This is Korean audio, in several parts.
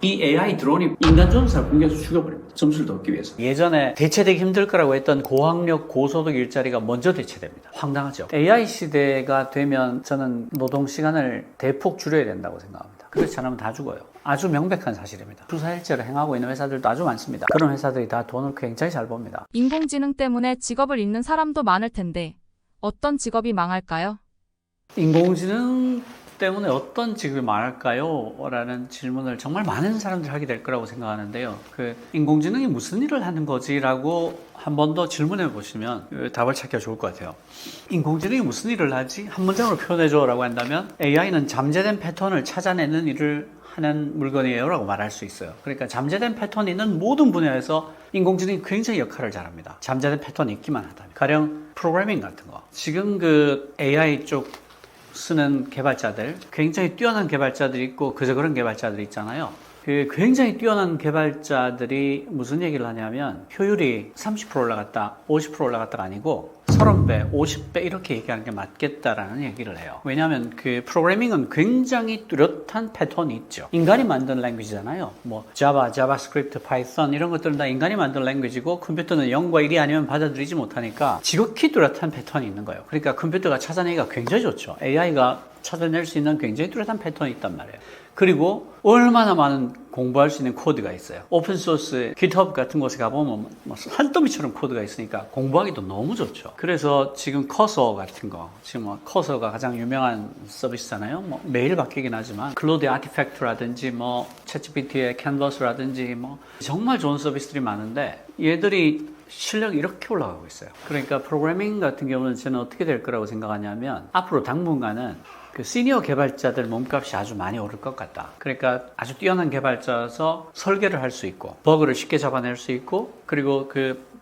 이 AI 드론이 인간 전사를 공격해서 죽여버립니다. 점수를 더 얻기 위해서. 예전에 대체되기 힘들 거라고 했던 고학력, 고소득 일자리가 먼저 대체됩니다. 황당하죠. AI 시대가 되면 저는 노동 시간을 대폭 줄여야 된다고 생각합니다. 그렇지 않으면 다 죽어요. 아주 명백한 사실입니다. 주사일제를 행하고 있는 회사들도 아주 많습니다. 그런 회사들이 다 돈을 굉장히 잘 법니다. 인공지능 때문에 직업을 잃는 사람도 많을 텐데 어떤 직업이 망할까요? 인공지능 때문에 어떤 직업이 많을까요? 라는 질문을 정말 많은 사람들이 하게 될 거라고 생각하는데요. 인공지능이 무슨 일을 하는 거지? 라고 한 번 더 질문해 보시면 답을 찾기가 좋을 것 같아요. 인공지능이 무슨 일을 하지? 한 문장으로 표현해줘 라고 한다면 AI는 잠재된 패턴을 찾아내는 일을 하는 물건이에요 라고 말할 수 있어요. 그러니까 잠재된 패턴이 있는 모든 분야에서 인공지능이 굉장히 역할을 잘합니다. 잠재된 패턴이 있기만 하다면. 가령 프로그래밍 같은 거. 지금 AI 쪽 쓰는 개발자들, 굉장히 뛰어난 개발자들이 있고 그저 그런 개발자들이 있잖아요. 굉장히 뛰어난 개발자들이 무슨 얘기를 하냐면 효율이 30% 올라갔다, 50% 올라갔다가 아니고 30배, 50배 이렇게 얘기하는 게 맞겠다라는 얘기를 해요. 왜냐하면 프로그래밍은 굉장히 뚜렷한 패턴이 있죠. 인간이 만든 랭귀지잖아요. 자바, 자바스크립트, 파이썬 이런 것들은 다 인간이 만든 랭귀지고 컴퓨터는 0과 1이 아니면 받아들이지 못하니까 지극히 뚜렷한 패턴이 있는 거예요. 그러니까 컴퓨터가 찾아내기가 굉장히 좋죠. AI가 찾아낼 수 있는 굉장히 뚜렷한 패턴이 있단 말이에요. 그리고 얼마나 많은 공부할 수 있는 코드가 있어요. 오픈소스, GitHub 같은 곳에 가보면 산더미처럼 코드가 있으니까 공부하기도 너무 좋죠. 그래서 지금 커서 같은 거, 지금 커서가 가장 유명한 서비스잖아요. 매일 바뀌긴 하지만 클로드 아티팩트라든지 챗GPT의 캔버스라든지 정말 좋은 서비스들이 많은데 얘들이 실력이 이렇게 올라가고 있어요. 그러니까 프로그래밍 같은 경우는 저는 어떻게 될 거라고 생각하냐면 앞으로 당분간은 시니어 개발자들 몸값이 아주 많이 오를 것 같다. 그러니까 아주 뛰어난 개발자여서 설계를 할 수 있고 버그를 쉽게 잡아낼 수 있고 그리고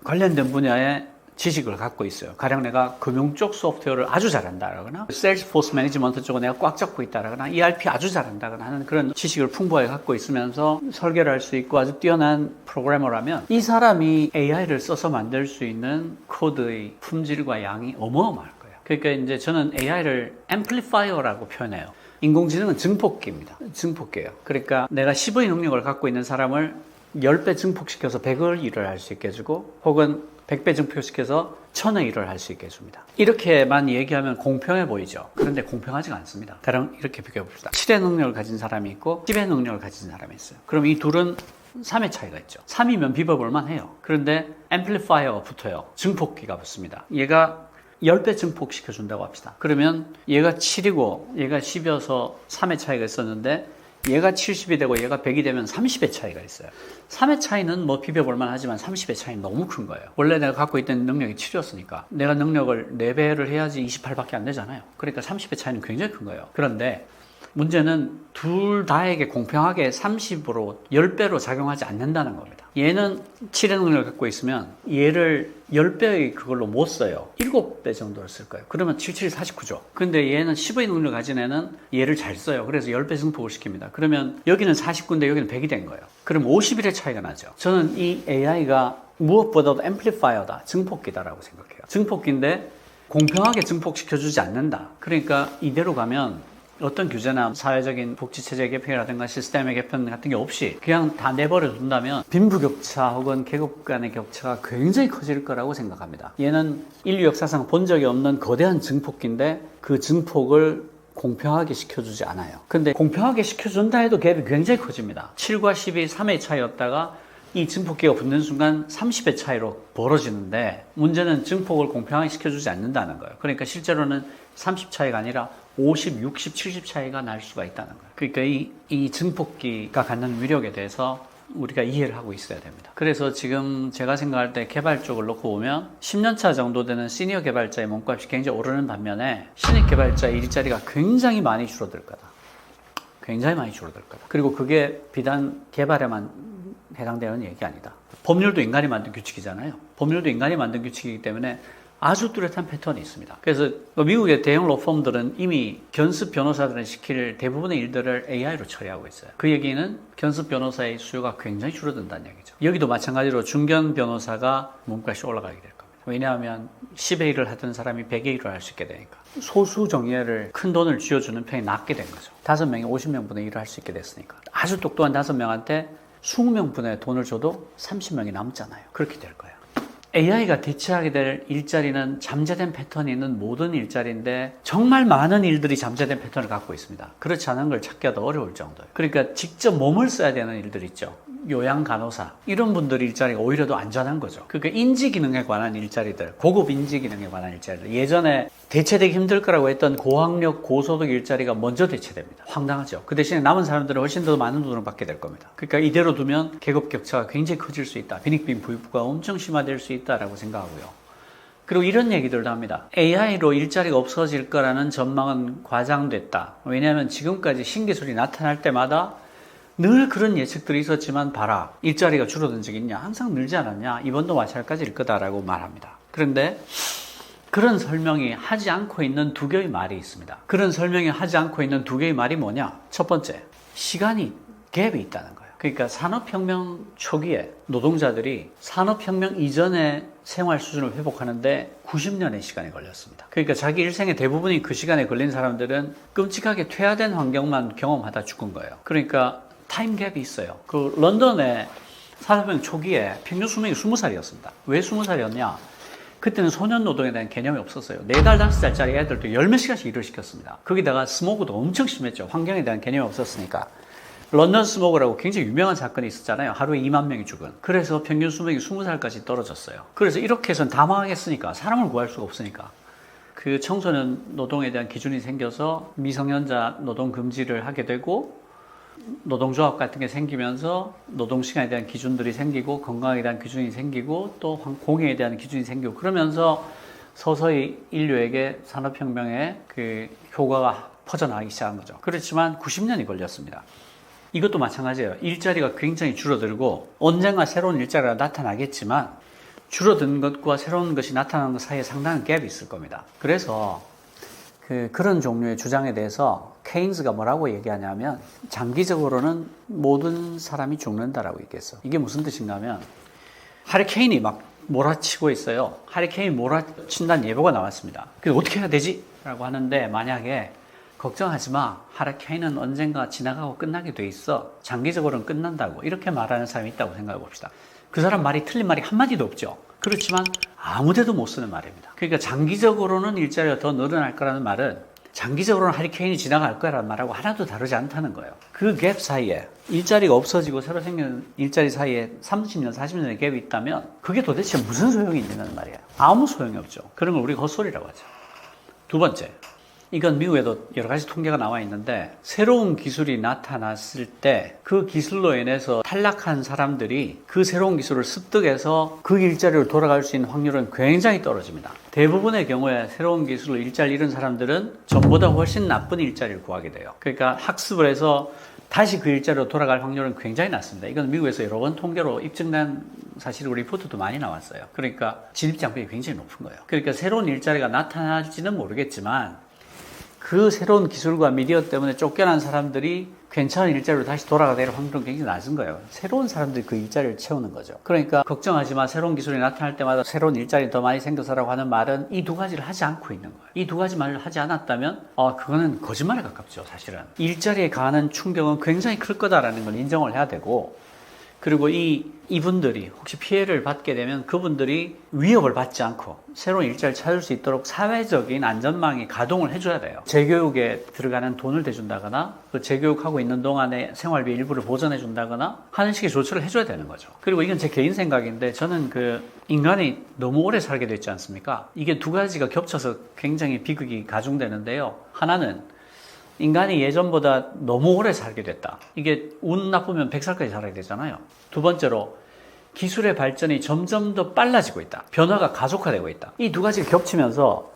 관련된 분야에 지식을 갖고 있어요. 가령 내가 금융 쪽 소프트웨어를 아주 잘한다거나 세일즈포스 매니지먼트 쪽은 내가 꽉 잡고 있다거나 ERP 아주 잘한다거나 하는 그런 지식을 풍부하게 갖고 있으면서 설계를 할 수 있고 아주 뛰어난 프로그래머라면 이 사람이 AI를 써서 만들 수 있는 코드의 품질과 양이 어마어마할 거예요. 그러니까 이제 저는 AI를 앰플리파이어라고 표현해요. 인공지능은 증폭기입니다. 증폭기예요. 그러니까 내가 10의 능력을 갖고 있는 사람을 10배 증폭시켜서 100의 일을 할 수 있게 해주고 혹은 100배 증폭시켜서 1000의 일을 할 수 있게 해줍니다. 이렇게만 얘기하면 공평해 보이죠. 그런데 공평하지가 않습니다. 다른 이렇게 비교해 봅시다. 7의 능력을 가진 사람이 있고 10의 능력을 가진 사람이 있어요. 그럼 이 둘은 3의 차이가 있죠. 3이면 비벼볼만 해요. 그런데 앰플리파이어가 붙어요. 증폭기가 붙습니다. 얘가 10배 증폭시켜준다고 합시다. 그러면 얘가 7이고 얘가 10이어서 3의 차이가 있었는데 얘가 70이 되고 얘가 100이 되면 30의 차이가 있어요. 3의 차이는 비벼볼만 하지만 30의 차이는 너무 큰 거예요. 원래 내가 갖고 있던 능력이 7이었으니까 내가 능력을 4배를 해야지 28밖에 안 되잖아요. 그러니까 30의 차이는 굉장히 큰 거예요. 그런데 문제는 둘 다에게 공평하게 30으로 10배로 작용하지 않는다는 겁니다. 얘는 7의 능력을 갖고 있으면 얘를 10배의 그걸로 못 써요. 7배 정도를 쓸 거예요. 그러면 77이 49죠. 근데 얘는 10의 능력을 가진 애는 얘를 잘 써요. 그래서 10배 증폭을 시킵니다. 그러면 여기는 49인데 여기는 100이 된 거예요. 그럼 51의 차이가 나죠. 저는 이 AI가 무엇보다도 앰플리파이어다, 증폭기다라고 생각해요. 증폭기인데 공평하게 증폭시켜주지 않는다. 그러니까 이대로 가면 어떤 규제나 사회적인 복지체제 개편이라든가 시스템의 개편 같은 게 없이 그냥 다 내버려 둔다면 빈부격차 혹은 계급 간의 격차가 굉장히 커질 거라고 생각합니다. 얘는 인류 역사상 본 적이 없는 거대한 증폭기인데 그 증폭을 공평하게 시켜주지 않아요. 근데 공평하게 시켜준다 해도 갭이 굉장히 커집니다. 7과 10이 3의 차이였다가 이 증폭기가 붙는 순간 30의 차이로 벌어지는데 문제는 증폭을 공평하게 시켜주지 않는다는 거예요. 그러니까 실제로는 30 차이가 아니라 50, 60, 70 차이가 날 수가 있다는 거예요. 그러니까 이 증폭기가 갖는 위력에 대해서 우리가 이해를 하고 있어야 됩니다. 그래서 지금 제가 생각할 때 개발 쪽을 놓고 보면 10년차 정도 되는 시니어 개발자의 몸값이 굉장히 오르는 반면에 신입 개발자의 일자리가 굉장히 많이 줄어들 거다. 굉장히 많이 줄어들 거다. 그리고 그게 비단 개발에만 해당되는 얘기 아니다. 법률도 인간이 만든 규칙이잖아요. 법률도 인간이 만든 규칙이기 때문에 아주 뚜렷한 패턴이 있습니다. 그래서 미국의 대형 로펌들은 이미 견습 변호사들은 시킬 대부분의 일들을 AI로 처리하고 있어요. 그 얘기는 견습 변호사의 수요가 굉장히 줄어든다는 얘기죠. 여기도 마찬가지로 중견 변호사가 몸값이 올라가게 될 겁니다. 왜냐하면 10의 일을 하던 사람이 100의 일을 할 수 있게 되니까. 소수 정예를 큰 돈을 쥐어주는 편이 낫게 된 거죠. 5명이 50명분의 일을 할 수 있게 됐으니까. 아주 똑똑한 5명한테 20명분의 돈을 줘도 30명이 남잖아요. 그렇게 될 거예요. AI가 대체하게 될 일자리는 잠재된 패턴이 있는 모든 일자리인데 정말 많은 일들이 잠재된 패턴을 갖고 있습니다. 그렇지 않은 걸 찾기가 더 어려울 정도예요. 그러니까 직접 몸을 써야 되는 일들 있죠. 요양 간호사 이런 분들 일자리가 오히려 더 안전한 거죠. 그러니까 인지 기능에 관한 일자리들, 고급 인지 기능에 관한 일자리들, 예전에 대체되기 힘들 거라고 했던 고학력 고소득 일자리가 먼저 대체됩니다. 황당하죠. 그 대신에 남은 사람들은 훨씬 더 많은 돈을 받게 될 겁니다. 그러니까 이대로 두면 계급 격차가 굉장히 커질 수 있다. 빈익빈 부익부가 엄청 심화될 수 있다라고 생각하고요. 그리고 이런 얘기들도 합니다. AI로 일자리가 없어질 거라는 전망은 과장됐다. 왜냐하면 지금까지 신기술이 나타날 때마다 늘 그런 예측들이 있었지만 봐라, 일자리가 줄어든 적이 있냐? 항상 늘지 않았냐? 이번도 마찬가지일 거다라고 말합니다. 그런데 그런 설명이 하지 않고 있는 두 개의 말이 있습니다. 그런 설명이 하지 않고 있는 두 개의 말이 뭐냐? 첫 번째, 시간이 갭이 있다는 거예요. 그러니까 산업혁명 초기에 노동자들이 산업혁명 이전의 생활 수준을 회복하는데 90년의 시간이 걸렸습니다. 그러니까 자기 일생의 대부분이 그 시간에 걸린 사람들은 끔찍하게 퇴화된 환경만 경험하다 죽은 거예요. 그러니까 타임 갭이 있어요. 그 런던의 산업혁명 초기에 평균 수명이 20살이었습니다. 왜 20살이었냐? 그때는 소년 노동에 대한 개념이 없었어요. 4달, 5살짜리 애들도 열 몇 시간씩 일을 시켰습니다. 거기다가 스모그도 엄청 심했죠. 환경에 대한 개념이 없었으니까. 런던 스모그라고 굉장히 유명한 사건이 있었잖아요. 하루에 2만 명이 죽은. 그래서 평균 수명이 20살까지 떨어졌어요. 그래서 이렇게 해서는 다 망하겠으니까, 사람을 구할 수가 없으니까. 그 청소년 노동에 대한 기준이 생겨서 미성년자 노동 금지를 하게 되고, 노동조합 같은 게 생기면서 노동시간에 대한 기준들이 생기고 건강에 대한 기준이 생기고 또 공해에 대한 기준이 생기고 그러면서 서서히 인류에게 산업혁명의 그 효과가 퍼져나가기 시작한 거죠. 그렇지만 90년이 걸렸습니다. 이것도 마찬가지예요. 일자리가 굉장히 줄어들고 언젠가 새로운 일자리가 나타나겠지만 줄어든 것과 새로운 것이 나타나는 것 사이에 상당한 갭이 있을 겁니다. 그래서 그런 종류의 주장에 대해서 케인즈가 뭐라고 얘기하냐면 장기적으로는 모든 사람이 죽는다라고 얘기했어. 이게 무슨 뜻인가 하면 하리케인이 막 몰아치고 있어요. 하리케인이 몰아친다는 예보가 나왔습니다. 그래서 어떻게 해야 되지? 라고 하는데 만약에 걱정하지 마. 하리케인은 언젠가 지나가고 끝나게 돼 있어. 장기적으로는 끝난다고. 이렇게 말하는 사람이 있다고 생각해 봅시다. 그 사람 말이 틀린 말이 한마디도 없죠. 그렇지만 아무데도 못 쓰는 말입니다. 그러니까 장기적으로는 일자리가 더 늘어날 거라는 말은 장기적으로는 하리케인이 지나갈 거라는 말하고 하나도 다르지 않다는 거예요. 그 갭 사이에 일자리가 없어지고 새로 생기는 일자리 사이에 30년, 40년의 갭이 있다면 그게 도대체 무슨 소용이 있느냐는 말이에요. 아무 소용이 없죠. 그런 걸 우리가 헛소리라고 하죠. 두 번째, 이건 미국에도 여러 가지 통계가 나와 있는데 새로운 기술이 나타났을 때 그 기술로 인해서 탈락한 사람들이 그 새로운 기술을 습득해서 그 일자리로 돌아갈 수 있는 확률은 굉장히 떨어집니다. 대부분의 경우에 새로운 기술을 일자리 잃은 사람들은 전보다 훨씬 나쁜 일자리를 구하게 돼요. 그러니까 학습을 해서 다시 그 일자리로 돌아갈 확률은 굉장히 낮습니다. 이건 미국에서 여러 번 통계로 입증된 사실이고 리포트도 많이 나왔어요. 그러니까 진입장벽이 굉장히 높은 거예요. 그러니까 새로운 일자리가 나타날지는 모르겠지만 그 새로운 기술과 미디어 때문에 쫓겨난 사람들이 괜찮은 일자리로 다시 돌아가게 될 확률은 굉장히 낮은 거예요. 새로운 사람들이 그 일자리를 채우는 거죠. 그러니까 걱정하지 마. 새로운 기술이 나타날 때마다 새로운 일자리 더 많이 생겨서라고 하는 말은 이 두 가지를 하지 않고 있는 거예요. 이 두 가지 말을 하지 않았다면 그거는 거짓말에 가깝죠. 사실은. 일자리에 가하는 충격은 굉장히 클 거다라는 걸 인정을 해야 되고 그리고 이분들이 혹시 피해를 받게 되면 그분들이 위협을 받지 않고 새로운 일자리를 찾을 수 있도록 사회적인 안전망이 가동을 해줘야 돼요. 재교육에 들어가는 돈을 대준다거나 그 재교육하고 있는 동안에 생활비 일부를 보전해준다거나 하는 식의 조치를 해줘야 되는 거죠. 그리고 이건 제 개인 생각인데 저는 인간이 너무 오래 살게 됐지 않습니까? 이게 두 가지가 겹쳐서 굉장히 비극이 가중되는데요. 하나는 인간이 예전보다 너무 오래 살게 됐다. 이게 운 나쁘면 100살까지 살아야 되잖아요. 두 번째로 기술의 발전이 점점 더 빨라지고 있다. 변화가 가속화되고 있다. 이 두 가지가 겹치면서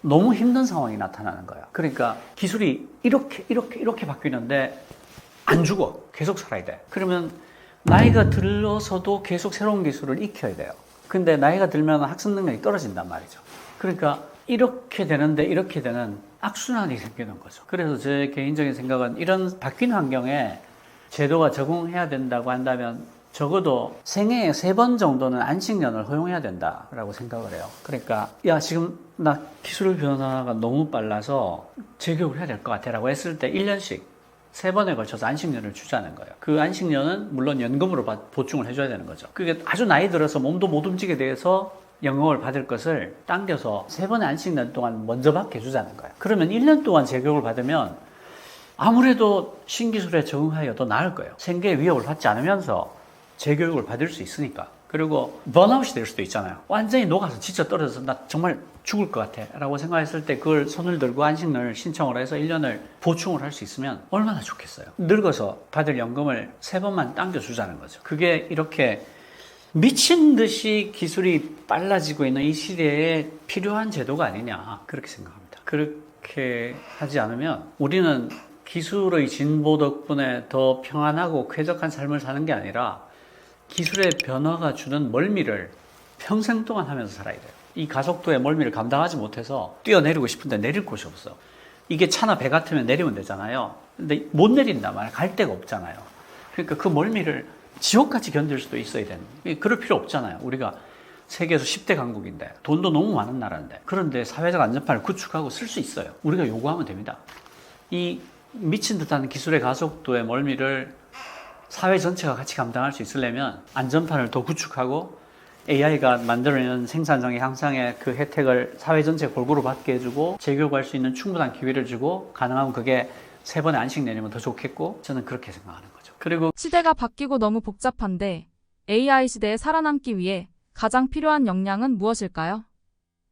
너무 힘든 상황이 나타나는 거야. 그러니까 기술이 이렇게 바뀌는데 안 죽어. 계속 살아야 돼. 그러면 나이가 들어서도 계속 새로운 기술을 익혀야 돼요. 근데 나이가 들면 학습 능력이 떨어진단 말이죠. 그러니까 이렇게 되는데 이렇게 되는 악순환이 생기는 거죠. 그래서 제 개인적인 생각은 이런 바뀐 환경에 제도가 적응해야 된다고 한다면 적어도 생애에 3번 정도는 안식년을 허용해야 된다라고 생각을 해요. 그러니까 야 지금 나 기술 변화가 너무 빨라서 재교육을 해야 될 것 같아 라고 했을 때 1년씩 3번에 걸쳐서 안식년을 주자는 거예요. 그 안식년은 물론 연금으로 보충을 해줘야 되는 거죠. 그게 아주 나이 들어서 몸도 못 움직이게 돼서 연금을 받을 것을 당겨서 3번의 안식년 동안 먼저 받게 해주자는 거예요. 그러면 1년 동안 재교육을 받으면 아무래도 신기술에 적응하기가 더 나을 거예요. 생계의 위협을 받지 않으면서 재교육을 받을 수 있으니까. 그리고 번아웃이 될 수도 있잖아요. 완전히 녹아서 지쳐 떨어져서 나 정말 죽을 것 같아 라고 생각했을 때 그걸 손을 들고 안식년을 신청을 해서 1년을 보충을 할 수 있으면 얼마나 좋겠어요. 늙어서 받을 연금을 3번만 당겨주자는 거죠. 그게 이렇게 미친 듯이 기술이 빨라지고 있는 이 시대에 필요한 제도가 아니냐 그렇게 생각합니다. 그렇게 하지 않으면 우리는 기술의 진보 덕분에 더 평안하고 쾌적한 삶을 사는 게 아니라 기술의 변화가 주는 멀미를 평생 동안 하면서 살아야 돼요. 이 가속도의 멀미를 감당하지 못해서 뛰어내리고 싶은데 내릴 곳이 없어. 이게 차나 배 같으면 내리면 되잖아요. 근데 못 내린단 말이야. 갈 데가 없잖아요. 그러니까 그 멀미를 지옥같이 견딜 수도 있어야 되는. 그럴 필요 없잖아요. 우리가 세계에서 10대 강국인데 돈도 너무 많은 나라인데 그런데 사회적 안전판을 구축하고 쓸 수 있어요. 우리가 요구하면 됩니다. 이 미친 듯한 기술의 가속도의 멀미를 사회 전체가 같이 감당할 수 있으려면 안전판을 더 구축하고 AI가 만들어내는 생산성의 향상의 그 혜택을 사회 전체에 골고루 받게 해주고 재교육할 수 있는 충분한 기회를 주고 가능하면 그게 3번의 안식년이면 더 좋겠고 저는 그렇게 생각하는 거죠. 그리고 시대가 바뀌고 너무 복잡한데 AI 시대에 살아남기 위해 가장 필요한 역량은 무엇일까요?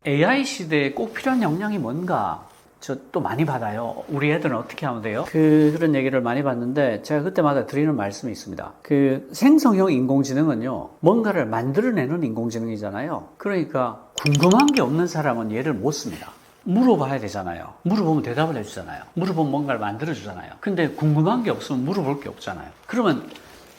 AI 시대에 꼭 필요한 역량이 뭔가 저 또 많이 받아요. 우리 애들은 어떻게 하면 돼요? 그런 얘기를 많이 받는데 제가 그때마다 드리는 말씀이 있습니다. 그 생성형 인공지능은요, 뭔가를 만들어내는 인공지능이잖아요. 그러니까 궁금한 게 없는 사람은 얘를 못 씁니다. 물어봐야 되잖아요. 물어보면 대답을 해주잖아요. 물어보면 뭔가를 만들어주잖아요. 근데 궁금한 게 없으면 물어볼 게 없잖아요. 그러면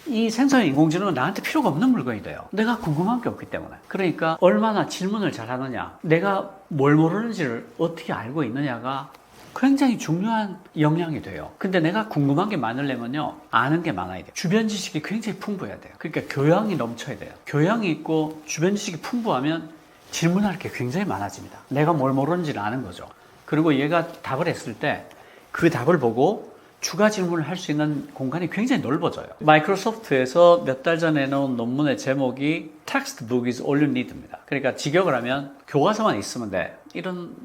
이 생성형 인공지능은 나한테 필요가 없는 물건이 돼요. 내가 궁금한 게 없기 때문에. 그러니까 얼마나 질문을 잘하느냐, 내가 뭘 모르는지를 어떻게 알고 있느냐가 굉장히 중요한 역량이 돼요. 근데 내가 궁금한 게 많으려면요, 아는 게 많아야 돼요. 주변 지식이 굉장히 풍부해야 돼요. 그러니까 교양이 넘쳐야 돼요. 교양이 있고 주변 지식이 풍부하면 질문할 게 굉장히 많아집니다. 내가 뭘 모르는지를 아는 거죠. 그리고 얘가 답을 했을 때 그 답을 보고 추가 질문을 할 수 있는 공간이 굉장히 넓어져요. 마이크로소프트에서 몇 달 전에 나온 논문의 제목이 Textbook is all you need입니다. 그러니까 직역을 하면 교과서만 있으면 돼. 이런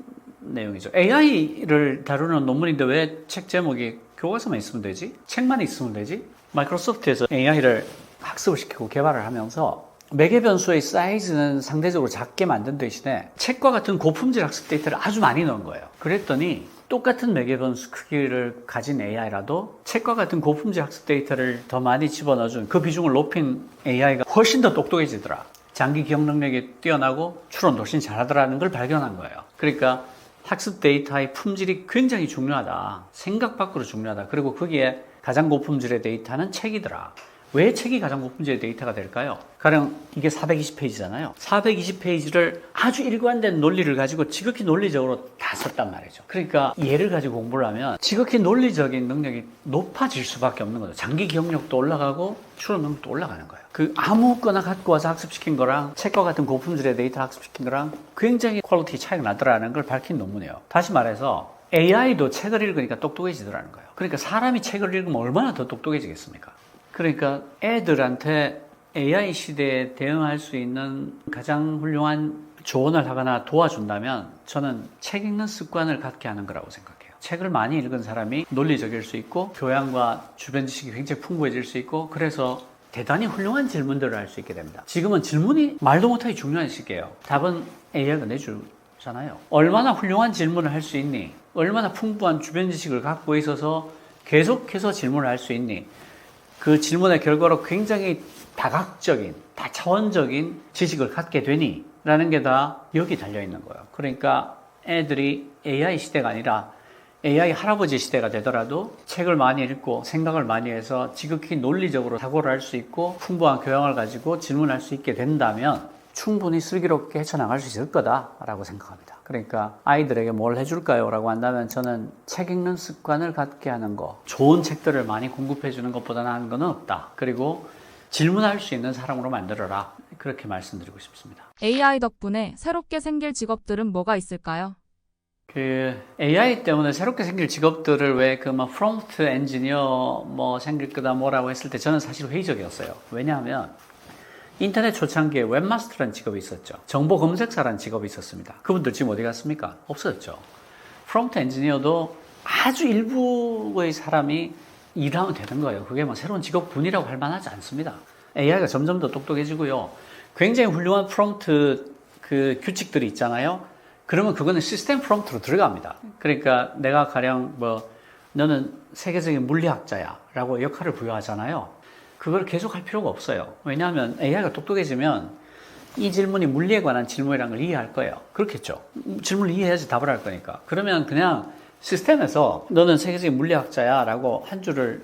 내용이죠. AI를 다루는 논문인데 왜 책 제목이 교과서만 있으면 되지? 책만 있으면 되지? 마이크로소프트에서 AI를 학습을 시키고 개발을 하면서 매개 변수의 사이즈는 상대적으로 작게 만든 대신에 책과 같은 고품질 학습 데이터를 아주 많이 넣은 거예요. 그랬더니 똑같은 매개 변수 크기를 가진 AI라도 책과 같은 고품질 학습 데이터를 더 많이 집어넣어준 그 비중을 높인 AI가 훨씬 더 똑똑해지더라. 장기 기억 능력이 뛰어나고 추론도 훨씬 잘하더라는 걸 발견한 거예요. 그러니까 학습 데이터의 품질이 굉장히 중요하다. 생각 밖으로 중요하다. 그리고 거기에 가장 고품질의 데이터는 책이더라. 왜 책이 가장 고품질의 데이터가 될까요? 가령 이게 420페이지잖아요. 420페이지를 아주 일관된 논리를 가지고 지극히 논리적으로 다 썼단 말이죠. 그러니까 얘를 가지고 공부를 하면 지극히 논리적인 능력이 높아질 수밖에 없는 거죠. 장기 기억력도 올라가고 추론 능력도 올라가는 거예요. 그 아무거나 갖고 와서 학습시킨 거랑 책과 같은 고품질의 데이터 학습시킨 거랑 굉장히 퀄리티 차이가 나더라는 걸 밝힌 논문이에요. 다시 말해서 AI도 책을 읽으니까 똑똑해지더라는 거예요. 그러니까 사람이 책을 읽으면 얼마나 더 똑똑해지겠습니까? 그러니까 애들한테 AI 시대에 대응할 수 있는 가장 훌륭한 조언을 하거나 도와준다면 저는 책 읽는 습관을 갖게 하는 거라고 생각해요. 책을 많이 읽은 사람이 논리적일 수 있고 교양과 주변 지식이 굉장히 풍부해질 수 있고 그래서 대단히 훌륭한 질문들을 할 수 있게 됩니다. 지금은 질문이 말도 못하게 중요한 시기예요. 답은 AI가 내주잖아요. 얼마나 훌륭한 질문을 할 수 있니? 얼마나 풍부한 주변 지식을 갖고 있어서 계속해서 질문을 할 수 있니? 그 질문의 결과로 굉장히 다각적인, 다차원적인 지식을 갖게 되니? 라는 게 다 여기 달려있는 거예요. 그러니까 애들이 AI 시대가 아니라 AI 할아버지 시대가 되더라도 책을 많이 읽고 생각을 많이 해서 지극히 논리적으로 사고를 할 수 있고 풍부한 교양을 가지고 질문할 수 있게 된다면 충분히 슬기롭게 헤쳐나갈 수 있을 거다라고 생각합니다. 그러니까 아이들에게 뭘 해줄까요? 라고 한다면 저는 책 읽는 습관을 갖게 하는 거, 좋은 책들을 많이 공급해 주는 것보다 나은 건 없다. 그리고 질문할 수 있는 사람으로 만들어라. 그렇게 말씀드리고 싶습니다. AI 덕분에 새롭게 생길 직업들은 뭐가 있을까요? AI 때문에 새롭게 생길 직업들을 왜 프롬프트 엔지니어 생길 거다 뭐라고 했을 때 저는 사실 회의적이었어요. 왜냐하면 인터넷 초창기에 웹마스터라는 직업이 있었죠. 정보 검색사라는 직업이 있었습니다. 그분들 지금 어디 갔습니까? 없어졌죠. 프롬프트 엔지니어도 아주 일부의 사람이 일하면 되는 거예요. 그게 새로운 직업군이라고 할 만하지 않습니다. AI가 점점 더 똑똑해지고요. 굉장히 훌륭한 프롬프트 규칙들이 있잖아요. 그러면 그거는 시스템 프롬프트로 들어갑니다. 그러니까 내가 가령 너는 세계적인 물리학자야 라고 역할을 부여하잖아요. 그걸 계속 할 필요가 없어요. 왜냐하면 AI가 똑똑해지면 이 질문이 물리에 관한 질문이라는 걸 이해할 거예요. 그렇겠죠. 질문을 이해해야지 답을 할 거니까. 그러면 그냥 시스템에서 너는 세계적인 물리학자야 라고 한 줄을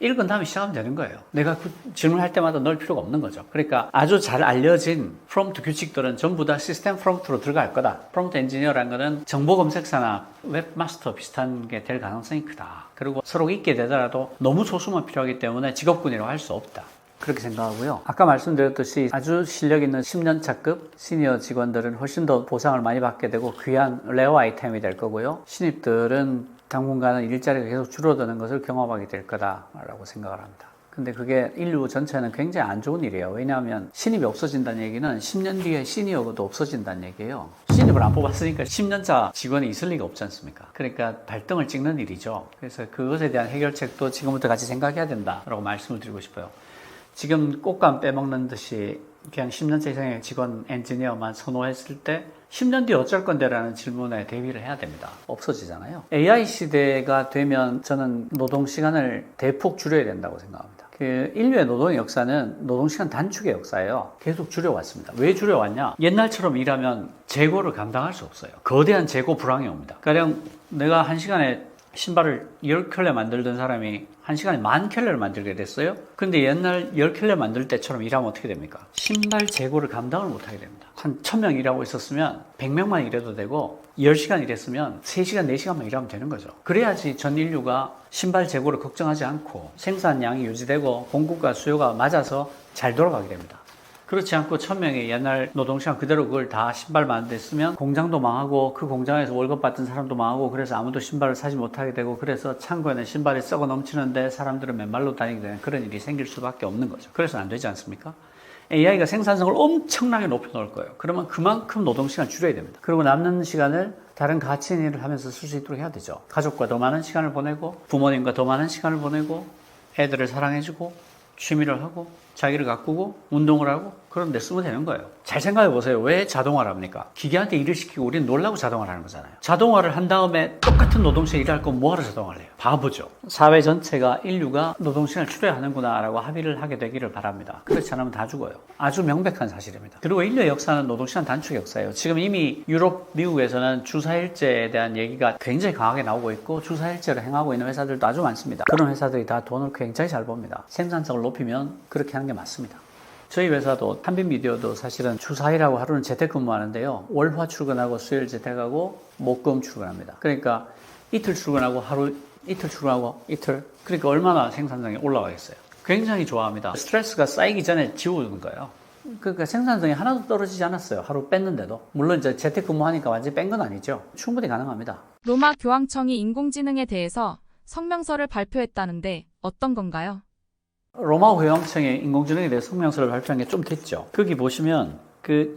읽은 다음에 시작하면 되는 거예요. 내가 그 질문할 때마다 넣을 필요가 없는 거죠. 그러니까 아주 잘 알려진 프롬프트 규칙들은 전부 다 시스템 프롬프트로 들어갈 거다. 프롬프트 엔지니어라는 거는 정보 검색사나 웹마스터 비슷한 게 될 가능성이 크다. 그리고 서로 있게 되더라도 너무 소수만 필요하기 때문에 직업군이라고 할 수 없다. 그렇게 생각하고요. 아까 말씀드렸듯이 아주 실력 있는 10년차급 시니어 직원들은 훨씬 더 보상을 많이 받게 되고 귀한 레어 아이템이 될 거고요. 신입들은 당분간은 일자리가 계속 줄어드는 것을 경험하게 될 거다라고 생각을 합니다. 근데 그게 인류 전체는 굉장히 안 좋은 일이에요. 왜냐하면 신입이 없어진다는 얘기는 10년 뒤에 시니어도 없어진다는 얘기예요. 신입을 안 뽑았으니까 10년차 직원이 있을 리가 없지 않습니까? 그러니까 발등을 찍는 일이죠. 그래서 그것에 대한 해결책도 지금부터 같이 생각해야 된다라고 말씀을 드리고 싶어요. 지금 꽃감 빼먹는 듯이 그냥 10년차 이상의 직원 엔지니어만 선호했을 때 10년 뒤 어쩔 건데라는 질문에 대비를 해야 됩니다. 없어지잖아요. AI 시대가 되면 저는 노동시간을 대폭 줄여야 된다고 생각합니다. 인류의 노동의 역사는 노동시간 단축의 역사예요. 계속 줄여왔습니다. 왜 줄여왔냐? 옛날처럼 일하면 재고를 감당할 수 없어요. 거대한 재고 불황이 옵니다. 가령 내가 한 시간에 신발을 10켤레 만들던 사람이 한 시간에 10,000켤레를 만들게 됐어요. 근데 옛날 10켤레 만들 때처럼 일하면 어떻게 됩니까? 신발 재고를 감당을 못하게 됩니다. 한 1,000명 일하고 있었으면 100명만 일해도 되고 10시간 일했으면 3시간, 4시간만 일하면 되는 거죠. 그래야지 전 인류가 신발 재고를 걱정하지 않고 생산량이 유지되고 공급과 수요가 맞아서 잘 돌아가게 됩니다. 그렇지 않고 1,000명의 옛날 노동시간 그대로 그걸 다 신발 만드는데 쓰면 공장도 망하고 그 공장에서 월급 받던 사람도 망하고 그래서 아무도 신발을 사지 못하게 되고 그래서 창고에는 신발이 썩어 넘치는데 사람들은 맨발로 다니게 되는 그런 일이 생길 수밖에 없는 거죠. 그래서 안 되지 않습니까? AI가 생산성을 엄청나게 높여 놓을 거예요. 그러면 그만큼 노동시간을 줄여야 됩니다. 그리고 남는 시간을 다른 가치 있는 일을 하면서 쓸 수 있도록 해야 되죠. 가족과 더 많은 시간을 보내고 부모님과 더 많은 시간을 보내고 애들을 사랑해주고 취미를 하고 자기를 가꾸고 운동을 하고 그런 데 쓰면 되는 거예요. 잘 생각해 보세요. 왜 자동화를 합니까? 기계한테 일을 시키고 우리는 놀라고 자동화를 하는 거잖아요. 자동화를 한 다음에 똑같은 노동시간 일할 거면 뭐하러 자동화를 해요? 바보죠. 사회 전체가 인류가 노동시간을 줄여야 하는구나 라고 합의를 하게 되기를 바랍니다. 그렇지 않으면 다 죽어요. 아주 명백한 사실입니다. 그리고 인류의 역사는 노동시간 단축의 역사예요. 지금 이미 유럽, 미국에서는 주사일제에 대한 얘기가 굉장히 강하게 나오고 있고 주사일제를 행하고 있는 회사들도 아주 많습니다. 그런 회사들이 다 돈을 굉장히 잘 법니다. 생산성을 높이면 그렇게 하는 게 맞습니다. 저희 회사도 한빛미디어도 사실은 주 4일하고 하루는 재택근무하는데요. 월화 출근하고 수요일 재택하고 목금 출근합니다. 그러니까 이틀 출근하고 하루 이틀 출근하고 이틀 그러니까 얼마나 생산성이 올라가겠어요. 굉장히 좋아합니다. 스트레스가 쌓이기 전에 지우는 거예요. 그러니까 생산성이 하나도 떨어지지 않았어요. 하루 뺐는데도. 물론 이제 재택근무하니까 완전히 뺀 건 아니죠. 충분히 가능합니다. 로마 교황청이 인공지능에 대해서 성명서를 발표했다는데 어떤 건가요? 로마 교황청이 인공지능에 대해 성명서를 발표한 게 좀 됐죠. 거기 보시면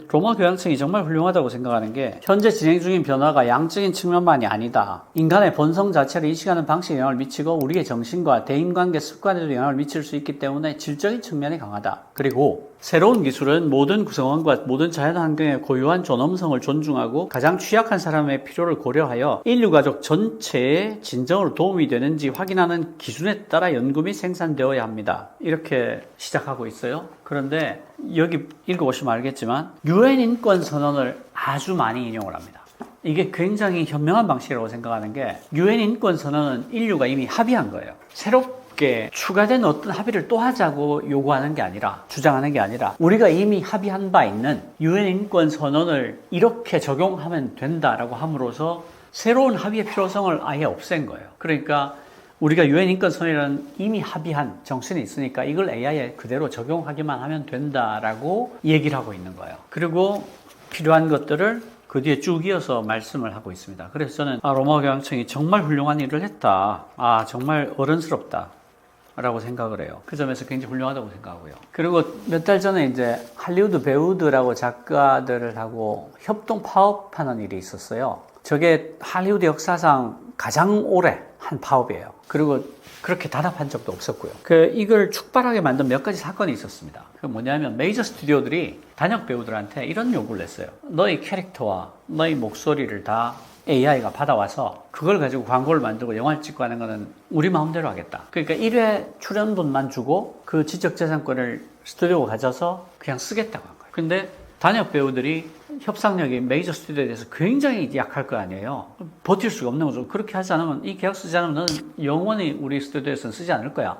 로마 교황청이 정말 훌륭하다고 생각하는 게 현재 진행 중인 변화가 양적인 측면만이 아니다. 인간의 본성 자체를 인식하는 방식에 영향을 미치고 우리의 정신과 대인관계 습관에도 영향을 미칠 수 있기 때문에 질적인 측면이 강하다. 그리고 새로운 기술은 모든 구성원과 모든 자연환경의 고유한 존엄성을 존중하고 가장 취약한 사람의 필요를 고려하여 인류 가족 전체의 진정으로 도움이 되는지 확인하는 기준에 따라 연구 및 생산되어야 합니다. 이렇게 시작하고 있어요. 그런데 여기 읽어보시면 알겠지만 UN 인권 선언을 아주 많이 인용을 합니다. 이게 굉장히 현명한 방식이라고 생각하는 게 UN 인권 선언은 인류가 이미 합의한 거예요. 새롭게 추가된 어떤 합의를 또 하자고 요구하는 게 아니라 주장하는 게 아니라 우리가 이미 합의한 바 있는 UN 인권 선언을 이렇게 적용하면 된다라고 함으로써 새로운 합의의 필요성을 아예 없앤 거예요. 그러니까 우리가 유엔 인권선언이라는 이미 합의한 정신이 있으니까 이걸 AI에 그대로 적용하기만 하면 된다라고 얘기를 하고 있는 거예요. 그리고 필요한 것들을 그 뒤에 쭉 이어서 말씀을 하고 있습니다. 그래서 저는 로마 교황청이 정말 훌륭한 일을 했다. 정말 어른스럽다. 라고 생각을 해요. 그 점에서 굉장히 훌륭하다고 생각하고요. 그리고 몇 달 전에 이제 할리우드 배우들하고 작가들하고 협동 파업하는 일이 있었어요. 저게 할리우드 역사상 가장 오래 한 파업이에요. 그리고 그렇게 단합한 적도 없었고요. 이걸 축발하게 만든 몇 가지 사건이 있었습니다. 그 뭐냐면 메이저 스튜디오들이 단역 배우들한테 이런 요구를 했어요. 너희 캐릭터와 너희 목소리를 다 AI가 받아와서 그걸 가지고 광고를 만들고 영화를 찍고 하는 거는 우리 마음대로 하겠다. 그러니까 1회 출연분만 주고 그 지적재산권을 스튜디오가 가져서 그냥 쓰겠다고 한 거예요. 근데 단역 배우들이 협상력이 메이저 스튜디오에 대해서 굉장히 약할 거 아니에요. 버틸 수가 없는 거죠. 그렇게 하지 않으면, 이 계약 쓰지 않으면 너는 영원히 우리 스튜디오에서는 쓰지 않을 거야.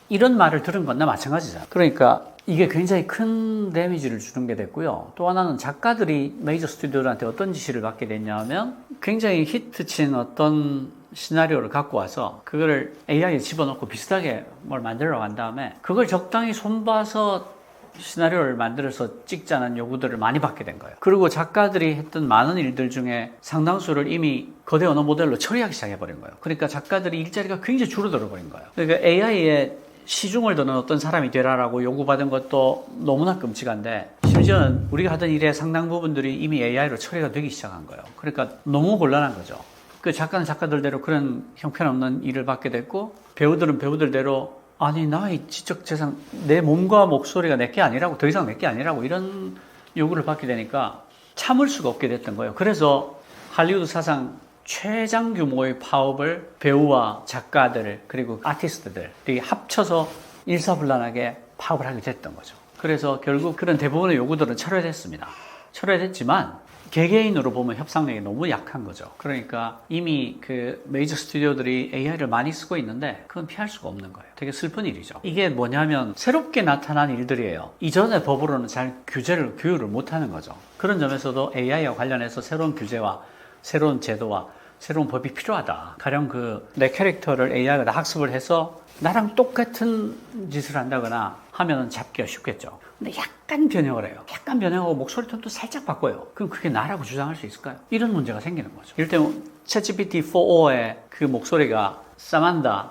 이런 말을 들은 건나 마찬가지잖아. 그러니까 이게 굉장히 큰 데미지를 주는 게 됐고요. 또 하나는 작가들이 메이저 스튜디오들한테 어떤 지시를 받게 됐냐면 굉장히 히트친 어떤 시나리오를 갖고 와서 그거를 AI에 집어넣고 비슷하게 뭘 만들어 간 다음에 그걸 적당히 손봐서 시나리오를 만들어서 찍자는 요구들을 많이 받게 된 거예요. 그리고 작가들이 했던 많은 일들 중에 상당수를 이미 거대 언어 모델로 처리하기 시작해버린 거예요. 그러니까 작가들이 일자리가 굉장히 줄어들어 버린 거예요. 그러니까 AI에 시중을 드는 어떤 사람이 되라라고 요구받은 것도 너무나 끔찍한데, 심지어는 우리가 하던 일의 상당 부분들이 이미 AI로 처리가 되기 시작한 거예요. 그러니까 너무 곤란한 거죠. 그 작가는 작가들대로 그런 형편없는 일을 받게 됐고, 배우들은 배우들대로 아니 나의 지적재산, 내 몸과 목소리가 내게 아니라고, 더 이상 내게 아니라고 이런 요구를 받게 되니까 참을 수가 없게 됐던 거예요. 그래서 할리우드 사상 최장 규모의 파업을 배우와 작가들 그리고 아티스트들이 합쳐서 일사불란하게 파업을 하게 됐던 거죠. 그래서 결국 그런 대부분의 요구들은 철회됐습니다. 철회됐지만 개개인으로 보면 협상력이 너무 약한 거죠. 그러니까 이미 그 메이저 스튜디오들이 AI를 많이 쓰고 있는데 그건 피할 수가 없는 거예요. 되게 슬픈 일이죠. 이게 뭐냐면 새롭게 나타난 일들이에요. 이전의 법으로는 잘 규율을 못하는 거죠. 그런 점에서도 AI와 관련해서 새로운 규제와 새로운 제도와 새로운 법이 필요하다. 가령 내 캐릭터를 AI가 다 학습을 해서 나랑 똑같은 짓을 한다거나 하면 잡기가 쉽겠죠. 근데 약간 변형을 해요. 약간 변형하고 목소리 톤도 살짝 바꿔요. 그럼 그게 나라고 주장할 수 있을까요? 이런 문제가 생기는 거죠. 이를테면 챗GPT-4o의 그 목소리가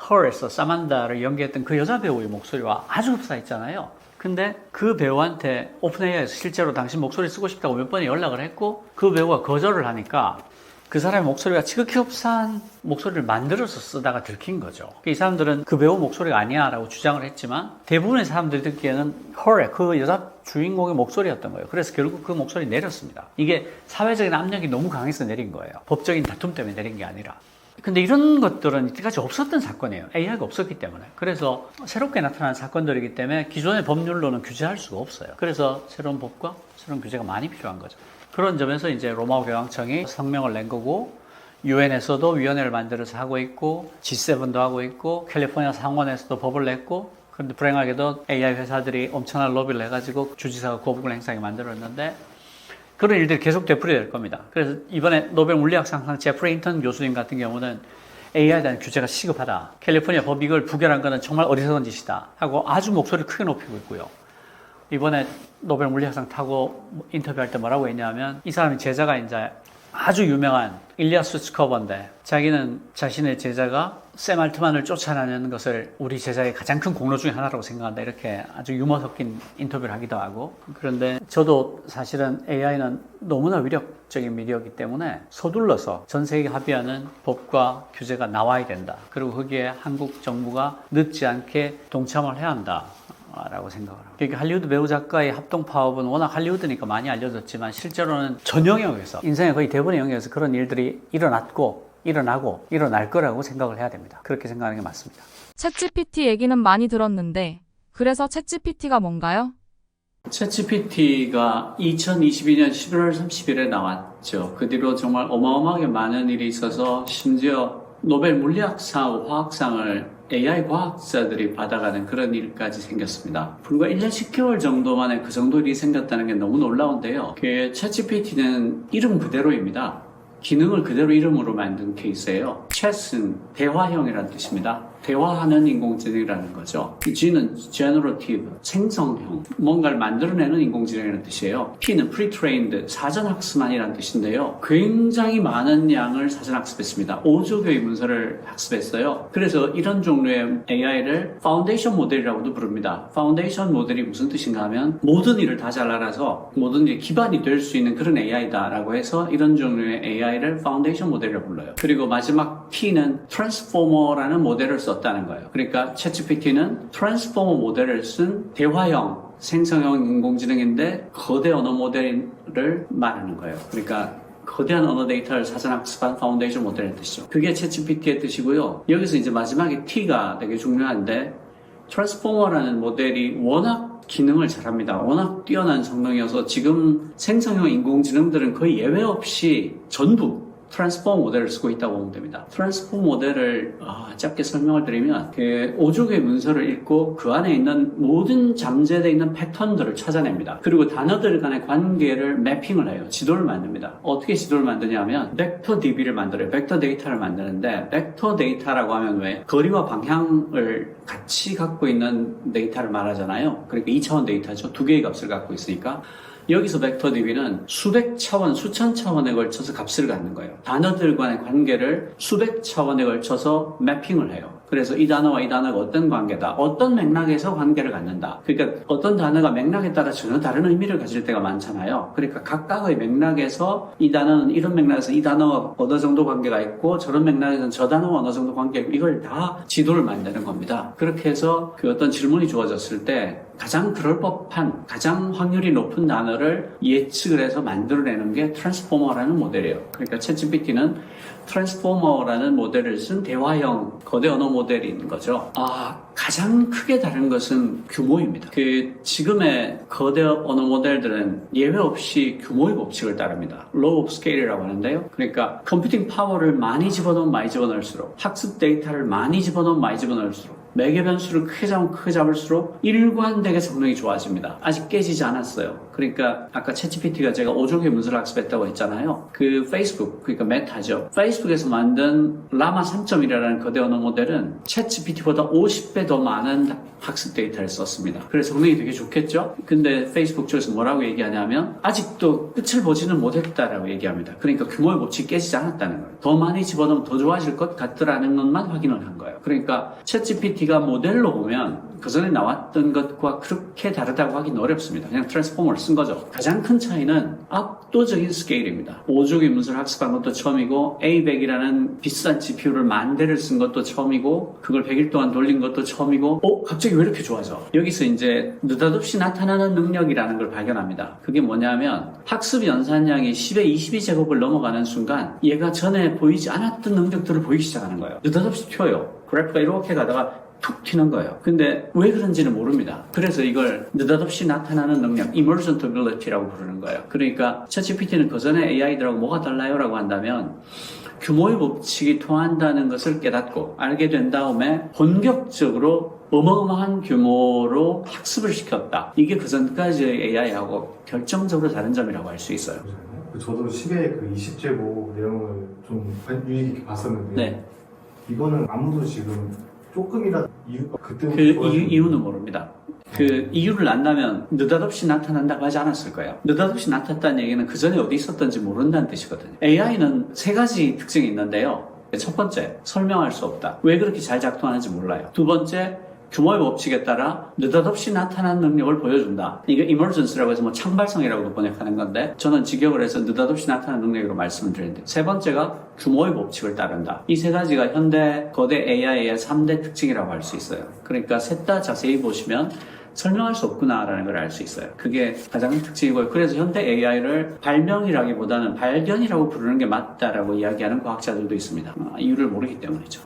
her에서 사만다를 연기했던 그 여자 배우의 목소리와 아주 흡사했잖아요. 근데 그 배우한테 오픈AI에서 실제로 당신 목소리 쓰고 싶다고 몇 번에 연락을 했고 그 배우가 거절을 하니까 그 사람의 목소리가 지극히 흡사한 목소리를 만들어서 쓰다가 들킨 거죠. 이 사람들은 그 배우 목소리가 아니야 라고 주장을 했지만 대부분의 사람들이 듣기에는 그 여자 주인공의 목소리였던 거예요. 그래서 결국 그 목소리 내렸습니다. 이게 사회적인 압력이 너무 강해서 내린 거예요. 법적인 다툼 때문에 내린 게 아니라. 근데 이런 것들은 이때까지 없었던 사건이에요. AI가 없었기 때문에. 그래서 새롭게 나타난 사건들이기 때문에 기존의 법률로는 규제할 수가 없어요. 그래서 새로운 법과 새로운 규제가 많이 필요한 거죠. 그런 점에서 이제 로마 교황청이 성명을 낸 거고, 유엔에서도 위원회를 만들어서 하고 있고, G7도 하고 있고, 캘리포니아 상원에서도 법을 냈고, 그런데 불행하게도 AI 회사들이 엄청난 로비를 해가지고 주지사가 거부를 행사하게 만들었는데, 그런 일들이 계속 되풀이될 겁니다. 그래서 이번에 노벨 물리학상 제프리 힌턴 교수님 같은 경우는 AI에 대한 규제가 시급하다. 캘리포니아 법 이걸 부결한 거는 정말 어리석은 짓이다. 하고 아주 목소리를 크게 높이고 있고요. 이번에 노벨 물리학상 타고 인터뷰할 때 뭐라고 했냐면 이 사람의 제자가 이제 아주 유명한 일리아 수츠커버인데 자기는 자신의 제자가 샘 알트만을 쫓아내는 것을 우리 제자의 가장 큰 공로 중에 하나라고 생각한다. 이렇게 아주 유머 섞인 인터뷰를 하기도 하고. 그런데 저도 사실은 AI는 너무나 위력적인 미디어이기 때문에 서둘러서 전 세계 합의하는 법과 규제가 나와야 된다. 그리고 거기에 한국 정부가 늦지 않게 동참을 해야 한다. 라고 생각을 합니다. 그러니까 할리우드 배우 작가의 합동 파업은 워낙 할리우드니까 많이 알려졌지만 실제로는 전 영역에서, 인생의 거의 대부분의 영역에서 그런 일들이 일어나고 일어날 거라고 생각을 해야 됩니다. 그렇게 생각하는 게 맞습니다. 챗GPT 얘기는 많이 들었는데 그래서 챗GPT가 뭔가요? 챗GPT가 2022년 11월 30일에 나왔죠. 그 뒤로 정말 어마어마하게 많은 일이 있어서 심지어 노벨 물리학상, 화학상을 AI 과학자들이 받아가는 그런 일까지 생겼습니다. 불과 1년 10개월 정도 만에 그 정도 일이 생겼다는 게 너무 놀라운데요. 그 챗GPT는 이름 그대로입니다. 기능을 그대로 이름으로 만든 케이스예요. chat은 대화형이라는 뜻입니다. 대화하는 인공지능이라는 거죠. G는 generative, 생성형, 뭔가를 만들어내는 인공지능이라는 뜻이에요. P는 pre-trained, 사전학습만이라는 뜻인데요. 굉장히 많은 양을 사전학습했습니다. 5조 개의 문서를 학습했어요. 그래서 이런 종류의 AI를 파운데이션 모델이라고도 부릅니다. 파운데이션 모델이 무슨 뜻인가 하면 모든 일을 다 잘 알아서 모든 일의 기반이 될 수 있는 그런 AI다라고 해서 이런 종류의 AI를 파운데이션 모델이라고 불러요. 그리고 마지막 T는 트랜스포머라는 모델을 썼다는 거예요. 그러니까 챗GPT는 트랜스포머 모델을 쓴 대화형 생성형 인공지능인데 거대 언어 모델을 말하는 거예요. 그러니까 거대한 언어 데이터를 사전학습한 파운데이션 모델의 뜻이죠. 그게 챗GPT의 뜻이고요. 여기서 이제 마지막에 T가 되게 중요한데 트랜스포머라는 모델이 워낙 기능을 잘합니다. 워낙 뛰어난 성능이어서 지금 생성형 인공지능들은 거의 예외 없이 전부 트랜스포머 모델을 쓰고 있다고 보면 됩니다. 트랜스포머 모델을 짧게 설명을 드리면 5조 개의 문서를 읽고 그 안에 있는 모든 잠재되어 있는 패턴들을 찾아냅니다. 그리고 단어들 간의 관계를 매핑을 해요. 지도를 만듭니다. 어떻게 지도를 만드냐면 벡터 DB를 만들어요. 벡터 데이터를 만드는데 벡터 데이터라고 하면 왜 거리와 방향을 같이 갖고 있는 데이터를 말하잖아요. 그러니까 2차원 데이터죠. 두 개의 값을 갖고 있으니까 여기서 벡터 DB는 수백 차원, 수천 차원에 걸쳐서 값을 갖는 거예요. 단어들 간의 관계를 수백 차원에 걸쳐서 매핑을 해요. 그래서 이 단어와 이 단어가 어떤 관계다, 어떤 맥락에서 관계를 갖는다. 그러니까 어떤 단어가 맥락에 따라 전혀 다른 의미를 가질 때가 많잖아요. 그러니까 각각의 맥락에서 이 단어는 이런 맥락에서 이 단어와 어느 정도 관계가 있고 저런 맥락에서는 저 단어와 어느 정도 관계가 있고 이걸 다 지도를 만드는 겁니다. 그렇게 해서 그 어떤 질문이 주어졌을 때 가장 그럴 법한, 가장 확률이 높은 단어를 예측을 해서 만들어내는 게 트랜스포머라는 모델이에요. 그러니까 챗GPT는 트랜스포머라는 모델을 쓴 대화형 거대 언어 모델인 거죠. 가장 크게 다른 것은 규모입니다. 지금의 거대 언어 모델들은 예외 없이 규모의 법칙을 따릅니다. Law of Scale이라고 하는데요. 그러니까 컴퓨팅 파워를 많이 집어넣으면 많이 집어넣을수록, 학습 데이터를 많이 집어넣으면 많이 집어넣을수록, 매개 변수를 크게 잡으면 크게 잡을수록 일관되게 성능이 좋아집니다. 아직 깨지지 않았어요. 그러니까 아까 챗GPT가 제가 5조 개 문서를 학습했다고 했잖아요. 페이스북, 그러니까 메타죠. 페이스북에서 만든 라마 3.1이라는 거대 언어 모델은 챗GPT보다 50배 더 많은 학습 데이터를 썼습니다. 그래서 성능이 되게 좋겠죠? 근데 페이스북 쪽에서 뭐라고 얘기하냐면 아직도 끝을 보지는 못했다라고 얘기합니다. 그러니까 규모의 법칙이 깨지지 않았다는 거예요. 더 많이 집어넣으면 더 좋아질 것 같더라는 것만 확인을 한 거예요. 그러니까 챗GPT가 모델로 보면 그 전에 나왔던 것과 그렇게 다르다고 하기는 어렵습니다. 그냥 트랜스포머를 쓴 거죠. 가장 큰 차이는 압도적인 스케일입니다. 5조 개 문서를 학습한 것도 처음이고 A100이라는 비싼 GPU를 10,000대를 쓴 것도 처음이고 그걸 100일 동안 돌린 것도 처음이고 갑자기 왜 이렇게 좋아져? 여기서 이제 느닷없이 나타나는 능력이라는 걸 발견합니다. 그게 뭐냐면 학습 연산량이 10의 22제곱을 넘어가는 순간 얘가 전에 보이지 않았던 능력들을 보이기 시작하는 거예요. 느닷없이 튀어요. 그래프가 이렇게 가다가 툭 튀는 거예요. 근데 왜 그런지는 모릅니다. 그래서 이걸 느닷없이 나타나는 능력, emergent ability라고 부르는 거예요. 그러니까 챗GPT는 그 전에 AI들하고 뭐가 달라요? 라고 한다면 규모의 법칙이 통한다는 것을 깨닫고 알게 된 다음에 본격적으로 어마어마한 규모로 학습을 시켰다. 이게 그 전까지의 AI하고 결정적으로 다른 점이라고 할 수 있어요. 저도 10의 20제곱 내용을 좀 유의 깊게 봤었는데 네. 이거는 아무도 지금 조금이라도 이유가 이유는 모릅니다. 이유를 안다면 느닷없이 나타난다고 하지 않았을 거예요. 느닷없이 나타났다는 얘기는 그 전에 어디 있었던지 모른다는 뜻이거든요. AI는 3가지 특징이 있는데요. 첫 번째, 설명할 수 없다. 왜 그렇게 잘 작동하는지 몰라요. 두 번째, 규모의 법칙에 따라 느닷없이 나타난 능력을 보여준다. 이게 emergence라고 해서 창발성이라고도 번역하는 건데 저는 직역을 해서 느닷없이 나타나는 능력으로 말씀을 드리는데 세 번째가 규모의 법칙을 따른다. 이 3가지가 현대 거대 AI의 3대 특징이라고 할 수 있어요. 그러니까 셋 다 자세히 보시면 설명할 수 없구나라는 걸 알 수 있어요. 그게 가장 특징이고요. 그래서 현대 AI를 발명이라기보다는 발견이라고 부르는 게 맞다라고 이야기하는 과학자들도 있습니다. 이유를 모르기 때문이죠.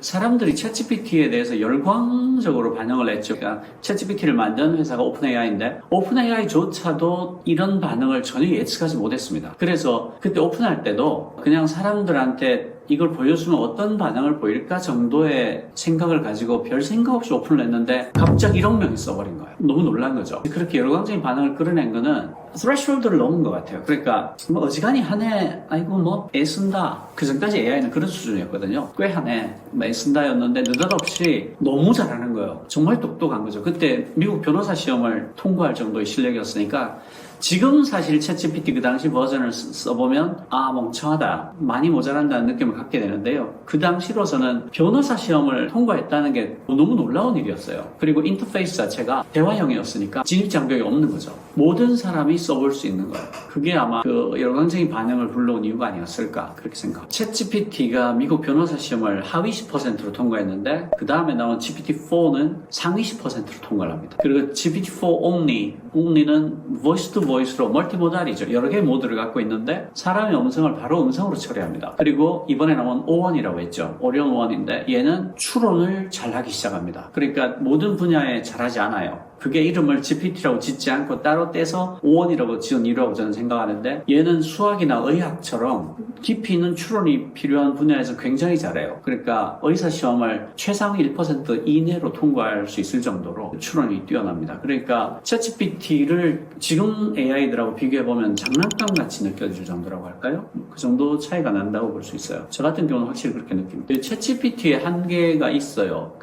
사람들이 챗GPT에 대해서 열광적으로 반응을 했죠. 그러니까 챗GPT를 만든 회사가 오픈AI인데 오픈AI조차도 이런 반응을 전혀 예측하지 못했습니다. 그래서 그때 오픈할 때도 그냥 사람들한테 이걸 보여주면 어떤 반응을 보일까 정도의 생각을 가지고 별 생각 없이 오픈을 했는데 갑자기 1억 명이 써버린 거예요. 너무 놀란 거죠. 그렇게 열광적인 반응을 끌어낸 거는 threshold를 넘은 것 같아요. 그러니까 뭐 어지간히 하네, 아이고 뭐 애쓴다. 그 전까지 AI는 그런 수준이었거든요. 꽤 하네, 뭐 애쓴다였는데 느닷없이 너무 잘하는 거예요. 정말 똑똑한 거죠. 그때 미국 변호사 시험을 통과할 정도의 실력이었으니까 지금 사실 챗GPT 그 당시 버전을 써보면 아 멍청하다, 많이 모자란다는 느낌을 갖게 되는데요. 그 당시로서는 변호사 시험을 통과했다는 게 너무 놀라운 일이었어요. 그리고 인터페이스 자체가 대화형이었으니까 진입 장벽이 없는 거죠. 모든 사람이 써볼 수 있는 거예요. 그게 아마 그 열광적인 반응을 불러온 이유가 아니었을까 그렇게 생각합니다. 챗GPT가 미국 변호사 시험을 하위 10%로 통과했는데 그 다음에 나온 GPT-4는 상위 10%로 통과를 합니다. 그리고 GPT-4 only는 voice to voice로 멀티모달이죠. 여러 개의 모드를 갖고 있는데 사람의 음성을 바로 음성으로 처리합니다. 그리고 이번에 나온 O1이라고 했죠. 오리온 1인데 얘는 추론을 잘하기 시작합니다. 그러니까 모든 분야에 잘하지 않아요. 그게 이름을 GPT라고 짓지 않고 따로 떼서 O1이라고 지은 이유라고 저는 생각하는데 얘는 수학이나 의학처럼 깊이 있는 추론이 필요한 분야에서 굉장히 잘해요. 그러니까 의사시험을 최상위 1% 이내로 통과할 수 있을 정도로 추론이 뛰어납니다. 그러니까 챗GPT를 지금 AI들하고 비교해보면 장난감같이 느껴질 정도라고 할까요? 그 정도 차이가 난다고 볼 수 있어요. 저 같은 경우는 확실히 그렇게 느낍니다. 챗GPT의 한계가 있어요.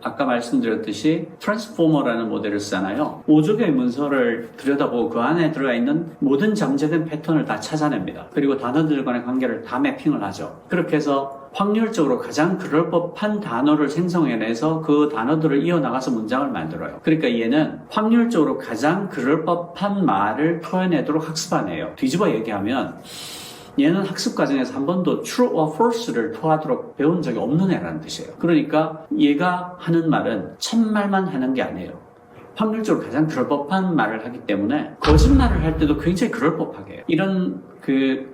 아까 말씀드렸듯이 트랜스포머라는 모델을 쓰잖아요. 5조개의 문서를 들여다보고 그 안에 들어가 있는 모든 잠재된 패턴을 다 찾아냅니다. 그리고 단어들 간의 관계를 다 매핑을 하죠. 그렇게 해서 확률적으로 가장 그럴 법한 단어를 생성해내서 그 단어들을 이어나가서 문장을 만들어요. 그러니까 얘는 확률적으로 가장 그럴 법한 말을 표현하도록 학습하네요. 뒤집어 얘기하면 얘는 학습 과정에서 한 번도 true or false를 토하도록 배운 적이 없는 애라는 뜻이에요. 그러니까 얘가 하는 말은 참말만 하는 게 아니에요. 확률적으로 가장 그럴 법한 말을 하기 때문에 거짓말을 할 때도 굉장히 그럴 법하게 해요. 이런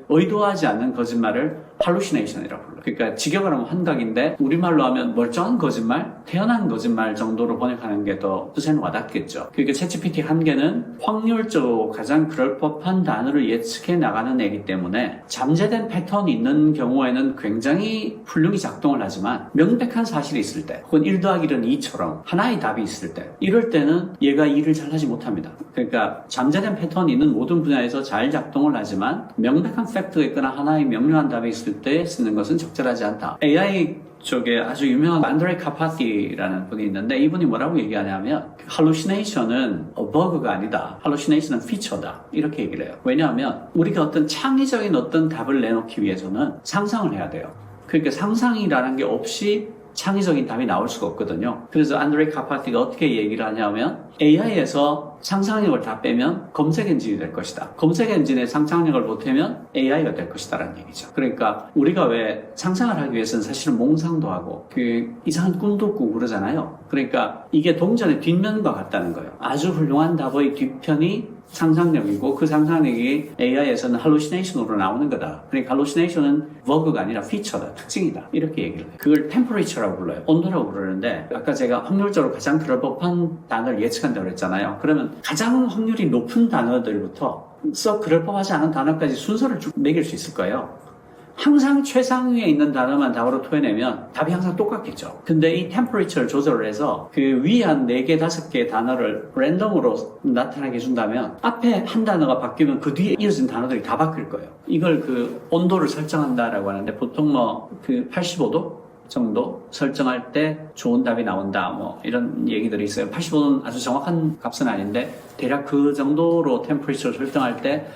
의도하지 않는 거짓말을 hallucination이라고 불러요. 그러니까 직역을 하면 환각인데 우리말로 하면 멀쩡한 거짓말, 태어난 거짓말 정도로 번역하는 게 더 뜻에는 와닿겠죠. 그러니까 챗GPT 한계는 확률적으로 가장 그럴 법한 단어를 예측해 나가는 애기 때문에 잠재된 패턴이 있는 경우에는 굉장히 훌륭히 작동을 하지만 명백한 사실이 있을 때 혹은 1 더하기 1은 2처럼 하나의 답이 있을 때 이럴 때는 얘가 일을 잘 하지 못합니다. 그러니까 잠재된 패턴이 있는 모든 분야에서 잘 작동을 하지만 명백한 팩트가 있거나 하나의 명료한 답이 있을 때 쓰는 것은 적절하지 않다. AI 쪽에 아주 유명한 안드레 카파티라는 분이 있는데 이분이 뭐라고 얘기하냐면 hallucination은 버그가 아니다. hallucination은 피처다. 이렇게 얘기를 해요. 왜냐하면 우리가 어떤 창의적인 어떤 답을 내놓기 위해서는 상상을 해야 돼요. 그러니까 상상이라는 게 없이 창의적인 답이 나올 수가 없거든요. 그래서 안드레 카파티가 어떻게 얘기를 하냐면 AI에서 상상력을 다 빼면 검색 엔진이 될 것이다. 검색 엔진에 상상력을 보태면 AI가 될 것이다 라는 얘기죠. 그러니까 우리가 왜 상상을 하기 위해서는 사실은 몽상도 하고 이상한 꿈도 꾸고 그러잖아요. 그러니까 이게 동전의 뒷면과 같다는 거예요. 아주 훌륭한 답의 뒤편이 상상력이고 그 상상력이 AI에서는 hallucination으로 나오는 거다. 그러니까 hallucination은 버그가 아니라 피처다. 특징이다. 이렇게 얘기를 해요. 그걸 temperature라고 불러요. 온도라고 부르는데 아까 제가 확률적으로 가장 그럴 법한 단어를 예측한다고 그랬잖아요. 그러면 가장 확률이 높은 단어들부터 썩 그럴 법하지 않은 단어까지 순서를 쭉 매길 수 있을 거예요. 항상 최상위에 있는 단어만 답으로 토해내면 답이 항상 똑같겠죠. 근데 이 템퍼레이처를 조절을 해서 그 위에 한 4개, 5개의 단어를 랜덤으로 나타나게 해준다면 앞에 한 단어가 바뀌면 그 뒤에 이어진 단어들이 다 바뀔 거예요. 이걸 온도를 설정한다라고 하는데 보통 85도? 정도 설정할 때 좋은 답이 나온다 이런 얘기들이 있어요. 85는 아주 정확한 값은 아닌데 대략 그 정도로 템퍼레이처를 설정할 때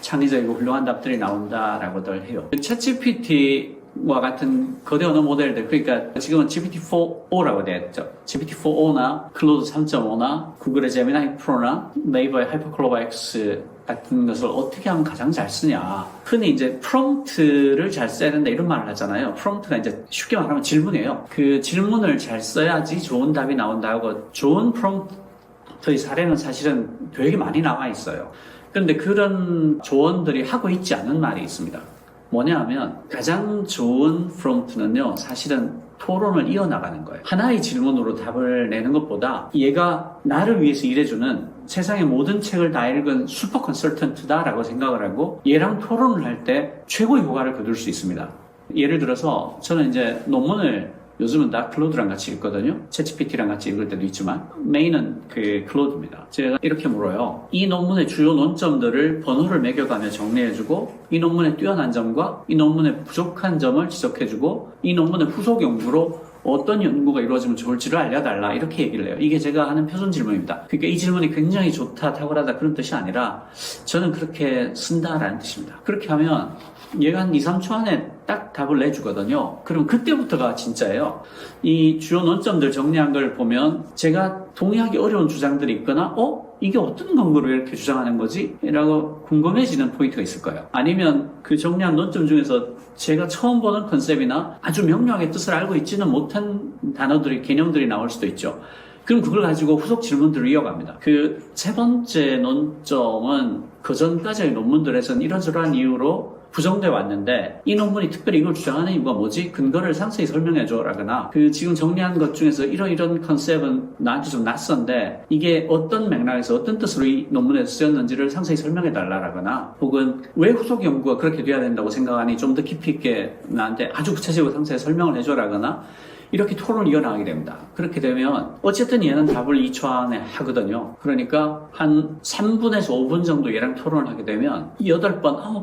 창의적이고 훌륭한 답들이 나온다라고들 해요. 챗GPT와 같은 거대 언어 모델들, 그러니까 지금은 GPT-4o라고 되어 있죠. GPT-4o나 클로드 3.5나 구글의 제미나이 프로나 네이버의 하이퍼클로버 X 같은 것을 어떻게 하면 가장 잘 쓰냐. 흔히 이제 프롬프트를 잘 써야 된다 이런 말을 하잖아요. 프롬프트가 이제 쉽게 말하면 질문이에요. 그 질문을 잘 써야지 좋은 답이 나온다고 좋은 프롬프트의 사례는 사실은 되게 많이 나와 있어요. 그런데 그런 조언들이 하고 있지 않은 말이 있습니다. 뭐냐 하면 가장 좋은 프롬프트는요 사실은 토론을 이어나가는 거예요. 하나의 질문으로 답을 내는 것보다 얘가 나를 위해서 일해주는 세상의 모든 책을 다 읽은 슈퍼 컨설턴트다라고 생각을 하고 얘랑 토론을 할 때 최고의 효과를 거둘 수 있습니다. 예를 들어서 저는 이제 논문을 요즘은 다 클로드랑 같이 읽거든요. 챗GPT랑 같이 읽을 때도 있지만 메인은 그 클로드입니다. 제가 이렇게 물어요. 이 논문의 주요 논점들을 번호를 매겨가며 정리해주고 이 논문의 뛰어난 점과 이 논문의 부족한 점을 지적해주고 이 논문의 후속 연구로 어떤 연구가 이루어지면 좋을지를 알려달라 이렇게 얘기를 해요. 이게 제가 하는 표준 질문입니다. 그러니까 이 질문이 굉장히 좋다, 탁월하다 그런 뜻이 아니라 저는 그렇게 쓴다라는 뜻입니다. 그렇게 하면 얘가 한 2, 3초 안에 딱 답을 내주거든요. 그럼 그때부터가 진짜예요. 이 주요 논점들 정리한 걸 보면 제가 동의하기 어려운 주장들이 있거나 이게 어떤 근거로 이렇게 주장하는 거지? 라고 궁금해지는 포인트가 있을 거예요. 아니면 그 정리한 논점 중에서 제가 처음 보는 컨셉이나 아주 명료하게 뜻을 알고 있지는 못한 단어들이, 개념들이 나올 수도 있죠. 그럼 그걸 가지고 후속 질문들을 이어갑니다. 그 세 번째 논점은 그 전까지의 논문들에서는 이런저런 이유로 부정돼 왔는데 이 논문이 특별히 이걸 주장하는 이유가 뭐지? 근거를 상세히 설명해줘 라거나 그 지금 정리한 것 중에서 이런 컨셉은 나한테 좀 낯선데 이게 어떤 맥락에서 어떤 뜻으로 이 논문에서 쓰였는지를 상세히 설명해 달라라거나 혹은 왜 후속 연구가 그렇게 돼야 된다고 생각하니 좀 더 깊이 있게 나한테 아주 구체적으로 상세히 설명을 해줘라거나 이렇게 토론을 이어나가게 됩니다. 그렇게 되면 어쨌든 얘는 답을 2초 안에 하거든요. 그러니까 한 3분에서 5분 정도 얘랑 토론을 하게 되면 8번,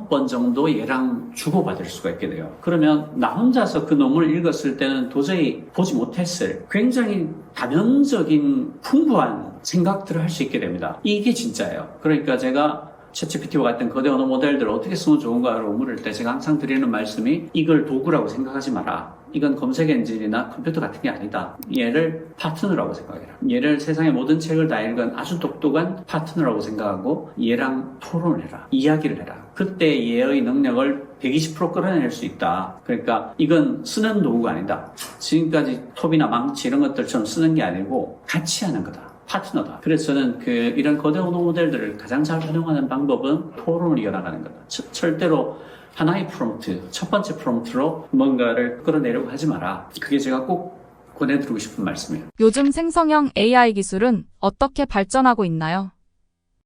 9번 정도 얘랑 주고받을 수가 있게 돼요. 그러면 나 혼자서 그 논문을 읽었을 때는 도저히 보지 못했을 굉장히 다면적인 풍부한 생각들을 할 수 있게 됩니다. 이게 진짜예요. 그러니까 제가 챗GPT와 같은 거대 언어 모델들을 어떻게 쓰면 좋은가를 물을 때 제가 항상 드리는 말씀이 이걸 도구라고 생각하지 마라. 이건 검색 엔진이나 컴퓨터 같은 게 아니다. 얘를 파트너라고 생각해라. 얘를 세상의 모든 책을 다 읽은 아주 똑똑한 파트너라고 생각하고 얘랑 토론을 해라. 이야기를 해라. 그때 얘의 능력을 120% 끌어낼 수 있다. 그러니까 이건 쓰는 도구가 아니다. 지금까지 톱이나 망치 이런 것들처럼 쓰는 게 아니고 같이 하는 거다. 파트너다. 그래서 저는 이런 거대 언어 모델들을 가장 잘 활용하는 방법은 토론을 이어나가는 거다. 절대로 하나의 프롬프트, 첫 번째 프롬프트로 뭔가를 끌어내려고 하지 마라. 그게 제가 꼭 권해드리고 싶은 말씀이에요. 요즘 생성형 AI 기술은 어떻게 발전하고 있나요?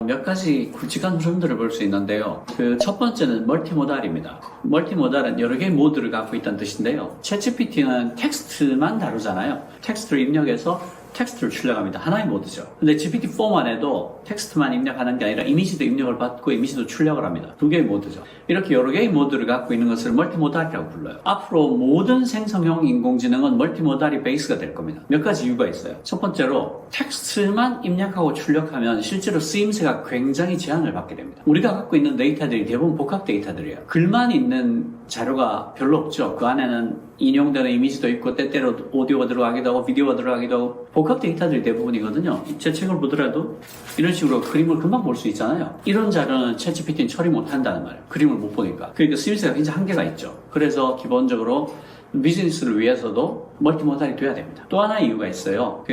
몇 가지 굵직한 흐름들을 볼 수 있는데요. 첫 번째는 멀티모달입니다. 멀티모달은 여러 개의 모드를 갖고 있다는 뜻인데요. 챗GPT는 텍스트만 다루잖아요. 텍스트를 입력해서 텍스트를 출력합니다. 하나의 모드죠. 근데 GPT-4 안에도 텍스트만 입력하는 게 아니라 이미지도 입력을 받고 이미지도 출력을 합니다. 두 개의 모드죠. 이렇게 여러 개의 모드를 갖고 있는 것을 멀티모달이라고 불러요. 앞으로 모든 생성형 인공지능은 멀티모달이 베이스가 될 겁니다. 몇 가지 이유가 있어요. 첫 번째로 텍스트만 입력하고 출력하면 실제로 쓰임새가 굉장히 제한을 받게 됩니다. 우리가 갖고 있는 데이터들이 대부분 복합 데이터들이에요. 글만 있는 자료가 별로 없죠. 그 안에는 인용되는 이미지도 있고 때때로 오디오가 들어가기도 하고 비디오가 들어가기도 하고 복합 데이터들이 대부분이거든요. 제 책을 보더라도 이런 식으로 그림을 금방 볼 수 있잖아요. 이런 자료는 챗GPT는 처리 못한다는 말이에요. 그림을 못 보니까. 그러니까 쓰임새가 굉장히 한계가 있죠. 그래서 기본적으로 비즈니스를 위해서도 멀티모달이 돼야 됩니다. 또 하나의 이유가 있어요.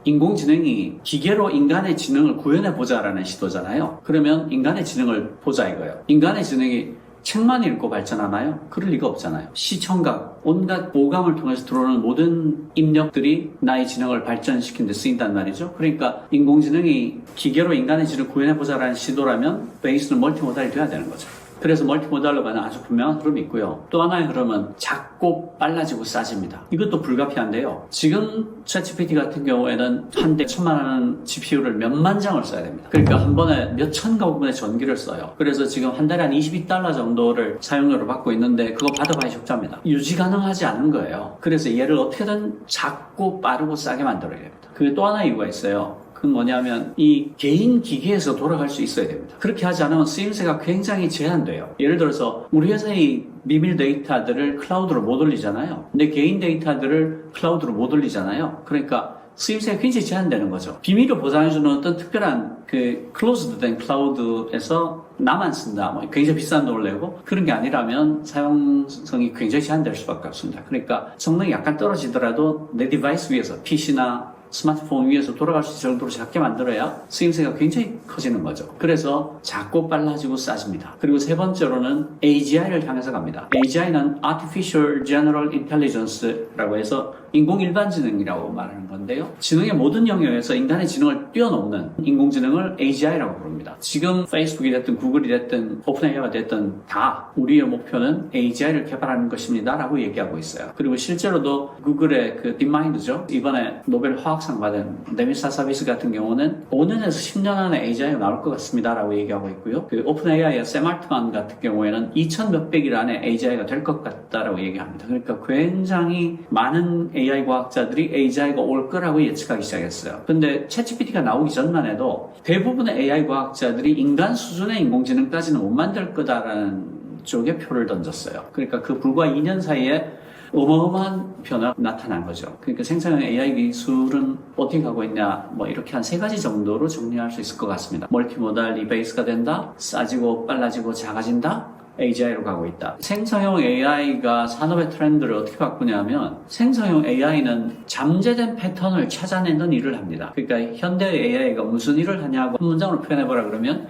인공지능이 기계로 인간의 지능을 구현해보자라는 시도잖아요. 그러면 인간의 지능을 보자 이거예요. 인간의 지능이 책만 읽고 발전하나요? 그럴 리가 없잖아요. 시청각, 온갖 오감을 통해서 들어오는 모든 입력들이 나의 지능을 발전시키는 데 쓰인단 말이죠. 그러니까 인공지능이 기계로 인간의 지능을 구현해보자라는 시도라면 베이스는 멀티모달이 돼야 되는 거죠. 그래서 멀티모달로 가는 아주 분명한 흐름이 있고요. 또 하나의 흐름은 작고 빨라지고 싸집니다. 이것도 불가피한데요. 지금 챗GPT 같은 경우에는 한 대 1,000만 원 GPU를 몇만 장을 써야 됩니다. 그러니까 한 번에 몇천 가구분의 전기를 써요. 그래서 지금 한 달에 한 $22 정도를 사용료를 받고 있는데 그거 받아봐야 적자입니다. 유지 가능하지 않은 거예요. 그래서 얘를 어떻게든 작고 빠르고 싸게 만들어야 됩니다. 그게 또 하나의 이유가 있어요. 그건 뭐냐면 이 개인 기계에서 돌아갈 수 있어야 됩니다. 그렇게 하지 않으면 쓰임새가 굉장히 제한돼요. 예를 들어서 우리 회사의 비밀 데이터들을 클라우드로 못 올리잖아요. 내 개인 데이터들을 클라우드로 못 올리잖아요. 그러니까 쓰임새가 굉장히 제한되는 거죠. 비밀을 보장해주는 어떤 특별한 클로즈드 된 클라우드에서 나만 쓴다, 굉장히 비싼 돈을 내고 그런 게 아니라면 사용성이 굉장히 제한될 수밖에 없습니다. 그러니까 성능이 약간 떨어지더라도 내 디바이스 위에서 PC나 스마트폰 위에서 돌아갈 수 있을 정도로 작게 만들어야 쓰임새가 굉장히 커지는 거죠. 그래서 작고 빨라지고 싸집니다. 그리고 세 번째로는 AGI를 향해서 갑니다. AGI는 Artificial General Intelligence라고 해서 인공 일반지능이라고 말하는 건데요. 지능의 모든 영역에서 인간의 지능을 뛰어넘는 인공지능을 AGI라고 부릅니다. 지금 페이스북이 됐든 구글이 됐든 오픈AI가 됐든 다 우리의 목표는 AGI를 개발하는 것입니다 라고 얘기하고 있어요. 그리고 실제로도 구글의 그 딥마인드죠. 이번에 노벨 화학상 받은 데미사 서비스 같은 경우는 5년에서 10년 안에 AGI가 나올 것 같습니다 라고 얘기하고 있고요. 그 오픈AI의 샘 알트만 같은 경우에는 2000몇백 일 안에 AGI가 될 것 같다라고 얘기합니다. 그러니까 굉장히 많은 AI 과학자들이 AGI가 올 거라고 예측하기 시작했어요. 근데 챗GPT가 나오기 전만 해도 대부분의 AI 과학자들이 인간 수준의 인공지능까지는 못 만들 거다라는 쪽에 표를 던졌어요. 그러니까 그 불과 2년 사이에 어마어마한 변화가 나타난 거죠. 그러니까 생성형 AI 기술은 어떻게 가고 있냐, 뭐 이렇게 한 3가지 정도로 정리할 수 있을 것 같습니다. 멀티모달 리베이스가 된다, 싸지고 빨라지고 작아진다, AGI로 가고 있다. 생성형 AI가 산업의 트렌드를 어떻게 바꾸냐면 생성형 AI는 잠재된 패턴을 찾아내는 일을 합니다. 그러니까 현대의 AI가 무슨 일을 하냐고 한 문장으로 표현해보라 그러면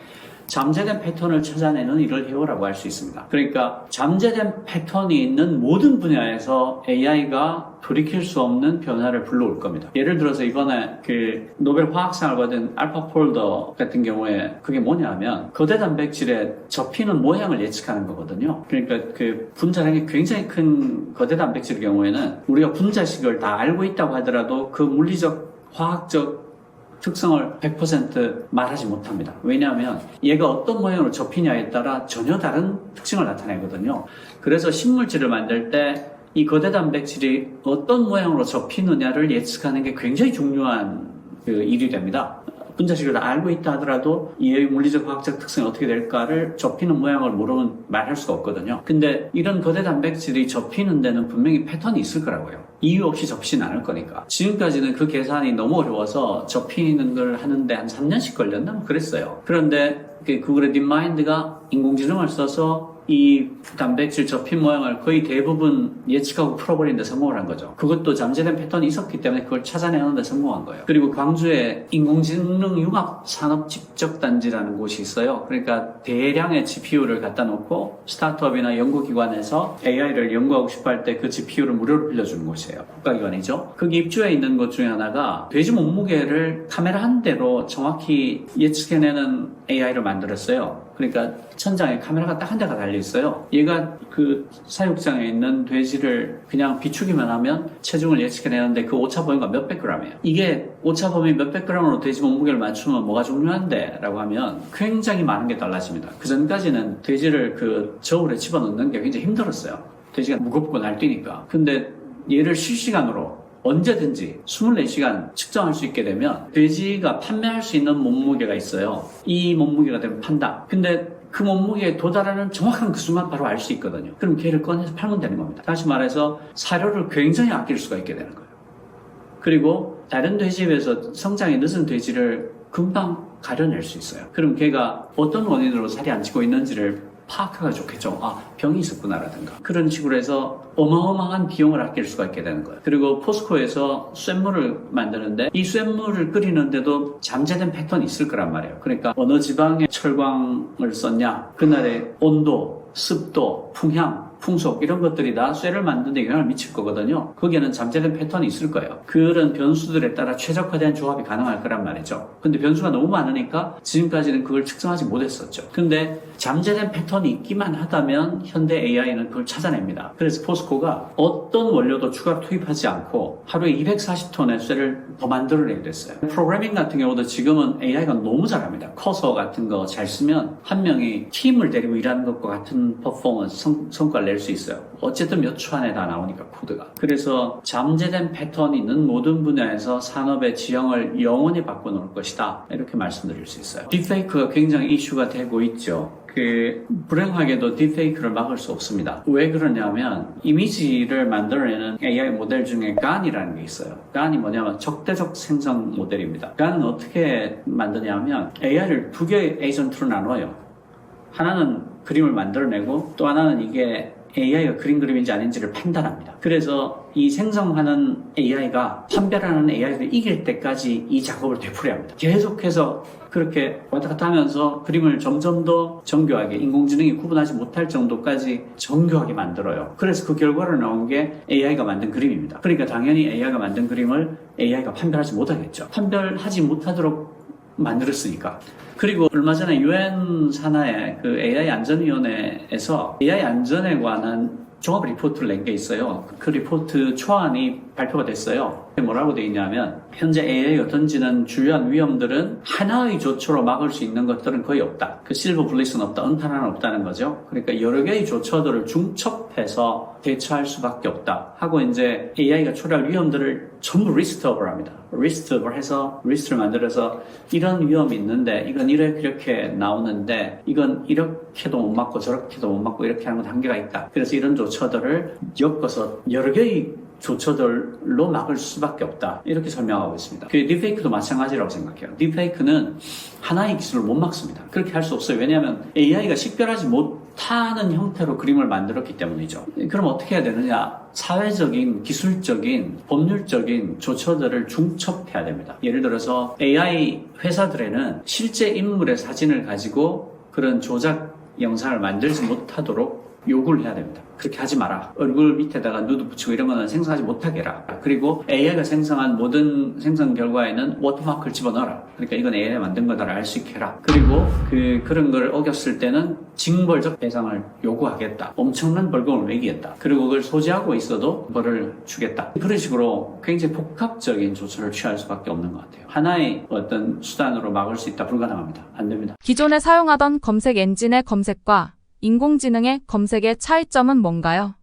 잠재된 패턴을 찾아내는 일을 해오라고 할 수 있습니다. 그러니까 잠재된 패턴이 있는 모든 분야에서 AI가 돌이킬 수 없는 변화를 불러올 겁니다. 예를 들어서 이번에 그 노벨 화학상을 받은 알파폴더 같은 경우에 그게 뭐냐면 거대 단백질의 접히는 모양을 예측하는 거거든요. 그러니까 그 분자량이 굉장히 큰 거대 단백질의 경우에는 우리가 분자식을 다 알고 있다고 하더라도 그 물리적, 화학적 특성을 100% 말하지 못합니다. 왜냐하면 얘가 어떤 모양으로 접히냐에 따라 전혀 다른 특징을 나타내거든요. 그래서 신물질을 만들 때 이 거대 단백질이 어떤 모양으로 접히느냐를 예측하는 게 굉장히 중요한 그 일이 됩니다. 분자식을 다 알고 있다 하더라도 얘의 물리적 화학적 특성이 어떻게 될까를 접히는 모양을 모르면 말할 수가 없거든요. 근데 이런 거대 단백질이 접히는 데는 분명히 패턴이 있을 거라고요. 이유 없이 접히진 않을 거니까. 지금까지는 그 계산이 너무 어려워서 접히는 걸 하는데 한 3년씩 걸렸나? 뭐 그랬어요. 그런데 구글의 딥마인드가 인공지능을 써서 이 단백질 접힌 모양을 거의 대부분 예측하고 풀어버리는 데 성공을 한 거죠. 그것도 잠재된 패턴이 있었기 때문에 그걸 찾아내는 데 성공한 거예요. 그리고 광주에 인공지능 융합 산업 집적단지라는 곳이 있어요. 그러니까 대량의 GPU를 갖다 놓고 스타트업이나 연구기관에서 AI를 연구하고 싶어 할 때 그 GPU를 무료로 빌려주는 곳이에요. 국가기관이죠. 거기 입주해 있는 것 중에 하나가 돼지 몸무게를 카메라 한 대로 정확히 예측해내는 AI를 만들었어요. 그러니까 천장에 카메라가 딱 한 대가 달려있어요. 얘가 그 사육장에 있는 돼지를 그냥 비추기만 하면 체중을 예측해내는데 그 오차 범위가 몇백 그램이에요. 이게 오차 범위 몇백 그램으로 돼지 몸무게를 맞추면 뭐가 중요한데? 라고 하면 굉장히 많은 게 달라집니다. 그 전까지는 돼지를 그 저울에 집어넣는 게 굉장히 힘들었어요. 돼지가 무겁고 날뛰니까. 근데 얘를 실시간으로 언제든지 24시간 측정할 수 있게 되면 돼지가 판매할 수 있는 몸무게가 있어요. 이 몸무게가 되면 판다. 근데 그 몸무게에 도달하는 정확한 그 순간 바로 알 수 있거든요. 그럼 걔를 꺼내서 팔면 되는 겁니다. 다시 말해서 사료를 굉장히 아낄 수가 있게 되는 거예요. 그리고 다른 돼지에 비해서 성장이 늦은 돼지를 금방 가려낼 수 있어요. 그럼 걔가 어떤 원인으로 살이 안 찌고 있는지를 파악하기가 좋겠죠. 아, 병이 있었구나라든가. 그런 식으로 해서 어마어마한 비용을 아낄 수가 있게 되는 거예요. 그리고 포스코에서 쇳물을 만드는데 이 쇳물을 끓이는데도 잠재된 패턴이 있을 거란 말이에요. 그러니까 어느 지방에 철광을 썼냐, 그날의 온도, 습도, 풍향, 풍속 이런 것들이 다 쇠를 만드는 데 영향을 미칠 거거든요. 거기에는 잠재된 패턴이 있을 거예요. 그런 변수들에 따라 최적화된 조합이 가능할 거란 말이죠. 근데 변수가 너무 많으니까 지금까지는 그걸 측정하지 못했었죠. 근데 잠재된 패턴이 있기만 하다면 현대 AI는 그걸 찾아냅니다. 그래서 포스코가 어떤 원료도 추가 투입하지 않고 하루에 240톤의 쇠를 더 만들어내게 됐어요. 프로그래밍 같은 경우도 지금은 AI가 너무 잘합니다. 커서 같은 거 잘 쓰면 한 명이 팀을 데리고 일하는 것과 같은 퍼포먼스, 성과를 낼 수 있어요. 어쨌든 몇 초 안에 다 나오니까 코드가. 그래서 잠재된 패턴이 있는 모든 분야에서 산업의 지형을 영원히 바꿔놓을 것이다. 이렇게 말씀드릴 수 있어요. 딥페이크가 굉장히 이슈가 되고 있죠. 불행하게도 딥페이크를 막을 수 없습니다. 왜 그러냐면 이미지를 만들어내는 AI 모델 중에 GAN이라는 게 있어요. GAN이 뭐냐면 적대적 생성 모델입니다. GAN은 어떻게 만드냐면 AI를 두 개의 에이전트로 나눠요. 하나는 그림을 만들어내고 또 하나는 이게 AI가 그린 그림인지 아닌지를 판단합니다. 그래서 이 생성하는 AI가 판별하는 AI를 이길 때까지 이 작업을 되풀이합니다. 계속해서 그렇게 왔다 갔다 하면서 그림을 점점 더 정교하게 인공지능이 구분하지 못할 정도까지 정교하게 만들어요. 그래서 그 결과로 나온 게 AI가 만든 그림입니다. 그러니까 당연히 AI가 만든 그림을 AI가 판별하지 못하겠죠. 판별하지 못하도록 만들었으니까. 그리고 얼마 전에 유엔 산하의 그 AI 안전위원회에서 AI 안전에 관한 종합 리포트를 낸 게 있어요. 그 리포트 초안이 발표가 됐어요. 뭐라고 되어 있냐면 현재 AI가 던지는 주요한 위험들은 하나의 조처로 막을 수 있는 것들은 거의 없다. 그 실버 블릿은 없다. 은판 하나는 없다는 거죠. 그러니까 여러 개의 조처들을 중첩해서 대처할 수밖에 없다. 하고 이제 AI가 초래할 위험들을 전부 리스트업을 합니다. 리스트업을 해서 리스트를 만들어서 이런 위험이 있는데 이건 이렇게 나오는데 이건 이렇게도 못 막고 저렇게도 못 막고 이렇게 하는 건 한계가 있다. 그래서 이런 조처들을 엮어서 여러 개의 조처들로 막을 수밖에 없다. 이렇게 설명하고 있습니다. 그 딥페이크도 마찬가지라고 생각해요. 딥페이크는 하나의 기술을 못 막습니다. 그렇게 할 수 없어요. 왜냐하면 AI가 식별하지 못하는 형태로 그림을 만들었기 때문이죠. 그럼 어떻게 해야 되느냐? 사회적인, 기술적인, 법률적인 조처들을 중첩해야 됩니다. 예를 들어서 AI 회사들에는 실제 인물의 사진을 가지고 그런 조작 영상을 만들지 못하도록 요구를 해야 됩니다. 그렇게 하지 마라. 얼굴 밑에다가 누드 붙이고 이런 거는 생성하지 못하게 해라. 그리고 AI가 생성한 모든 생성 결과에는 워터마크를 집어넣어라. 그러니까 이건 AI가 만든 거다를 알 수 있게 해라. 그리고 그런 걸 어겼을 때는 징벌적 배상을 요구하겠다. 엄청난 벌금을 매기겠다. 그리고 그걸 소지하고 있어도 벌을 주겠다. 그런 식으로 굉장히 복합적인 조처를 취할 수밖에 없는 것 같아요. 하나의 어떤 수단으로 막을 수 있다. 불가능합니다. 안 됩니다. 기존에 사용하던 검색 엔진의 검색과 인공지능의 검색의 차이점은 뭔가요?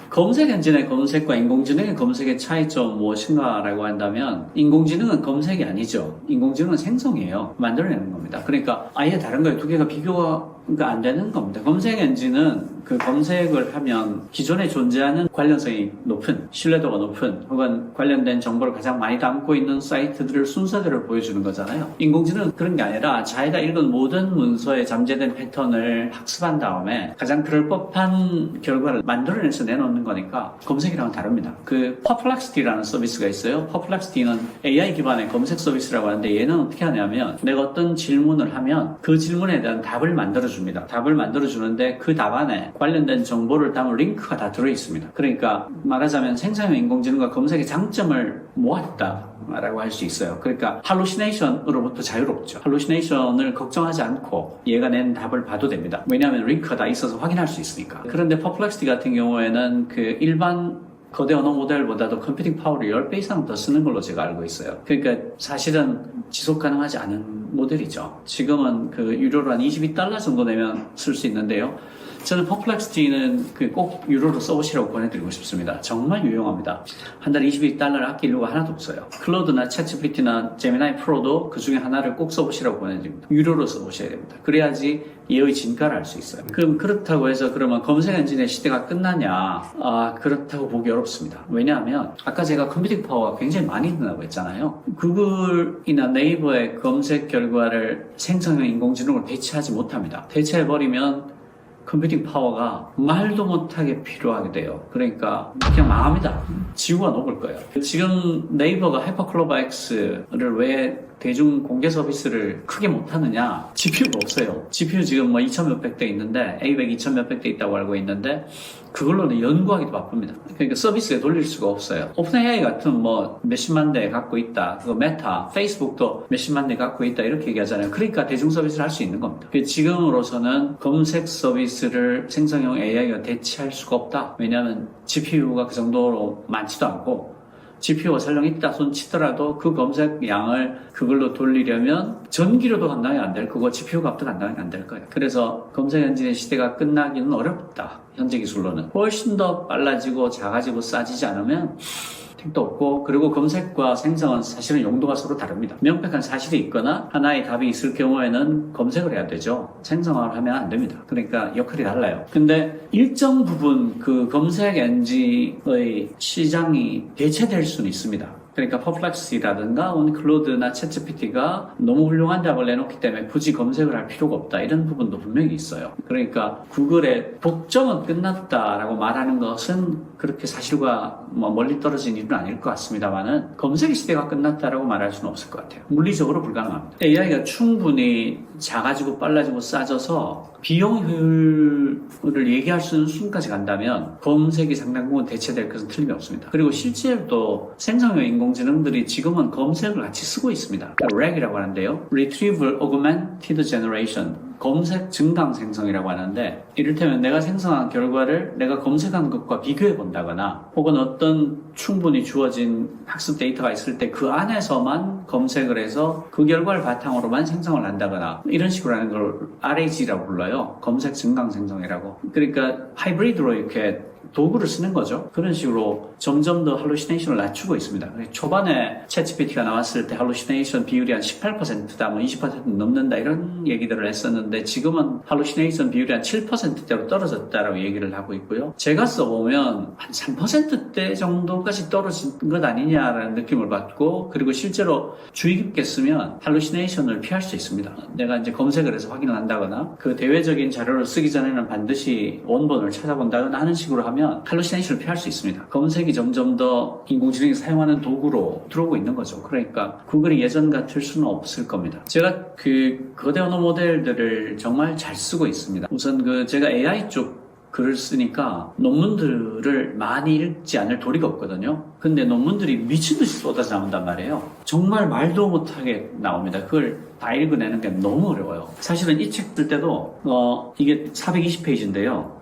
검색 엔진의 검색과 인공지능의 검색의 차이점 무엇인가라고 한다면 인공지능은 검색이 아니죠. 인공지능은 생성이에요. 만들어내는 겁니다. 그러니까 아예 다른 거예요. 두 개가 비교가 안 되는 겁니다. 검색 엔진은 그 검색을 하면 기존에 존재하는 관련성이 높은, 신뢰도가 높은 혹은 관련된 정보를 가장 많이 담고 있는 사이트들을 순서대로 보여주는 거잖아요. 인공지능은 그런 게 아니라 자기가 읽은 모든 문서에 잠재된 패턴을 학습한 다음에 가장 그럴 법한 결과를 만들어내서 내놓는 거니까 검색이랑은 다릅니다. 그 Perplexity라는 서비스가 있어요. Perplexity는 AI 기반의 검색 서비스라고 하는데 얘는 어떻게 하냐면 내가 어떤 질문을 하면 그 질문에 대한 답을 만들어줍니다. 답을 만들어주는데 그 답 안에 관련된 정보를 담은 링크가 다 들어있습니다. 그러니까 말하자면 생성형 인공지능과 검색의 장점을 모았다라고 할 수 있어요. 그러니까 할루시네이션으로부터 자유롭죠. 할루시네이션을 걱정하지 않고 얘가 낸 답을 봐도 됩니다. 왜냐하면 링크가 다 있어서 확인할 수 있으니까. 그런데 퍼플렉시티 같은 경우에는 그 일반 거대 언어 모델보다도 컴퓨팅 파워를 10배 이상 더 쓰는 걸로 제가 알고 있어요. 그러니까 사실은 지속 가능하지 않은 모델이죠. 지금은 그 유료로 한 $22 정도 내면 쓸 수 있는데요. 저는 퍼플렉시티는 꼭 유료로 써보시라고 권해드리고 싶습니다. 정말 유용합니다. 한 달에 $22를 아낄 이유가 하나도 없어요. 클로드나 챗GPT나 제미나이 프로도 그 중에 하나를 꼭 써보시라고 권해드립니다. 유료로 써보셔야 됩니다. 그래야지 얘의 진가를 알 수 있어요. 그럼 그렇다고 해서 그러면 검색 엔진의 시대가 끝나냐? 그렇다고 보기 어렵습니다. 왜냐하면 아까 제가 컴퓨팅 파워가 굉장히 많이 든다고 했잖아요. 구글이나 네이버의 검색 결과를 생성형 인공지능으로 대체하지 못합니다. 대체해버리면 컴퓨팅 파워가 말도 못하게 필요하게 돼요. 그러니까 그냥 망합니다. 지구가 녹을 거예요. 지금 네이버가 하이퍼클로버 X를 왜 대중 공개 서비스를 크게 못하느냐? GPU가 없어요. GPU 지금 2,000몇백 대 있는데 A100 2,000몇백 대 있다고 알고 있는데 그걸로는 연구하기도 바쁩니다. 그러니까 서비스에 돌릴 수가 없어요. 오픈AI 같은 몇십만 대 갖고 있다. 그거 메타, 페이스북도 몇십만 대 갖고 있다. 이렇게 얘기하잖아요. 그러니까 대중 서비스를 할 수 있는 겁니다. 지금으로서는 검색 서비스를 생성형 AI가 대체할 수가 없다. 왜냐하면 GPU가 그 정도로 많지도 않고 GPU가 설령 있다 손치더라도 그 검색 양을 그걸로 돌리려면 전기료도 감당이 안 될 거고 GPU 값도 감당이 안 될 거예요. 그래서 검색 엔진의 시대가 끝나기는 어렵다. 현재 기술로는. 훨씬 더 빨라지고 작아지고 싸지지 않으면 택도 없고, 그리고 검색과 생성은 사실은 용도가 서로 다릅니다. 명백한 사실이 있거나 하나의 답이 있을 경우에는 검색을 해야 되죠. 생성을 하면 안 됩니다. 그러니까 역할이 달라요. 근데 일정 부분 그 검색 엔진의 시장이 대체될 수는 있습니다. 그러니까 퍼플렉시라든가 클로드나 챗GPT가 너무 훌륭한 답을 내놓기 때문에 굳이 검색을 할 필요가 없다. 이런 부분도 분명히 있어요. 그러니까 구글의 독점은 끝났다라고 말하는 것은 그렇게 사실과 멀리 떨어진 일은 아닐 것 같습니다만은 검색의 시대가 끝났다라고 말할 수는 없을 것 같아요. 물리적으로 불가능합니다. AI가 충분히 작아지고 빨라지고 싸져서 비용 효율을 얘기할 수 있는 수준까지 간다면 검색이 상당 부분 대체될 것은 틀림이 없습니다. 그리고 실제로 또 생성형 인공지능들이 지금은 검색을 같이 쓰고 있습니다. RAG이라고 하는데요. Retrieval Augmented Generation, 검색 증강 생성이라고 하는데, 이를테면 내가 생성한 결과를 내가 검색한 것과 비교해 본다거나 혹은 어떤 충분히 주어진 학습 데이터가 있을 때 그 안에서만 검색을 해서 그 결과를 바탕으로만 생성을 한다거나 이런 식으로 하는 걸 RAG라고 불러요. 검색 증강 생성이라고. 그러니까 하이브리드로 이렇게 도구를 쓰는 거죠. 그런 식으로 점점 더 할루시네이션을 낮추고 있습니다. 초반에 챗GPT가 나왔을 때 할루시네이션 비율이 한 18%다, 20% 넘는다 이런 얘기들을 했었는데 지금은 할루시네이션 비율이 한 7%대로 떨어졌다라고 얘기를 하고 있고요. 제가 써보면 한 3%대 정도까지 떨어진 것 아니냐라는 느낌을 받고, 그리고 실제로 주의 깊게 쓰면 할루시네이션을 피할 수 있습니다. 내가 이제 검색을 해서 확인을 한다거나 그 대외적인 자료를 쓰기 전에는 반드시 원본을 찾아본다거나 하는 식으로 하면 할루시네이션을 피할 수 있습니다. 검색이 점점 더 인공지능이 사용하는 도구로 들어오고 있는 거죠. 그러니까 구글이 예전 같을 수는 없을 겁니다. 제가 그 거대 언어 모델들을 정말 잘 쓰고 있습니다. 우선 제가 AI 쪽 글을 쓰니까 논문들을 많이 읽지 않을 도리가 없거든요. 근데 논문들이 미친듯이 쏟아져 나온단 말이에요. 정말 말도 못하게 나옵니다. 그걸 다 읽어내는 게 너무 어려워요. 사실은 이 책 쓸 때도 이게 420페이지인데요.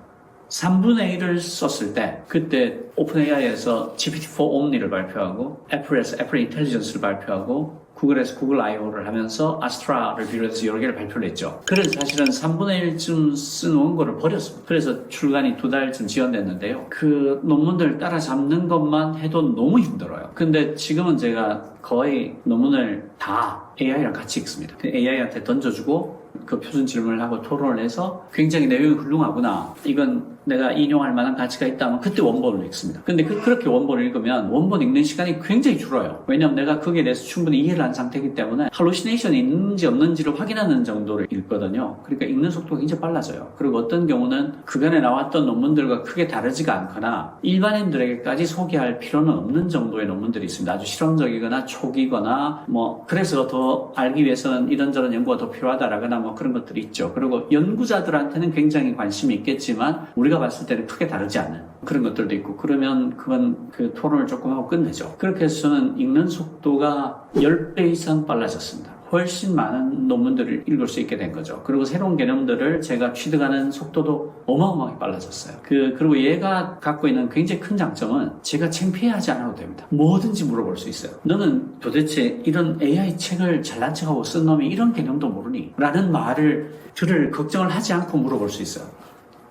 3분의 1을 썼을 때 그때 오픈AI에서 GPT-4 Omni를 발표하고 애플에서 애플 인텔리전스를 발표하고 구글에서 구글 I/O를 하면서 아스트라를 비롯해서 여러 개를 발표를 했죠. 그래서 사실은 3분의 1쯤 쓴 원고를 버렸습니다. 그래서 출간이 2달쯤 지연됐는데요. 그 논문들 따라잡는 것만 해도 너무 힘들어요. 근데 지금은 제가 거의 논문을 다 AI랑 같이 읽습니다. AI한테 던져주고 그 표준 질문을 하고 토론을 해서 굉장히 내용이 훌륭하구나, 이건 내가 인용할 만한 가치가 있다면 그때 원본을 읽습니다. 근데 그렇게 원본을 읽으면 원본 읽는 시간이 굉장히 줄어요. 왜냐하면 내가 거기에 대해서 충분히 이해를 한 상태이기 때문에 할루시네이션이 있는지 없는지를 확인하는 정도를 읽거든요. 그러니까 읽는 속도가 굉장히 빨라져요. 그리고 어떤 경우는 그간에 나왔던 논문들과 크게 다르지가 않거나 일반인들에게까지 소개할 필요는 없는 정도의 논문들이 있습니다. 아주 실험적이거나 초기거나 그래서 더 알기 위해서는 이런저런 연구가 더 필요하다라거나 그런 것들이 있죠. 그리고 연구자들한테는 굉장히 관심이 있겠지만 우리가 봤을 때는 크게 다르지 않은 그런 것들도 있고, 그러면 그건 그 토론을 조금 하고 끝내죠. 그렇게 해서 저는 읽는 속도가 10배 이상 빨라졌습니다. 훨씬 많은 논문들을 읽을 수 있게 된 거죠. 그리고 새로운 개념들을 제가 취득하는 속도도 어마어마하게 빨라졌어요. 그리고 얘가 갖고 있는 굉장히 큰 장점은 제가 창피해하지 않아도 됩니다. 뭐든지 물어볼 수 있어요. 너는 도대체 이런 AI 책을 잘난 척하고 쓴 놈이 이런 개념도 모르니? 라는 말을 들을 걱정을 하지 않고 물어볼 수 있어요.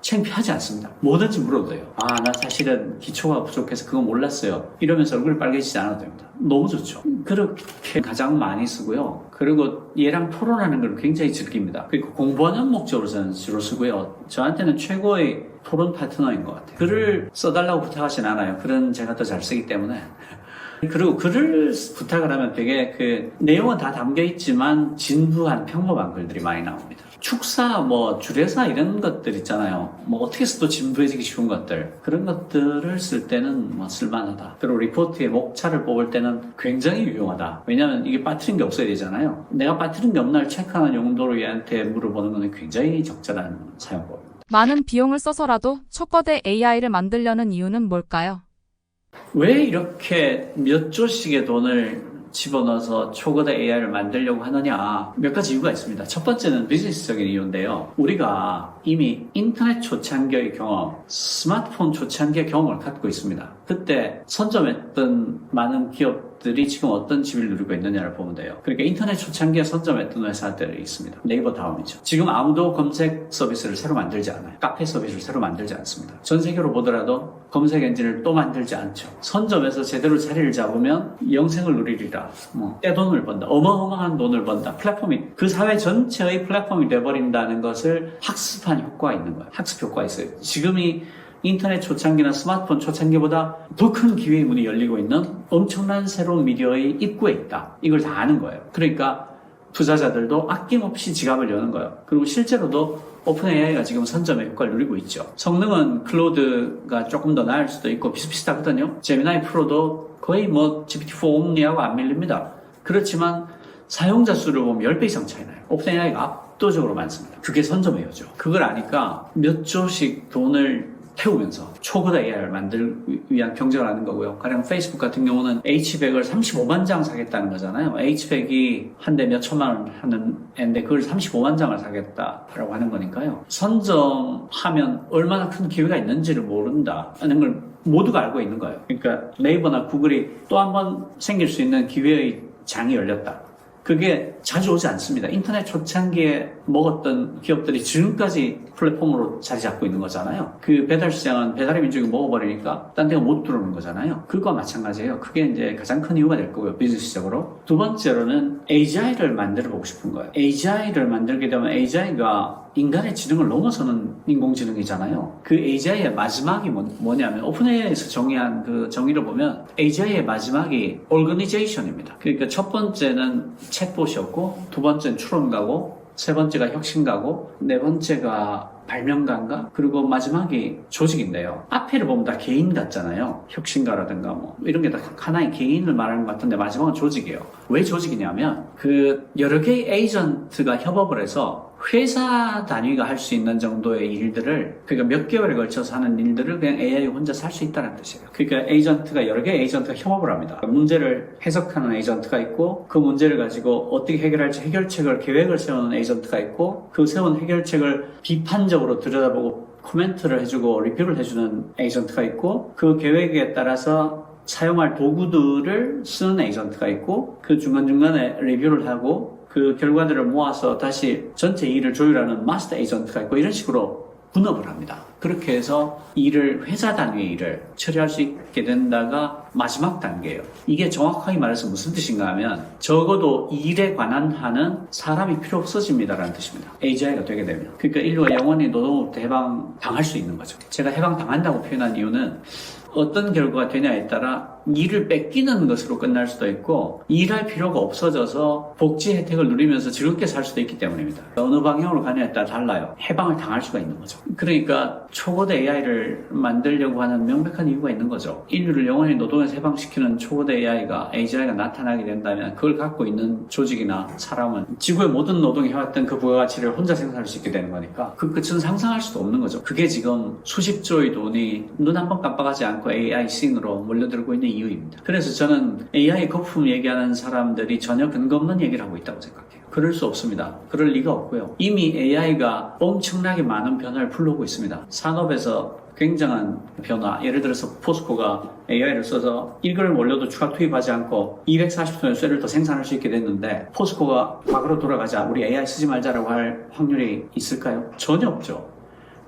창피하지 않습니다. 뭐든지 물어도 돼요. 나 사실은 기초가 부족해서 그거 몰랐어요. 이러면서 얼굴 빨개지지 않아도 됩니다. 너무 좋죠. 그렇게 가장 많이 쓰고요. 그리고 얘랑 토론하는 걸 굉장히 즐깁니다. 그리고 공부하는 목적으로 저는 주로 쓰고요. 저한테는 최고의 토론 파트너인 것 같아요. 글을 써달라고 부탁하진 않아요. 글은 제가 더 잘 쓰기 때문에. 그리고 글을 부탁을 하면 되게 내용은 다 담겨 있지만 진부한 평범한 글들이 많이 나옵니다. 축사, 주례사 이런 것들 있잖아요. 어떻게 써도 진부해지기 쉬운 것들. 그런 것들을 쓸 때는 쓸만하다. 그리고 리포트의 목차를 뽑을 때는 굉장히 유용하다. 왜냐하면 이게 빠뜨린 게 없어야 되잖아요. 내가 빠뜨린 게 없나를 체크하는 용도로 얘한테 물어보는 건 굉장히 적절한 사용법입니다. 많은 비용을 써서라도 초거대 AI를 만들려는 이유는 뭘까요? 왜 이렇게 몇 조씩의 돈을 집어넣어서 초거대 AI를 만들려고 하느냐, 몇 가지 이유가 있습니다. 첫 번째는 비즈니스적인 이유인데요. 우리가 이미 인터넷 초창기의 경험, 스마트폰 초창기의 경험을 갖고 있습니다. 그때 선점했던 많은 기업들이 지금 어떤 지위를 누리고 있느냐를 보면 돼요. 그러니까 인터넷 초창기에 선점했던 회사들이 있습니다. 네이버 다음이죠. 지금 아무도 검색 서비스를 새로 만들지 않아요. 카페 서비스를 새로 만들지 않습니다. 전 세계로 보더라도 검색 엔진을 또 만들지 않죠. 선점에서 제대로 자리를 잡으면 영생을 누리리라. 떼돈을 번다. 어마어마한 돈을 번다. 플랫폼이, 그 사회 전체의 플랫폼이 돼버린다는 것을 학습한 효과가 있는 거예요. 학습 효과가 있어요. 지금이 인터넷 초창기나 스마트폰 초창기보다 더 큰 기회의 문이 열리고 있는 엄청난 새로운 미디어의 입구에 있다. 이걸 다 아는 거예요. 그러니까 투자자들도 아낌없이 지갑을 여는 거예요. 그리고 실제로도 오픈 AI가 지금 선점의 효과를 누리고 있죠. 성능은 클로드가 조금 더 나을 수도 있고 비슷비슷하거든요. 제미나이 프로도 거의 뭐 GPT-4 옴니하고 안 밀립니다. 그렇지만 사용자 수를 보면 10배 이상 차이 나요. 오픈 AI가 압도적으로 많습니다. 그게 선점이죠. 그걸 아니까 몇 조씩 돈을 태우면서 초거대 AI를 만들기 위한 경쟁을 하는 거고요. 가령 페이스북 같은 경우는 H100을 35만 장 사겠다는 거잖아요. H100이 한 대 몇 천만 원 하는 애인데 그걸 35만 장을 사겠다라고 하는 거니까요. 선점하면 얼마나 큰 기회가 있는지를 모른다는 걸 모두가 알고 있는 거예요. 그러니까 네이버나 구글이 또 한 번 생길 수 있는 기회의 장이 열렸다. 그게 자주 오지 않습니다. 인터넷 초창기에 먹었던 기업들이 지금까지 플랫폼으로 자리 잡고 있는 거잖아요. 그 배달 시장은 배달의 민족이 먹어버리니까 딴 데가 못 들어오는 거잖아요. 그거와 마찬가지예요. 그게 이제 가장 큰 이유가 될 거고요. 비즈니스적으로. 두 번째로는 AGI를 만들어 보고 싶은 거예요. AGI를 만들게 되면 AGI가 인간의 지능을 넘어서는 인공지능이잖아요. 그 AGI의 마지막이 뭐냐면 오픈AI에서 정의한 그 정의를 보면 AGI의 마지막이 organization입니다. 그러니까 첫 번째는 챗봇이었고 두 번째는 추론가고 세 번째가 혁신가고 네 번째가 발명가인가? 그리고 마지막이 조직인데요. 앞에를 보면 다 개인 같잖아요. 혁신가라든가 뭐 이런 게 다 하나의 개인을 말하는 것 같은데 마지막은 조직이에요. 왜 조직이냐면 그 여러 개의 에이전트가 협업을 해서 회사 단위가 할 수 있는 정도의 일들을 그러니까 몇 개월에 걸쳐서 하는 일들을 그냥 AI 혼자서 할 수 있다는 뜻이에요. 그러니까 에이전트가 여러 개의 에이전트가 협업을 합니다. 문제를 해석하는 에이전트가 있고 그 문제를 가지고 어떻게 해결할지 해결책을 계획을 세우는 에이전트가 있고 그 세운 해결책을 비판적으로 들여다보고 코멘트를 해주고 리뷰를 해주는 에이전트가 있고 그 계획에 따라서 사용할 도구들을 쓰는 에이전트가 있고 그 중간중간에 리뷰를 하고 그 결과들을 모아서 다시 전체 일을 조율하는 마스터 에이전트가 있고 이런 식으로 분업을 합니다. 그렇게 해서 회사 단위의 일을 처리할 수 있게 된다가 마지막 단계예요. 이게 정확하게 말해서 무슨 뜻인가 하면 적어도 일에 관한 하는 사람이 필요 없어집니다라는 뜻입니다. AGI가 되게 되면. 그러니까 인류가 영원히 노동으로부터 해방당할 수 있는 거죠. 제가 해방당한다고 표현한 이유는 어떤 결과가 되냐에 따라 일을 뺏기는 것으로 끝날 수도 있고 일할 필요가 없어져서 복지 혜택을 누리면서 즐겁게 살 수도 있기 때문입니다. 어느 방향으로 가냐에 따라 달라요. 해방을 당할 수가 있는 거죠. 그러니까 초거대 AI를 만들려고 하는 명백한 이유가 있는 거죠. 인류를 영원히 노동에서 해방시키는 초거대 AI가 나타나게 된다면 그걸 갖고 있는 조직이나 사람은 지구의 모든 노동이 해왔던 그 부가가치를 혼자 생산할 수 있게 되는 거니까 그 끝은 상상할 수도 없는 거죠. 그게 지금 수십 조의 돈이 눈 한 번 깜빡하지 않고 AI 씬으로 몰려들고 있는 이유입니다. 그래서 저는 AI 거품 얘기하는 사람들이 전혀 근거 없는 얘기를 하고 있다고 생각해요. 그럴 수 없습니다. 그럴 리가 없고요. 이미 AI가 엄청나게 많은 변화를 불러오고 있습니다. 산업에서 굉장한 변화, 예를 들어서 포스코가 AI를 써서 1g 원료도 추가 투입하지 않고 240톤의 쇠를 더 생산할 수 있게 됐는데 포스코가 과거로 돌아가자 우리 AI 쓰지 말자라고 할 확률이 있을까요? 전혀 없죠.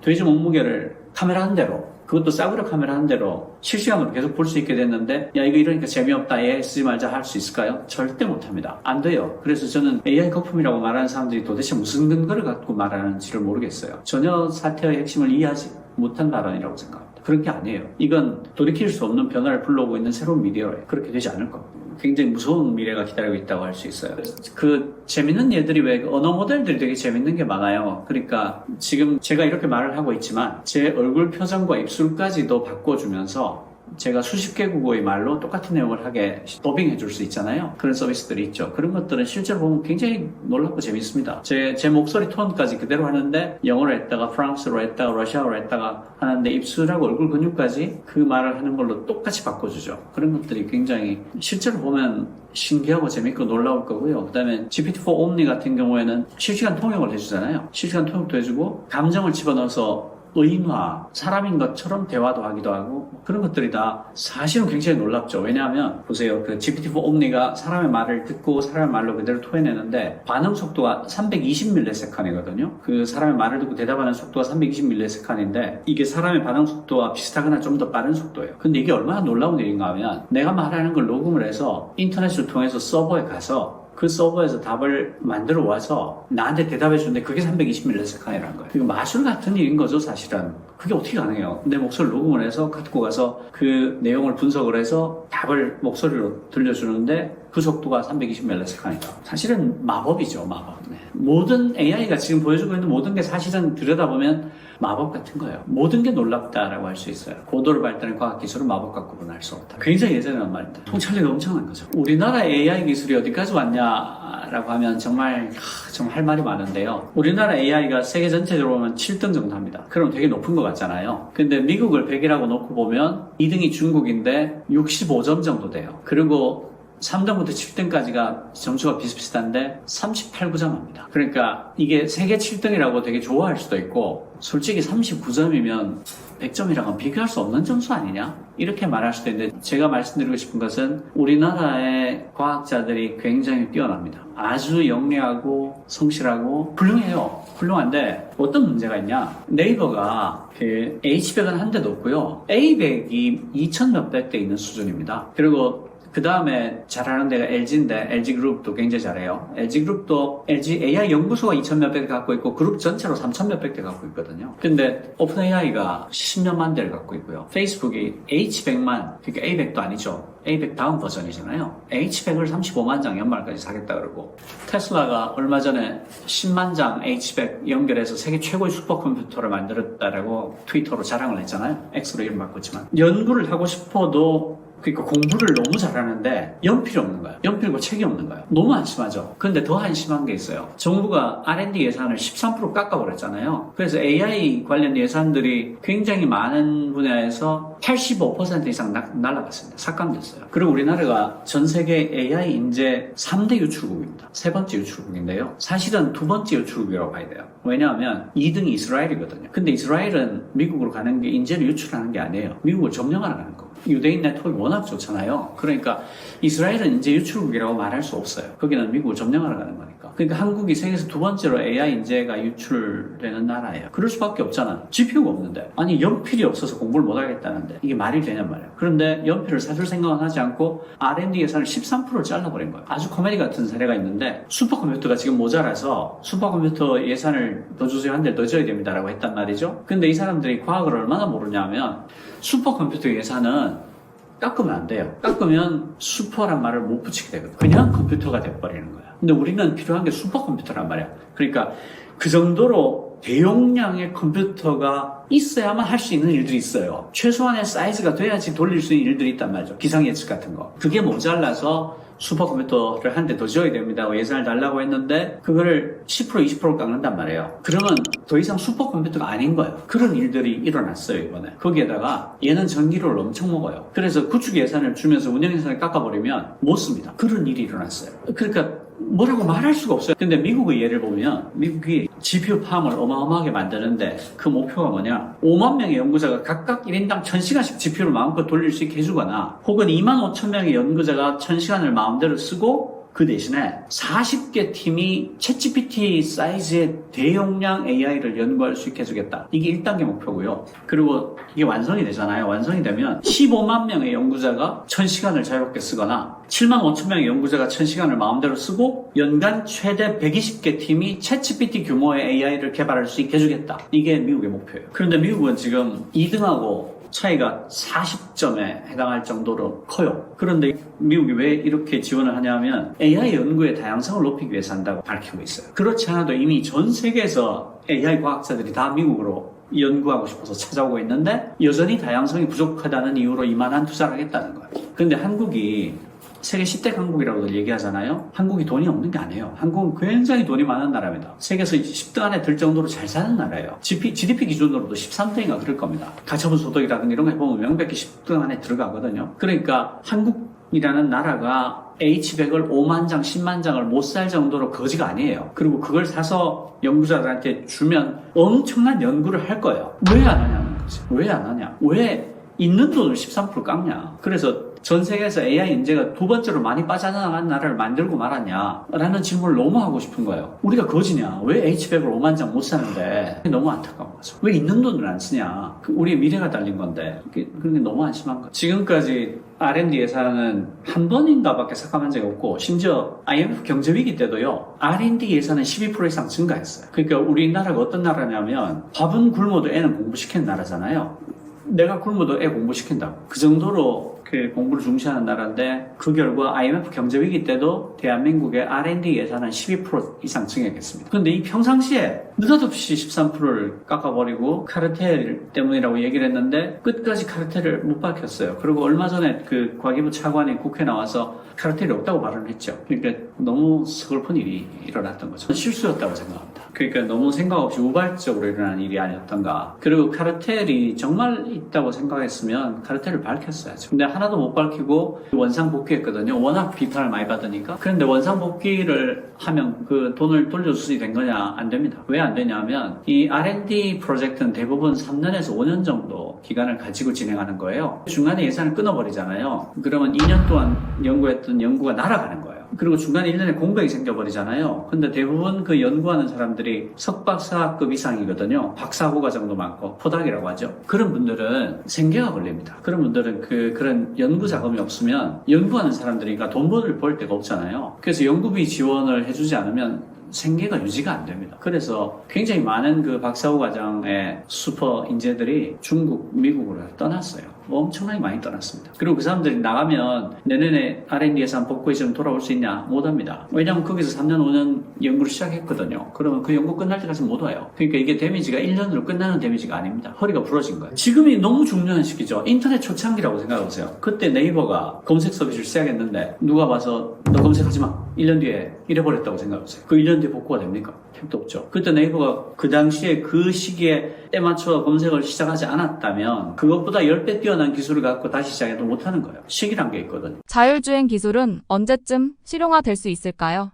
돼지 몸무게를 카메라 한 대로 그것도 싸구려 카메라 한 대로 실시간으로 계속 볼 수 있게 됐는데 야 이거 이러니까 재미없다 AI 쓰지 말자 할 수 있을까요? 절대 못합니다. 안 돼요. 그래서 저는 AI 거품이라고 말하는 사람들이 도대체 무슨 근거를 갖고 말하는지를 모르겠어요. 전혀 사태의 핵심을 이해하지 못한 발언이라고 생각합니다. 그런 게 아니에요. 이건 돌이킬 수 없는 변화를 불러오고 있는 새로운 미디어예요. 그렇게 되지 않을 겁니다. 굉장히 무서운 미래가 기다리고 있다고 할 수 있어요. 그 재밌는 예들이 왜 언어 모델들이 되게 재밌는 게 많아요. 그러니까 지금 제가 이렇게 말을 하고 있지만 제 얼굴 표정과 입술까지도 바꿔주면서 제가 수십 개국어의 말로 똑같은 내용을 하게 더빙해 줄 수 있잖아요. 그런 서비스들이 있죠. 그런 것들은 실제로 보면 굉장히 놀랍고 재밌습니다. 제 목소리 톤까지 그대로 하는데 영어로 했다가 프랑스어로 했다가 러시아어로 했다가 하는데 입술하고 얼굴 근육까지 그 말을 하는 걸로 똑같이 바꿔주죠. 그런 것들이 굉장히 실제로 보면 신기하고 재밌고 놀라울 거고요. 그 다음에 GPT-4 옴니 같은 경우에는 실시간 통역을 해주잖아요. 실시간 통역도 해주고 감정을 집어넣어서 의인화, 사람인 것처럼 대화도 하기도 하고 그런 것들이 다 사실은 굉장히 놀랍죠. 왜냐하면 보세요. 그 GPT-4 옴니가 사람의 말을 듣고 사람의 말로 그대로 토해내는데 반응 속도가 320ms이거든요. 그 사람의 말을 듣고 대답하는 속도가 320ms인데 이게 사람의 반응 속도와 비슷하거나 좀 더 빠른 속도예요. 근데 이게 얼마나 놀라운 일인가 하면 내가 말하는 걸 녹음을 해서 인터넷을 통해서 서버에 가서 그 서버에서 답을 만들어 와서 나한테 대답해 주는데 그게 320ms이라는 거예요. 이거 마술 같은 일인 거죠, 사실은. 그게 어떻게 가능해요? 내 목소리를 녹음을 해서 갖고 가서 그 내용을 분석을 해서 답을 목소리로 들려주는데 그 속도가 320ms이다. 사실은 마법이죠, 마법. 네. 모든 AI가 지금 보여주고 있는 모든 게 사실은 들여다보면 마법 같은 거예요. 모든 게 놀랍다라고 할 수 있어요. 고도로 발달한 과학기술은 마법과 구분할 수 없다. 굉장히 예전에 한 말입니다. 통찰력이 엄청난 거죠. 우리나라 AI 기술이 어디까지 왔냐라고 하면 정말 할 말이 많은데요. 우리나라 AI가 세계 전체적으로 보면 7등 정도 합니다. 그럼 되게 높은 것 같잖아요. 근데 미국을 100이라고 놓고 보면 2등이 중국인데 65점 정도 돼요. 그리고 3등부터 7등까지가 점수가 비슷비슷한데 38, 9점 합니다. 그러니까 이게 세계 7등이라고 되게 좋아할 수도 있고 솔직히 39점이면 100점이랑은 비교할 수 없는 점수 아니냐? 이렇게 말할 수도 있는데 제가 말씀드리고 싶은 것은 우리나라의 과학자들이 굉장히 뛰어납니다. 아주 영리하고 성실하고 훌륭해요. 훌륭한데 어떤 문제가 있냐? 네이버가 그 H100은 한 대도 없고요. A100이 2000 몇백 대 있는 수준입니다. 그리고 그 다음에 잘하는 데가 LG인데 LG그룹도 굉장히 잘해요. LG그룹도 LG AI 연구소가 2천 몇백 대 갖고 있고 그룹 전체로 3천 몇백 대 갖고 있거든요. 근데 오픈AI가 10몇만 대를 갖고 있고요. 페이스북이 H100만, 그러니까 A100도 아니죠. A100 다음 버전이잖아요. H100을 35만 장 연말까지 사겠다 그러고 테슬라가 얼마 전에 10만 장 H100 연결해서 세계 최고의 슈퍼컴퓨터를 만들었다라고 트위터로 자랑을 했잖아요. X로 이름 바꿨지만 연구를 하고 싶어도 그러니까 공부를 너무 잘하는데 연필이 없는 거예요. 연필과 책이 없는 거예요. 너무 한심하죠. 근데 더 한심한 게 있어요. 정부가 R&D 예산을 13% 깎아버렸잖아요. 그래서 AI 관련 예산들이 굉장히 많은 분야에서 85% 이상 날아갔습니다. 삭감됐어요. 그리고 우리나라가 전 세계 AI 인재 3대 유출국입니다. 세 번째 유출국인데요. 사실은 두 번째 유출국이라고 봐야 돼요. 왜냐하면 2등이 이스라엘이거든요. 근데 이스라엘은 미국으로 가는 게 인재를 유출하는 게 아니에요. 미국을 점령하러 가는 거고. 유대인 네트워크가 워낙 좋잖아요. 그러니까 이스라엘은 인재 유출국이라고 말할 수 없어요. 거기는 미국을 점령하러 가는 거니까. 그러니까 한국이 세계에서 두 번째로 AI 인재가 유출되는 나라예요. 그럴 수밖에 없잖아. GPU가 없는데. 아니 연필이 없어서 공부를 못 하겠다는데 이게 말이 되냔 말이에요. 그런데 연필을 사줄 생각은 하지 않고 R&D 예산을 13%를 잘라버린 거예요. 아주 코미디 같은 사례가 있는데 슈퍼컴퓨터가 지금 모자라서 슈퍼컴퓨터 예산을 더 주세요, 한 대 더 줘야 됩니다라고 했단 말이죠. 근데 이 사람들이 과학을 얼마나 모르냐면 슈퍼컴퓨터 예산은 깎으면 안 돼요. 깎으면 슈퍼란 말을 못 붙이게 되거든요. 그냥 컴퓨터가 돼버리는 거야. 근데 우리는 필요한 게 슈퍼컴퓨터란 말이야. 그러니까 그 정도로 대용량의 컴퓨터가 있어야만 할 수 있는 일들이 있어요. 최소한의 사이즈가 돼야지 돌릴 수 있는 일들이 있단 말이죠. 기상예측 같은 거. 그게 모자라서 슈퍼컴퓨터를 한 대 더 줘야 됩니다. 예산을 달라고 했는데 그거를 10% 20% 깎는단 말이에요. 그러면 더 이상 슈퍼컴퓨터가 아닌 거예요. 그런 일들이 일어났어요, 이번에. 거기에다가 얘는 전기료를 엄청 먹어요. 그래서 구축 예산을 주면서 운영 예산을 깎아버리면 못 씁니다. 그런 일이 일어났어요. 그러니까 뭐라고 말할 수가 없어요. 근데 미국의 예를 보면 미국이 GPU 팜을 어마어마하게 만드는데 그 목표가 뭐냐? 5만 명의 연구자가 각각 1인당 1000시간씩 GPU를 마음껏 돌릴 수 있게 해주거나 혹은 2만 5천 명의 연구자가 1000시간을 마음대로 쓰고 그 대신에 40개 팀이 챗GPT 사이즈의 대용량 AI를 연구할 수 있게 해주겠다. 이게 1단계 목표고요. 그리고 이게 완성이 되잖아요. 완성이 되면 15만 명의 연구자가 1000시간을 자유롭게 쓰거나 7만 5천 명의 연구자가 1000시간을 마음대로 쓰고 연간 최대 120개 팀이 챗GPT 규모의 AI를 개발할 수 있게 해주겠다. 이게 미국의 목표예요. 그런데 미국은 지금 2등하고 차이가 40점에 해당할 정도로 커요. 그런데 미국이 왜 이렇게 지원을 하냐면 AI 연구의 다양성을 높이기 위해서 한다고 밝히고 있어요. 그렇지 않아도 이미 전 세계에서 AI 과학자들이 다 미국으로 연구하고 싶어서 찾아오고 있는데 여전히 다양성이 부족하다는 이유로 이만한 투자를 하겠다는 거예요. 그런데 한국이 세계 10대 강국이라고도 얘기하잖아요. 한국이 돈이 없는 게 아니에요. 한국은 굉장히 돈이 많은 나라입니다. 세계에서 10등 안에 들 정도로 잘 사는 나라예요. GDP 기준으로도 13등인가 그럴 겁니다. 가처분 소득이라든가 이런 거 해보면 명백히 10등 안에 들어가거든요. 그러니까 한국이라는 나라가 H100을 5만 장, 10만 장을 못 살 정도로 거지가 아니에요. 그리고 그걸 사서 연구자들한테 주면 엄청난 연구를 할 거예요. 왜 안 하냐는 거지. 왜 안 하냐. 왜 있는 돈을 13% 깎냐. 그래서 전 세계에서 AI 인재가 두 번째로 많이 빠져나간 나라를 만들고 말았냐? 라는 질문을 너무 하고 싶은 거예요. 우리가 거지냐? 왜 H100을 5만 장 못 사는데? 너무 안타까운 거죠. 왜 있는 돈을 안 쓰냐? 우리의 미래가 달린 건데. 그런 게 너무 안심한 거죠. 지금까지 R&D 예산은 한 번인가 밖에 삭감한 적이 없고, 심지어 IMF 경제위기 때도요, R&D 예산은 12% 이상 증가했어요. 그러니까 우리나라가 어떤 나라냐면, 밥은 굶어도 애는 공부시키는 나라잖아요. 내가 굶어도 애 공부시킨다고. 그 정도로 공부를 중시하는 나라인데, 그 결과 IMF 경제위기 때도 대한민국의 R&D 예산은 12% 이상 증액했습니다. 그런데 이 평상시에 느닷없이 13%를 깎아버리고 카르텔 때문이라고 얘기를 했는데 끝까지 카르텔을 못 밝혔어요. 그리고 얼마 전에 그 과기부 차관이 국회에 나와서 카르텔이 없다고 발언을 했죠. 그러니까 너무 서글픈 일이 일어났던 거죠. 실수였다고 생각합니다. 그러니까 너무 생각 없이 우발적으로 일어난 일이 아니었던가. 그리고 카르텔이 정말 있다고 생각했으면 카르텔을 밝혔어야죠. 근데 하나도 못 밝히고 원상복귀했거든요. 워낙 비판을 많이 받으니까. 그런데 원상복귀를 하면 그 돈을 돌려주시 된 거냐? 안 됩니다. 왜 안 되냐면 이 R&D 프로젝트는 대부분 3년에서 5년 정도 기간을 가지고 진행하는 거예요. 중간에 예산을 끊어버리잖아요. 그러면 2년 동안 연구했던 연구가 날아가는 거예요. 그리고 중간에 1년에 공백이 생겨버리잖아요. 근데 대부분 그 연구하는 사람들이 석박사급 이상이거든요. 박사고가 정도 많고 포닥이라고 하죠. 그런 분들은 생계가 걸립니다. 그런 분들은 그런 연구 자금이 없으면 연구하는 사람들이 돈을 벌 데가 없잖아요. 그래서 연구비 지원을 해주지 않으면 생계가 유지가 안 됩니다. 그래서 굉장히 많은 그 박사후 과정의 슈퍼 인재들이 중국, 미국으로 떠났어요. 엄청나게 많이 떠났습니다. 그리고 그 사람들이 나가면 내년에 R&D 예산 복구해주면 돌아올 수 있냐? 못합니다. 왜냐하면 거기서 3년, 5년 연구를 시작했거든요. 그러면 그 연구 끝날 때까지 못 와요. 그러니까 이게 데미지가 1년으로 끝나는 데미지가 아닙니다. 허리가 부러진 거예요. 지금이 너무 중요한 시기죠. 인터넷 초창기라고 생각해보세요. 그때 네이버가 검색 서비스를 시작했는데 누가 봐서 너 검색하지 마. 1년 뒤에 잃어버렸다고 생각해보세요. 그 1년 뒤에 복구가 됩니까? 택도 없죠. 그때 네이버가 그 당시에 그 시기에 때 맞춰 검색을 시작하지 않았다면 그것보다 10배 뛰어난 기술을 갖고 다시 시작해도 못하는 거예요. 시기란 게 있거든요. 자율주행 기술은 언제쯤 실용화될 수 있을까요?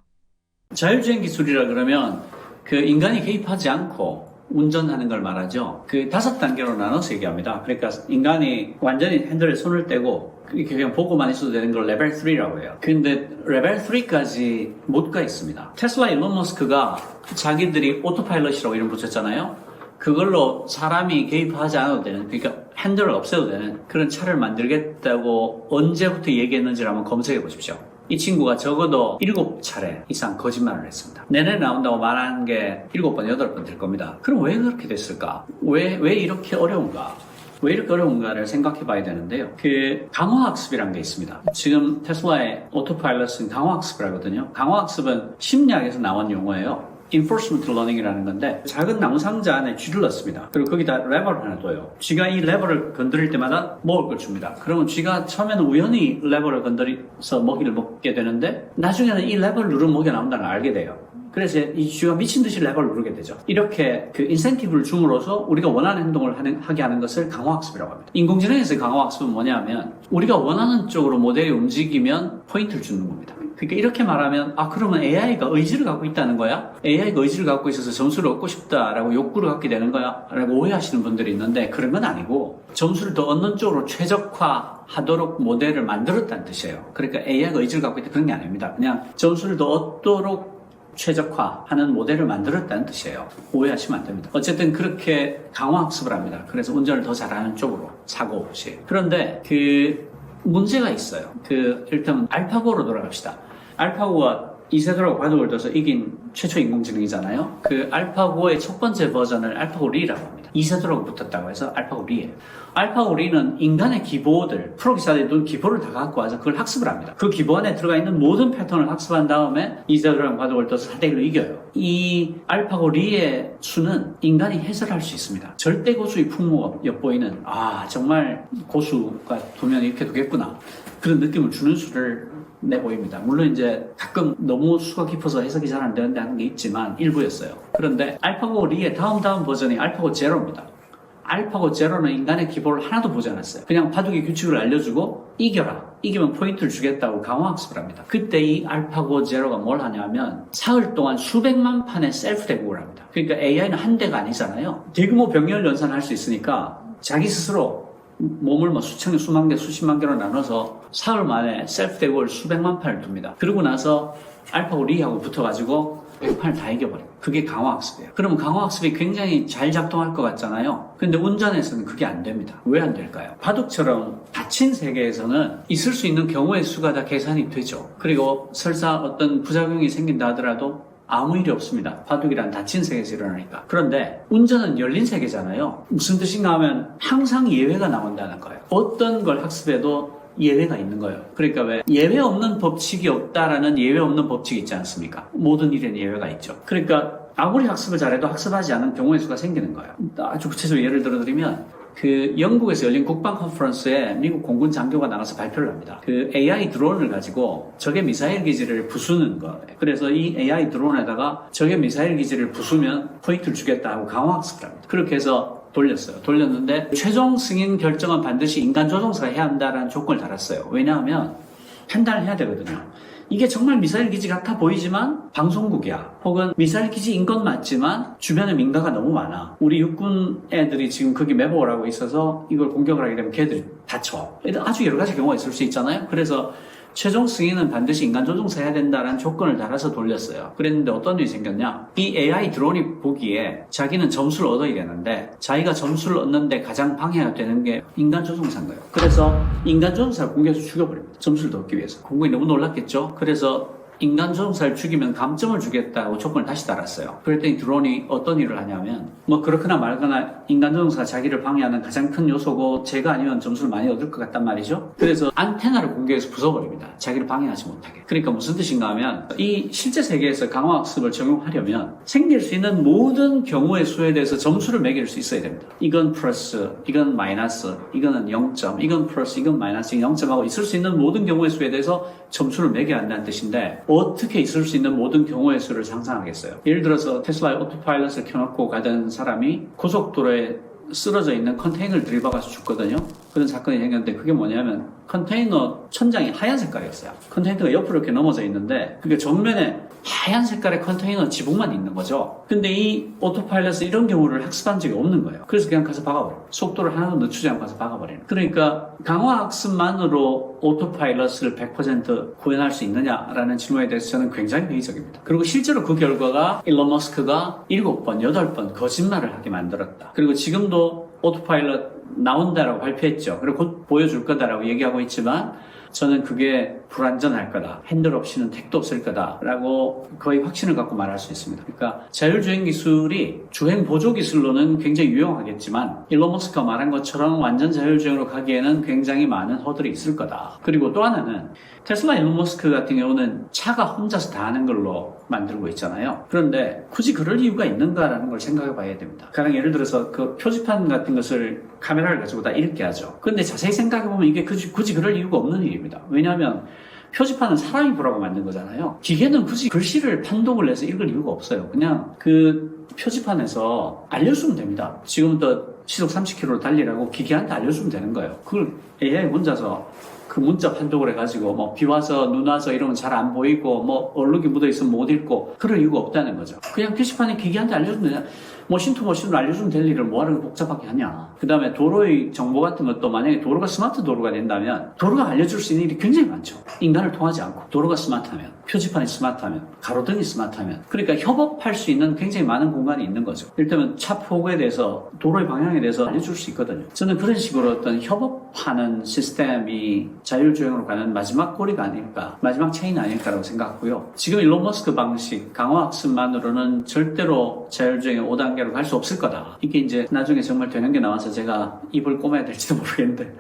자율주행 기술이라 그러면 그 인간이 개입하지 않고 운전하는 걸 말하죠. 그 5단계로 나눠서 얘기합니다. 그러니까 인간이 완전히 핸들에 손을 떼고 이렇게 그냥 보고만 있어도 되는 걸 레벨 3라고 해요. 근데 레벨 3까지 못 가 있습니다. 테슬라 일론 머스크가 자기들이 오토파일럿이라고 이름 붙였잖아요. 그걸로 사람이 개입하지 않아도 되는, 그러니까 핸들을 없애도 되는 그런 차를 만들겠다고 언제부터 얘기했는지를 한번 검색해 보십시오. 이 친구가 적어도 7차례 이상 거짓말을 했습니다. 내년에 나온다고 말한 게 7번, 8번 될 겁니다. 그럼 왜 그렇게 됐을까? 왜 이렇게 어려운가? 왜 이렇게 어려운가를 생각해 봐야 되는데요. 강화학습이라는 게 있습니다. 지금 테슬라의 오토파일럿은 강화학습을 하거든요. 강화학습은 심리학에서 나온 용어예요. Enforcement Learning이라는 건데 작은 나무 상자 안에 쥐를 넣습니다. 그리고 거기다 레버를 하나 둬요. 쥐가 이 레버를 건드릴 때마다 먹을 걸 줍니다. 그러면 쥐가 처음에는 우연히 레버를 건드려서 먹이를 먹게 되는데 나중에는 이 레버를 누르면 먹이 나온다는 걸 알게 돼요. 그래서 이 쥐가 미친 듯이 레버를 누르게 되죠. 이렇게 그 인센티브를 줌으로써 우리가 원하는 행동을 하게 하는 것을 강화학습이라고 합니다. 인공지능에서의 강화학습은 뭐냐면 우리가 원하는 쪽으로 모델이 움직이면 포인트를 주는 겁니다. 그러니까 이렇게 말하면 그러면 AI가 의지를 갖고 있다는 거야? AI가 의지를 갖고 있어서 점수를 얻고 싶다라고 욕구를 갖게 되는 거야? 라고 오해하시는 분들이 있는데 그런 건 아니고 점수를 더 얻는 쪽으로 최적화하도록 모델을 만들었다는 뜻이에요. 그러니까 AI가 의지를 갖고 있다 그런 게 아닙니다. 그냥 점수를 더 얻도록 최적화하는 모델을 만들었다는 뜻이에요. 오해하시면 안 됩니다. 어쨌든 그렇게 강화학습을 합니다. 그래서 운전을 더 잘하는 쪽으로 사고 없이. 그런데 문제가 있어요. 일단 알파고로 돌아갑시다. 알파고가 이세돌하고 바둑을 둬서 이긴 최초 인공지능이잖아요. 알파고의 첫 번째 버전을 알파고 리라고 합니다. 이세돌하고 붙었다고 해서 알파고 리예요. 알파고 리는 인간의 기보들, 프로기사들이 둔 기보를 다 갖고 와서 그걸 학습을 합니다. 그 기보 안에 들어가 있는 모든 패턴을 학습한 다음에 이세돌하고 바둑을 둬서 4대1로 이겨요. 이 알파고 리의 수는 인간이 해설할 수 있습니다. 절대 고수의 풍모가 엿보이는 정말 고수가 두면 이렇게 두겠구나. 그런 느낌을 주는 수를 내보입니다. 물론 이제 가끔 너무 수가 깊어서 해석이 잘 안 되는데 하는 게 있지만 일부였어요. 그런데 알파고 리의 다음 버전이 알파고 제로입니다. 알파고 제로는 인간의 기보를 하나도 보지 않았어요. 그냥 바둑의 규칙을 알려주고 이겨라. 이기면 포인트를 주겠다고 강화학습을 합니다. 그때 이 알파고 제로가 뭘 하냐면 사흘 동안 수백만 판의 셀프 대국을 합니다. 그러니까 AI는 한 대가 아니잖아요. 대규모 병렬 연산을 할 수 있으니까 자기 스스로 몸을 뭐 수천 개, 수만 개, 수십만 개로 나눠서 사흘 만에 셀프 대국을 수백만 판을 둡니다. 그러고 나서 알파고 리하고 붙어가지고 100판을 다 이겨버려요. 그게 강화학습이에요. 그러면 강화학습이 굉장히 잘 작동할 것 같잖아요. 근데 운전에서는 그게 안 됩니다. 왜 안 될까요? 바둑처럼 닫힌 세계에서는 있을 수 있는 경우의 수가 다 계산이 되죠. 그리고 설사 어떤 부작용이 생긴다 하더라도 아무 일이 없습니다. 바둑이란 닫힌 세계에서 일어나니까. 그런데 운전은 열린 세계잖아요. 무슨 뜻인가 하면 항상 예외가 나온다는 거예요. 어떤 걸 학습해도 예외가 있는 거예요. 그러니까 왜 예외 없는 법칙이 없다라는 예외 없는 법칙이 있지 않습니까? 모든 일에는 예외가 있죠. 그러니까 아무리 학습을 잘해도 학습하지 않은 경우의 수가 생기는 거예요. 아주 구체적으로 예를 들어드리면 그 영국에서 열린 국방 컨퍼런스에 미국 공군 장교가 나가서 발표를 합니다. 그 AI 드론을 가지고 적의 미사일 기지를 부수는 거예요. 그래서 이 AI 드론에다가 적의 미사일 기지를 부수면 포인트를 주겠다 하고 강화학습을 합니다. 그렇게 해서 돌렸어요. 돌렸는데 최종 승인 결정은 반드시 인간 조종사가 해야 한다라는 조건을 달았어요. 왜냐하면 판단을 해야 되거든요. 이게 정말 미사일 기지 같아 보이지만 방송국이야. 혹은 미사일 기지인 건 맞지만 주변에 민가가 너무 많아. 우리 육군 애들이 지금 거기 매복을 하고 있어서 이걸 공격을 하게 되면 걔들이 다쳐. 아주 여러 가지 경우가 있을 수 있잖아요. 그래서 최종 승인은 반드시 인간 조종사 해야 된다는 조건을 달아서 돌렸어요. 그랬는데 어떤 일이 생겼냐? 이 AI 드론이 보기에 자기는 점수를 얻어야 되는데 자기가 점수를 얻는데 가장 방해가 되는 게 인간 조종사인 거예요. 그래서 인간 조종사를 공격해서 죽여버립니다. 점수를 더 얻기 위해서. 공군이 너무 놀랐겠죠? 그래서 인간 조종사를 죽이면 감점을 주겠다고 조건을 다시 달았어요. 그랬더니 드론이 어떤 일을 하냐면 뭐 그렇거나 말거나 인간 조종사가 자기를 방해하는 가장 큰 요소고 제가 아니면 점수를 많이 얻을 것 같단 말이죠. 그래서 안테나를 공격해서 부숴버립니다. 자기를 방해하지 못하게. 그러니까 무슨 뜻인가 하면 이 실제 세계에서 강화학습을 적용하려면 생길 수 있는 모든 경우의 수에 대해서 점수를 매길 수 있어야 됩니다. 이건 플러스, 이건 마이너스, 이거는 0점, 이건 플러스, 이건 마이너스, 0점하고 있을 수 있는 모든 경우의 수에 대해서 점수를 매겨야 한다는 뜻인데 어떻게 있을 수 있는 모든 경우의 수를 상상하겠어요? 예를 들어서 테슬라의 오토파일럿을 켜놓고 가던 사람이 고속도로에 쓰러져 있는 컨테이너를 들이박아서 죽거든요. 그런 사건이 생겼는데 그게 뭐냐면 컨테이너 천장이 하얀 색깔이었어요. 컨테이너가 옆으로 이렇게 넘어져 있는데 그게 전면에 하얀 색깔의 컨테이너 지붕만 있는 거죠. 근데 이 오토파일럿은 이런 경우를 학습한 적이 없는 거예요. 그래서 그냥 가서 박아버려요. 속도를 하나도 늦추지 않고 가서 박아버리는. 그러니까 강화학습만으로 오토파일럿을 100% 구현할 수 있느냐라는 질문에 대해서 저는 굉장히 회의적입니다. 그리고 실제로 그 결과가 일론 머스크가 7번, 8번 거짓말을 하게 만들었다. 그리고 지금도 오토파일럿 나온다라고 발표했죠. 그리고 곧 보여줄 거다라고 얘기하고 있지만 저는 그게 불안전할 거다. 핸들 없이는 택도 없을 거다라고 거의 확신을 갖고 말할 수 있습니다. 그러니까 자율주행 기술이 주행 보조 기술로는 굉장히 유용하겠지만 일론 머스크가 말한 것처럼 완전 자율주행으로 가기에는 굉장히 많은 허들이 있을 거다. 그리고 또 하나는 테슬라 일론 머스크 같은 경우는 차가 혼자서 다 하는 걸로 만들고 있잖아요. 그런데 굳이 그럴 이유가 있는가라는 걸 생각해 봐야 됩니다. 가령 예를 들어서 그 표지판 같은 것을 카메라를 가지고 다 읽게 하죠. 그런데 자세히 생각해 보면 이게 굳이 그럴 이유가 없는 일입니다. 왜냐하면 표지판은 사람이 보라고 만든 거잖아요. 기계는 굳이 글씨를 판독을 해서 읽을 이유가 없어요. 그냥 그 표지판에서 알려주면 됩니다. 지금부터 시속 30km로 달리라고 기계한테 알려주면 되는 거예요. 그걸 AI 혼자서 그 문자 판독을 해가지고 뭐 비 와서 눈 와서 이러면 잘 안 보이고 뭐 얼룩이 묻어있으면 못 읽고 그럴 이유가 없다는 거죠. 그냥 표지판에 기계한테 알려주면 되냐. 머신 투 머신으로 알려주면 될 일을 뭐하러 복잡하게 하냐. 그 다음에 도로의 정보 같은 것도 만약에 도로가 스마트 도로가 된다면 도로가 알려줄 수 있는 일이 굉장히 많죠. 인간을 통하지 않고 도로가 스마트하면 표지판이 스마트하면 가로등이 스마트하면 그러니까 협업할 수 있는 굉장히 많은 공간이 있는 거죠. 이를테면 차 폭에 대해서 도로의 방향에 대해서 알려줄 수 있거든요. 저는 그런 식으로 어떤 협업하는 시스템이 자율주행으로 가는 마지막 꼬리가 아닐까 마지막 체인 아닐까라고 생각하고요. 지금 일론 머스크 방식 강화학습만으로는 절대로 자율주행의 5단계로 갈 수 없을 거다. 이게 이제 나중에 정말 되는 게 나와서 제가 입을 꼬매야 될지도 모르겠는데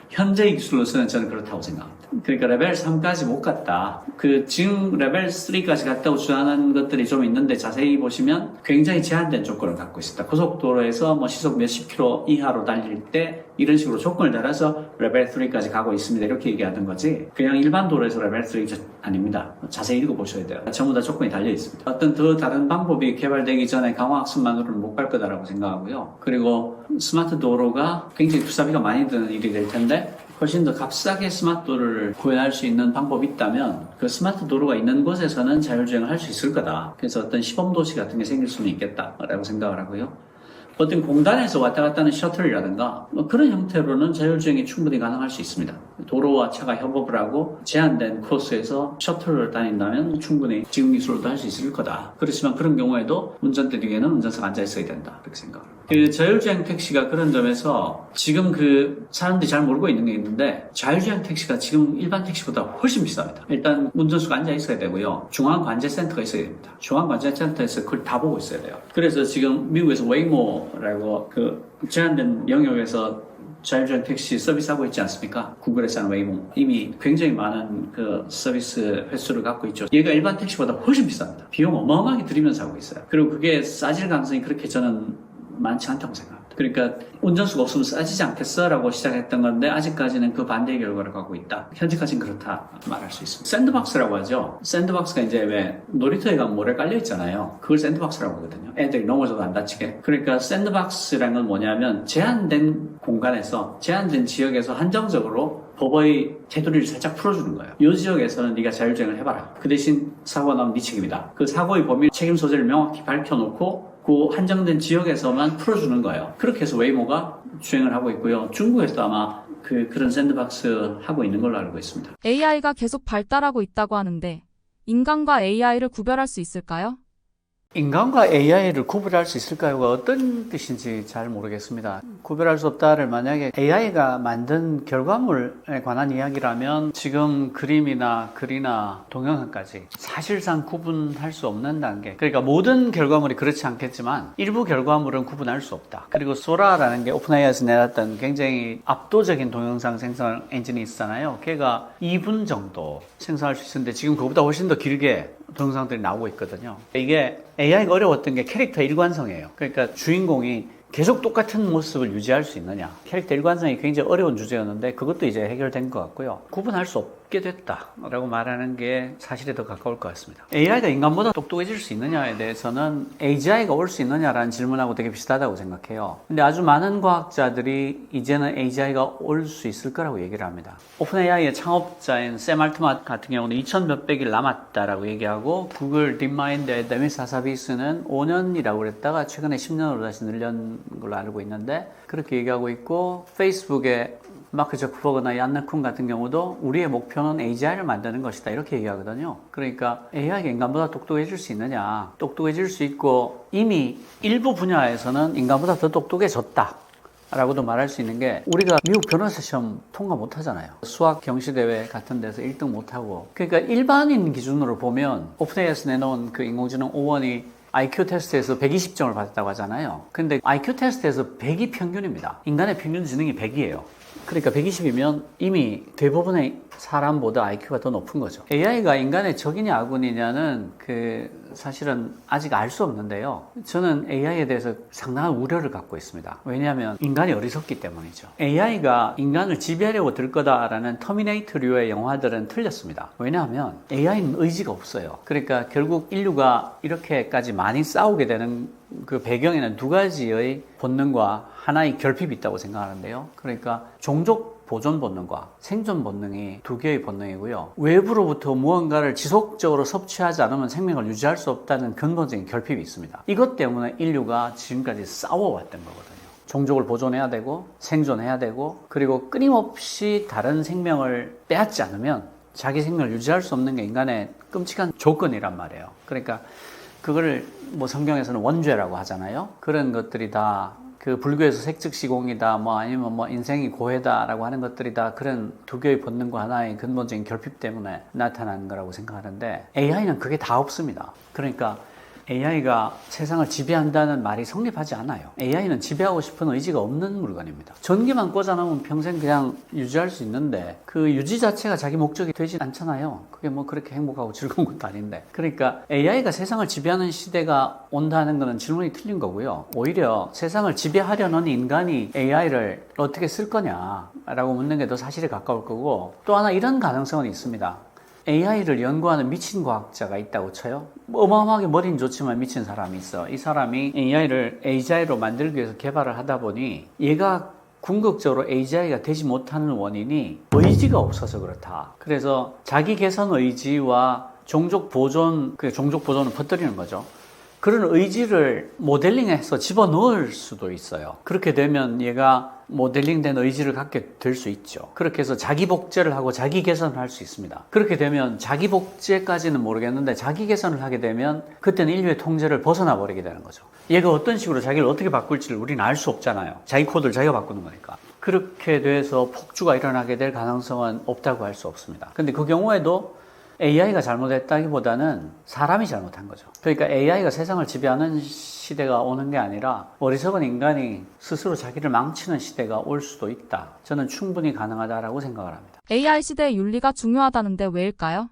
현재의 기술로서는 저는 그렇다고 생각합니다. 그러니까 레벨 3까지 못 갔다. 지금 레벨 3까지 갔다고 주장하는 것들이 좀 있는데 자세히 보시면 굉장히 제한된 조건을 갖고 있습니다. 고속도로에서 뭐 시속 몇십 킬로 이하로 달릴 때 이런 식으로 조건을 달아서 레벨 3까지 가고 있습니다. 이렇게 얘기하던 거지. 그냥 일반 도로에서 레벨 3 아닙니다. 자세히 읽어보셔야 돼요. 전부 다 조건이 달려 있습니다. 어떤 더 다른 방법이 개발되기 전에 강화학습만으로는 못 갈 거다라고 생각하고요. 그리고 스마트 도로가 굉장히 투자비가 많이 드는 일이 될 텐데 훨씬 더 값싸게 스마트 도로를 구현할 수 있는 방법이 있다면 그 스마트 도로가 있는 곳에서는 자율주행을 할 수 있을 거다. 그래서 어떤 시범도시 같은 게 생길 수는 있겠다라고 생각을 하고요. 어떤 공단에서 왔다 갔다 하는 셔틀이라든가 뭐 그런 형태로는 자율주행이 충분히 가능할 수 있습니다. 도로와 차가 협업을 하고 제한된 코스에서 셔틀을 다닌다면 충분히 지금 기술로도 할 수 있을 거다. 그렇지만 그런 경우에도 운전대 뒤에는 운전사가 앉아 있어야 된다. 그렇게 생각합니다. 그 자율주행 택시가 그런 점에서 지금 그 사람들이 잘 모르고 있는 게 있는데 자율주행 택시가 지금 일반 택시보다 훨씬 비쌉니다. 일단 운전수가 앉아 있어야 되고요. 중앙관제센터가 있어야 됩니다. 중앙관제센터에서 그걸 다 보고 있어야 돼요. 그래서 지금 미국에서 웨이모라고 그 제한된 영역에서 자율주행 택시 서비스하고 있지 않습니까? 구글에서 하는 웨이모. 이미 굉장히 많은 그 서비스 횟수를 갖고 있죠. 얘가 일반 택시보다 훨씬 비쌉니다. 비용 어마어마하게 들이면서 하고 있어요. 그리고 그게 싸질 가능성이 그렇게 저는 많지 않다고 생각합니다. 그러니까 운전수가 없으면 싸지지 않겠어? 라고 시작했던 건데 아직까지는 그 반대의 결과를 갖고 있다. 현재까지는 그렇다 말할 수 있습니다. 샌드박스라고 하죠. 샌드박스가 이제 왜 놀이터에 가면 모래 깔려 있잖아요. 그걸 샌드박스라고 하거든요. 애들이 넘어져도 안 다치게. 그러니까 샌드박스라는 건 뭐냐면 제한된 공간에서 제한된 지역에서 한정적으로 법의 테두리를 살짝 풀어주는 거예요. 이 지역에서는 네가 자율주행을 해봐라. 그 대신 사고가 나면 네 책임이다. 그 사고의 범위 책임 소재를 명확히 밝혀놓고 그 한정된 지역에서만 풀어주는 거예요. 그렇게 해서 웨이모가 주행을 하고 있고요. 중국에서도 아마 그런 샌드박스 하고 있는 걸로 알고 있습니다. AI가 계속 발달하고 있다고 하는데 인간과 AI를 구별할 수 있을까요? 인간과 AI를 구별할 수 있을까요가 어떤 뜻인지 잘 모르겠습니다. 구별할 수 없다를 만약에 AI가 만든 결과물에 관한 이야기라면 지금 그림이나 글이나 동영상까지 사실상 구분할 수 없는 단계. 그러니까 모든 결과물이 그렇지 않겠지만 일부 결과물은 구분할 수 없다. 그리고 소라라는 게 오픈AI에서 내놨던 굉장히 압도적인 동영상 생성 엔진이 있잖아요. 걔가 2분 정도 생성할 수 있었는데 지금 그거보다 훨씬 더 길게 동영상들이 나오고 있거든요. 이게 AI가 어려웠던 게 캐릭터 일관성이에요. 그러니까 주인공이 계속 똑같은 모습을 유지할 수 있느냐. 캐릭터 일관성이 굉장히 어려운 주제였는데 그것도 이제 해결된 것 같고요. 구분할 수 없게 됐다라고 말하는 게 사실에 더 가까울 것 같습니다. AI가 인간보다 똑똑해질 수 있느냐에 대해서는 AGI가 올 수 있느냐라는 질문하고 되게 비슷하다고 생각해요. 근데 아주 많은 과학자들이 이제는 AGI가 올 수 있을 거라고 얘기를 합니다. 오픈AI의 창업자인 샘 알트만 같은 경우는 2000 몇백일 남았다라고 얘기하고 구글 딥마인드의 데미스 하사비스는 5년이라고 그랬다가 최근에 10년으로 다시 늘린 걸로 알고 있는데 그렇게 얘기하고 있고 페이스북의 마크 저크버그나 얀느쿤 같은 경우도 우리의 목표는 AGI를 만드는 것이다 이렇게 얘기하거든요. 그러니까 AI가 인간보다 똑똑해질 수 있느냐. 똑똑해질 수 있고 이미 일부 분야에서는 인간보다 더 똑똑해졌다 라고도 말할 수 있는 게 우리가 미국 변호사 시험 통과 못 하잖아요. 수학 경시대회 같은 데서 1등 못 하고 그러니까 일반인 기준으로 보면 오픈AI에서 내놓은 그 인공지능 O1이 IQ 테스트에서 120점을 받았다고 하잖아요. 근데 IQ 테스트에서 100이 평균입니다. 인간의 평균 지능이 100이에요. 그러니까 120이면 이미 대부분의 사람보다 IQ가 더 높은 거죠. AI가 인간의 적이냐 아군이냐는 사실은 아직 알 수 없는데요. 저는 AI에 대해서 상당한 우려를 갖고 있습니다. 왜냐하면 인간이 어리석기 때문이죠. AI가 인간을 지배하려고 들 거다라는 터미네이터류의 영화들은 틀렸습니다. 왜냐하면 AI는 의지가 없어요. 그러니까 결국 인류가 이렇게까지 많이 싸우게 되는 그 배경에는 두 가지의 본능과 하나의 결핍이 있다고 생각하는데요. 그러니까 종족 보존 본능과 생존 본능이 두 개의 본능이고요. 외부로부터 무언가를 지속적으로 섭취하지 않으면 생명을 유지할 수 없다는 근본적인 결핍이 있습니다. 이것 때문에 인류가 지금까지 싸워왔던 거거든요. 종족을 보존해야 되고 생존해야 되고 그리고 끊임없이 다른 생명을 빼앗지 않으면 자기 생명을 유지할 수 없는 게 인간의 끔찍한 조건이란 말이에요. 그러니까 그거를 뭐 성경에서는 원죄라고 하잖아요. 그런 것들이 다 그 불교에서 색즉시공이다 뭐 아니면 뭐 인생이 고해다라고 하는 것들이 다 그런 두 개의 본능과 하나의 근본적인 결핍 때문에 나타나는 거라고 생각하는데 AI는 그게 다 없습니다. 그러니까 AI가 세상을 지배한다는 말이 성립하지 않아요. AI는 지배하고 싶은 의지가 없는 물건입니다. 전기만 꽂아놓으면 평생 그냥 유지할 수 있는데 그 유지 자체가 자기 목적이 되지 않잖아요. 그게 뭐 그렇게 행복하고 즐거운 것도 아닌데. 그러니까 AI가 세상을 지배하는 시대가 온다는 것은 질문이 틀린 거고요. 오히려 세상을 지배하려는 인간이 AI를 어떻게 쓸 거냐라고 묻는 게 더 사실에 가까울 거고 또 하나 이런 가능성은 있습니다. AI를 연구하는 미친 과학자가 있다고 쳐요. 어마어마하게 머리는 좋지만 미친 사람이 있어. 이 사람이 AI를 AGI로 만들기 위해서 개발을 하다 보니 얘가 궁극적으로 AGI가 되지 못하는 원인이 의지가 없어서 그렇다. 그래서 자기 개선 의지와 종족 보존은 퍼뜨리는 거죠. 그런 의지를 모델링해서 집어넣을 수도 있어요. 그렇게 되면 얘가 모델링된 의지를 갖게 될 수 있죠. 그렇게 해서 자기 복제를 하고 자기 개선을 할 수 있습니다. 그렇게 되면 자기 복제까지는 모르겠는데 자기 개선을 하게 되면 그때는 인류의 통제를 벗어나 버리게 되는 거죠. 얘가 어떤 식으로 자기를 어떻게 바꿀지를 우리는 알 수 없잖아요. 자기 코드를 자기가 바꾸는 거니까. 그렇게 돼서 폭주가 일어나게 될 가능성은 없다고 할 수 없습니다. 근데 그 경우에도 AI가 잘못했다기보다는 사람이 잘못한 거죠. 그러니까 AI가 세상을 지배하는 시대가 오는 게 아니라 어리석은 인간이 스스로 자기를 망치는 시대가 올 수도 있다. 저는 충분히 가능하다라고 생각을 합니다. AI 시대의 윤리가 중요하다는데 왜일까요?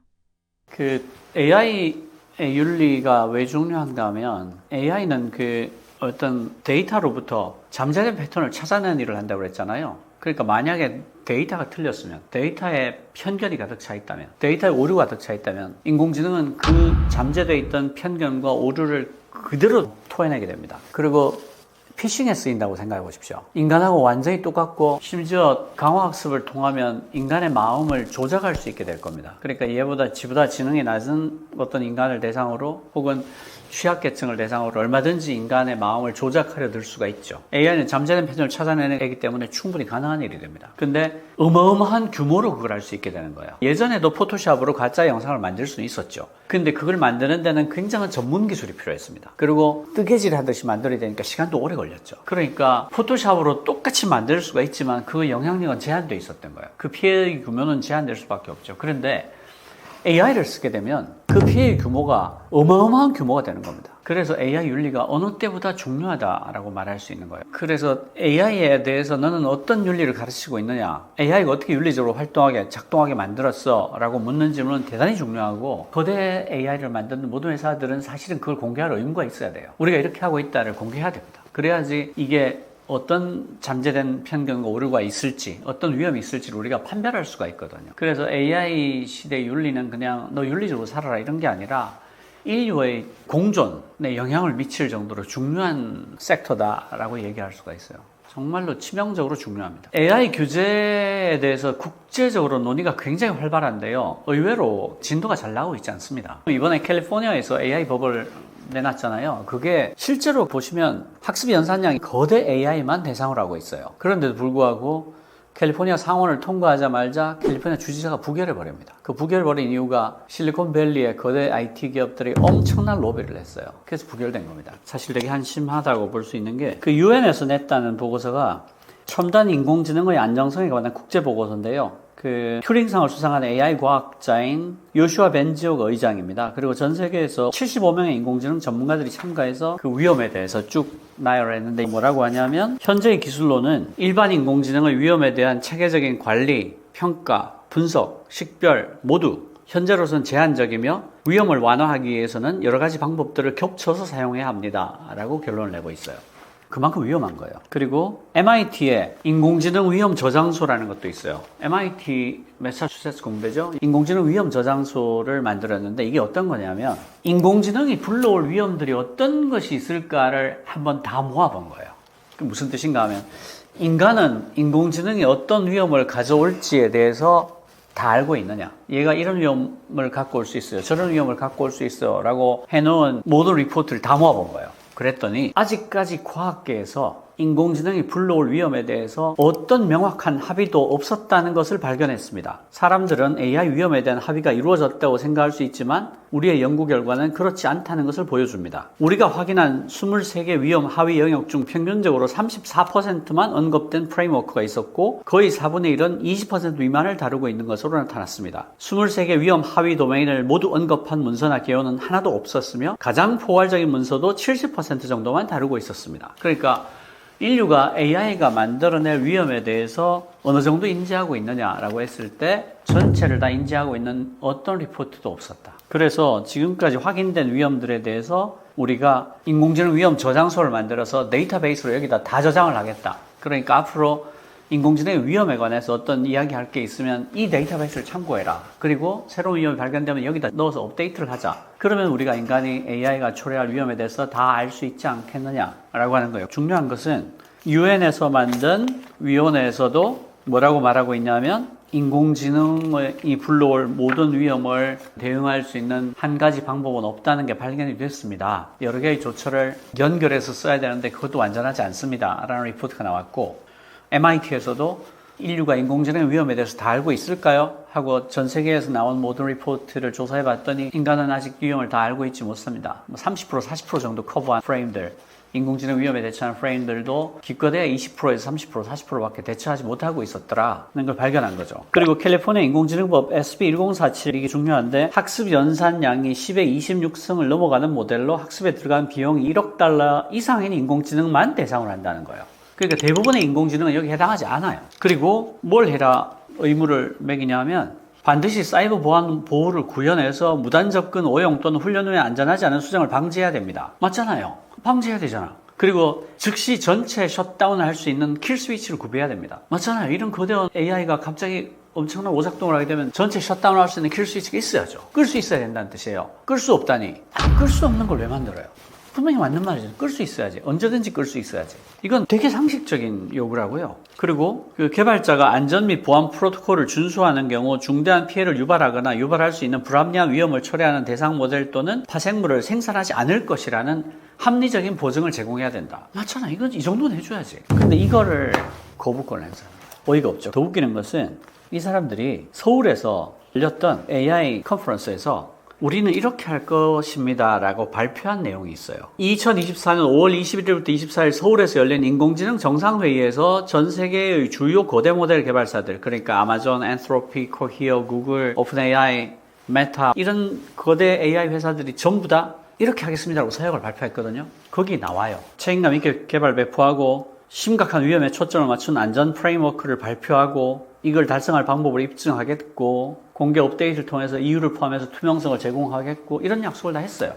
그 AI의 윤리가 왜 중요한가 하면 AI는 그 어떤 데이터로부터 잠재된 패턴을 찾아내는 일을 한다고 그랬잖아요. 그러니까 만약에 데이터가 틀렸으면, 데이터에 편견이 가득 차 있다면, 데이터에 오류가 가득 차 있다면 인공지능은 그 잠재되어 있던 편견과 오류를 그대로 토해내게 됩니다. 그리고 피싱에 쓰인다고 생각해 보십시오. 인간하고 완전히 똑같고 심지어 강화학습을 통하면 인간의 마음을 조작할 수 있게 될 겁니다. 그러니까 지보다 지능이 낮은 어떤 인간을 대상으로 혹은 취약계층을 대상으로 얼마든지 인간의 마음을 조작하려 들 수가 있죠. AI는 잠재된 패턴을 찾아내기 때문에 충분히 가능한 일이 됩니다. 근데 어마어마한 규모로 그걸 할 수 있게 되는 거예요. 예전에도 포토샵으로 가짜 영상을 만들 수는 있었죠. 근데 그걸 만드는 데는 굉장한 전문 기술이 필요했습니다. 그리고 뜨개질 하듯이 만들어야 되니까 시간도 오래 걸렸죠. 그러니까 포토샵으로 똑같이 만들 수가 있지만 그 영향력은 제한되어 있었던 거예요. 그 피해 규모는 제한될 수밖에 없죠. 그런데 AI를 쓰게 되면 그 피해의 규모가 어마어마한 규모가 되는 겁니다. 그래서 AI 윤리가 어느 때보다 중요하다라고 말할 수 있는 거예요. 그래서 AI에 대해서 너는 어떤 윤리를 가르치고 있느냐, AI가 어떻게 윤리적으로 작동하게 만들었어? 라고 묻는 질문은 대단히 중요하고, 거대 AI를 만드는 모든 회사들은 사실은 그걸 공개할 의무가 있어야 돼요. 우리가 이렇게 하고 있다를 공개해야 됩니다. 그래야지 이게 어떤 잠재된 편견과 오류가 있을지, 어떤 위험이 있을지를 우리가 판별할 수가 있거든요. 그래서 AI 시대의 윤리는 그냥 너 윤리적으로 살아라 이런 게 아니라 인류의 공존에 영향을 미칠 정도로 중요한 섹터다라고 얘기할 수가 있어요. 정말로 치명적으로 중요합니다. AI 규제에 대해서 국제적으로 논의가 굉장히 활발한데요. 의외로 진도가 잘 나오고 있지 않습니다. 이번에 캘리포니아에서 AI 법을 내놨잖아요. 그게 실제로 보시면 학습 연산량이 거대 AI만 대상으로 하고 있어요. 그런데도 불구하고 캘리포니아 상원을 통과하자마자 캘리포니아 주지사가 부결해 버립니다. 그 부결 버린 이유가 실리콘밸리의 거대 IT 기업들이 엄청난 로비를 했어요. 그래서 부결된 겁니다. 사실 되게 한심하다고 볼 수 있는 게 그 유엔에서 냈다는 보고서가 첨단 인공지능의 안정성에 관한 국제 보고서인데요. 그 튜링상을 수상한 AI 과학자인 요슈아 벤지옥 의장입니다. 그리고 전 세계에서 75명의 인공지능 전문가들이 참가해서 그 위험에 대해서 쭉 나열을 했는데 뭐라고 하냐면 현재의 기술로는 일반 인공지능의 위험에 대한 체계적인 관리, 평가, 분석, 식별 모두 현재로서는 제한적이며 위험을 완화하기 위해서는 여러 가지 방법들을 겹쳐서 사용해야 합니다. 라고 결론을 내고 있어요. 그만큼 위험한 거예요. 그리고 MIT에 인공지능 위험 저장소라는 것도 있어요. MIT 매사추세츠 공대죠. 인공지능 위험 저장소를 만들었는데 이게 어떤 거냐면 인공지능이 불러올 위험들이 어떤 것이 있을까를 한번 다 모아본 거예요. 그게 무슨 뜻인가 하면 인간은 인공지능이 어떤 위험을 가져올지에 대해서 다 알고 있느냐, 얘가 이런 위험을 갖고 올 수 있어요, 저런 위험을 갖고 올 수 있어요 라고 해놓은 모든 리포트를 다 모아본 거예요. 그랬더니 아직까지 과학계에서 인공지능이 불러올 위험에 대해서 어떤 명확한 합의도 없었다는 것을 발견했습니다. 사람들은 AI 위험에 대한 합의가 이루어졌다고 생각할 수 있지만 우리의 연구 결과는 그렇지 않다는 것을 보여줍니다. 우리가 확인한 23개 위험 하위 영역 중 평균적으로 34%만 언급된 프레임워크가 있었고 거의 4분의 1은 20% 미만을 다루고 있는 것으로 나타났습니다. 23개 위험 하위 도메인을 모두 언급한 문서나 개요는 하나도 없었으며 가장 포괄적인 문서도 70% 정도만 다루고 있었습니다. 그러니까 인류가 AI가 만들어낼 위험에 대해서 어느 정도 인지하고 있느냐라고 했을 때 전체를 다 인지하고 있는 어떤 리포트도 없었다. 그래서 지금까지 확인된 위험들에 대해서 우리가 인공지능 위험 저장소를 만들어서 데이터베이스로 여기다 다 저장을 하겠다. 그러니까 앞으로 인공지능의 위험에 관해서 어떤 이야기할 게 있으면 이 데이터베이스를 참고해라. 그리고 새로운 위험이 발견되면 여기다 넣어서 업데이트를 하자. 그러면 우리가 인간이 AI가 초래할 위험에 대해서 다 알 수 있지 않겠느냐라고 하는 거예요. 중요한 것은 유엔에서 만든 위원회에서도 뭐라고 말하고 있냐면 인공지능이 불러올 모든 위험을 대응할 수 있는 한 가지 방법은 없다는 게 발견이 됐습니다. 여러 개의 조처를 연결해서 써야 되는데 그것도 완전하지 않습니다. 라는 리포트가 나왔고, MIT에서도 인류가 인공지능의 위험에 대해서 다 알고 있을까요? 하고 전 세계에서 나온 모든 리포트를 조사해 봤더니 인간은 아직 위험을 다 알고 있지 못합니다. 30%, 40% 정도 커버한 프레임들, 인공지능 위험에 대처하는 프레임들도 기껏해야 20%에서 30%, 40%밖에 대처하지 못하고 있었더라는 걸 발견한 거죠. 그리고 캘리포니아 인공지능법 SB1047 이게 중요한데, 학습 연산량이 10의 26승을 넘어가는 모델로 학습에 들어간 비용이 1억 달러 이상인 인공지능만 대상으로 한다는 거예요. 그러니까 대부분의 인공지능은 여기 해당하지 않아요. 그리고 뭘 해라 의무를 매기냐면, 반드시 사이버 보호를 구현해서 무단 접근, 오용 또는 훈련 후에 안전하지 않은 수정을 방지해야 됩니다. 맞잖아요. 방지해야 되잖아. 그리고 즉시 전체 셧다운을 할 수 있는 킬 스위치를 구비해야 됩니다. 맞잖아요. 이런 거대한 AI가 갑자기 엄청난 오작동을 하게 되면 전체 셧다운을 할 수 있는 킬 스위치가 있어야죠. 끌 수 있어야 된다는 뜻이에요. 끌 수 없다니. 끌 수 없는 걸 왜 만들어요? 분명히 맞는 말이죠. 끌 수 있어야지. 언제든지 끌 수 있어야지. 이건 되게 상식적인 요구라고요. 그리고 그 개발자가 안전 및 보안 프로토콜을 준수하는 경우 중대한 피해를 유발하거나 유발할 수 있는 불합리한 위험을 초래하는 대상 모델 또는 파생물을 생산하지 않을 것이라는 합리적인 보증을 제공해야 된다. 맞잖아. 이건 이 정도는 해줘야지. 근데 이거를 거부권을 한 사람. 어이가 없죠. 더 웃기는 것은 이 사람들이 서울에서 열렸던 AI 컨퍼런스에서 우리는 이렇게 할 것입니다 라고 발표한 내용이 있어요. 2024년 5월 21일부터 24일 서울에서 열린 인공지능 정상회의에서 전 세계의 주요 고대 모델 개발사들, 그러니까 아마존, 엔트로피, 코히어, 구글, 오픈AI, 메타, 이런 거대 AI 회사들이 전부 다 이렇게 하겠습니다라고 사역을 발표했거든요. 거기 나와요. 책임감 있게 개발 배포하고 심각한 위험에 초점을 맞춘 안전 프레임워크를 발표하고 이걸 달성할 방법을 입증하겠고 공개 업데이트를 통해서 이유를 포함해서 투명성을 제공하겠고 이런 약속을 다 했어요.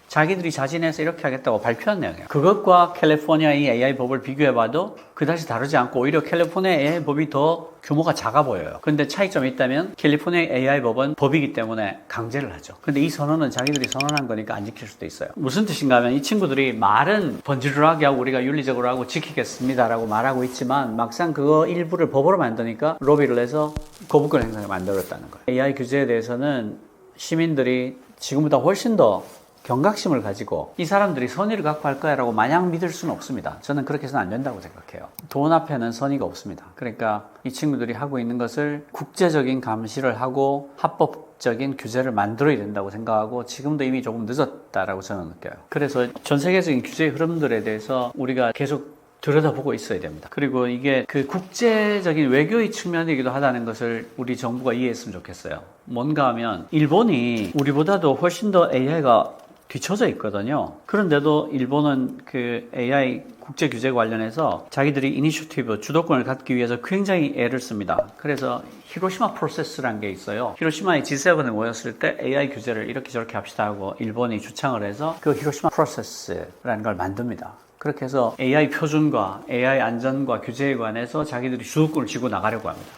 자기들이 자진해서 이렇게 하겠다고 발표한 내용이에요. 그것과 캘리포니아의 AI 법을 비교해봐도 그다지 다르지 않고 오히려 캘리포니아 AI 법이 더 규모가 작아 보여요. 근데 차이점이 있다면 캘리포니아 AI 법은 법이기 때문에 강제를 하죠. 근데 이 선언은 자기들이 선언한 거니까 안 지킬 수도 있어요. 무슨 뜻인가 하면 이 친구들이 말은 번지르르하게 하고 우리가 윤리적으로 하고 지키겠습니다라고 말하고 있지만 막상 그거 일부를 법으로 만드니까 로비를 해서 거부권 행사를 만들었다는 거예요. AI 규제에 대해서는 시민들이 지금보다 훨씬 더 경각심을 가지고 이 사람들이 선의를 갖고 할 거야 라고 마냥 믿을 수는 없습니다. 저는 그렇게 해서는 안 된다고 생각해요. 돈 앞에는 선의가 없습니다. 그러니까 이 친구들이 하고 있는 것을 국제적인 감시를 하고 합법적인 규제를 만들어야 된다고 생각하고 지금도 이미 조금 늦었다라고 저는 느껴요. 그래서 전 세계적인 규제 흐름들에 대해서 우리가 계속 들여다보고 있어야 됩니다. 그리고 이게 그 국제적인 외교의 측면이기도 하다는 것을 우리 정부가 이해했으면 좋겠어요. 뭔가 하면 일본이 우리보다도 훨씬 더 AI가 뒤쳐져 있거든요. 그런데도 일본은 그 AI 국제 규제 관련해서 자기들이 이니셔티브, 주도권을 갖기 위해서 굉장히 애를 씁니다. 그래서 히로시마 프로세스라는 게 있어요. 히로시마의 G7에 모였을 때 AI 규제를 이렇게 저렇게 합시다 하고 일본이 주창을 해서 그 히로시마 프로세스라는 걸 만듭니다. 그렇게 해서 AI 표준과 AI 안전과 규제에 관해서 자기들이 주도권을 쥐고 나가려고 합니다.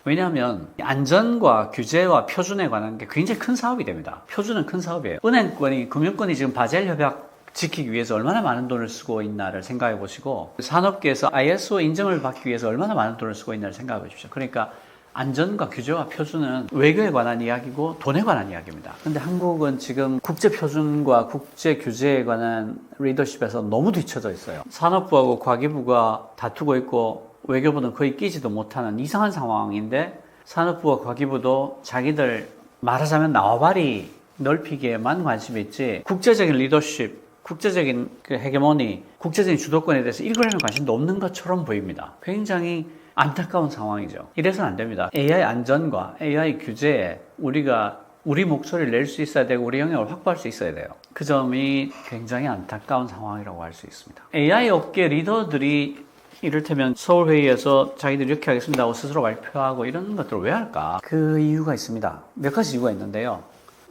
왜냐하면 안전과 규제와 표준에 관한 게 굉장히 큰 사업이 됩니다. 표준은 큰 사업이에요. 은행권이, 금융권이 지금 바젤 협약 지키기 위해서 얼마나 많은 돈을 쓰고 있나를 생각해 보시고 산업계에서 ISO 인증을 받기 위해서 얼마나 많은 돈을 쓰고 있나를 생각해 보십시오. 그러니까 안전과 규제와 표준은 외교에 관한 이야기고 돈에 관한 이야기입니다. 근데 한국은 지금 국제 표준과 국제 규제에 관한 리더십에서 너무 뒤쳐져 있어요. 산업부하고 과기부가 다투고 있고 외교부는 거의 끼지도 못하는 이상한 상황인데 산업부와 과기부도 자기들 말하자면縄張り넓히기에만 관심이 있지 국제적인 리더십, 국제적인 그 헤게모니, 국제적인 주도권에 대해서 일거에는 관심도 없는 것처럼 보입니다. 굉장히 안타까운 상황이죠. 이래서는 안 됩니다. AI 안전과 AI 규제에 우리 목소리를 낼 수 있어야 되고 우리 영향을 확보할 수 있어야 돼요. 그 점이 굉장히 안타까운 상황이라고 할 수 있습니다. AI 업계 리더들이 이를테면 서울회의에서 자기들이 이렇게 하겠습니다 하고 스스로 발표하고 이런 것들을 왜 할까? 그 이유가 있습니다. 몇 가지 이유가 있는데요.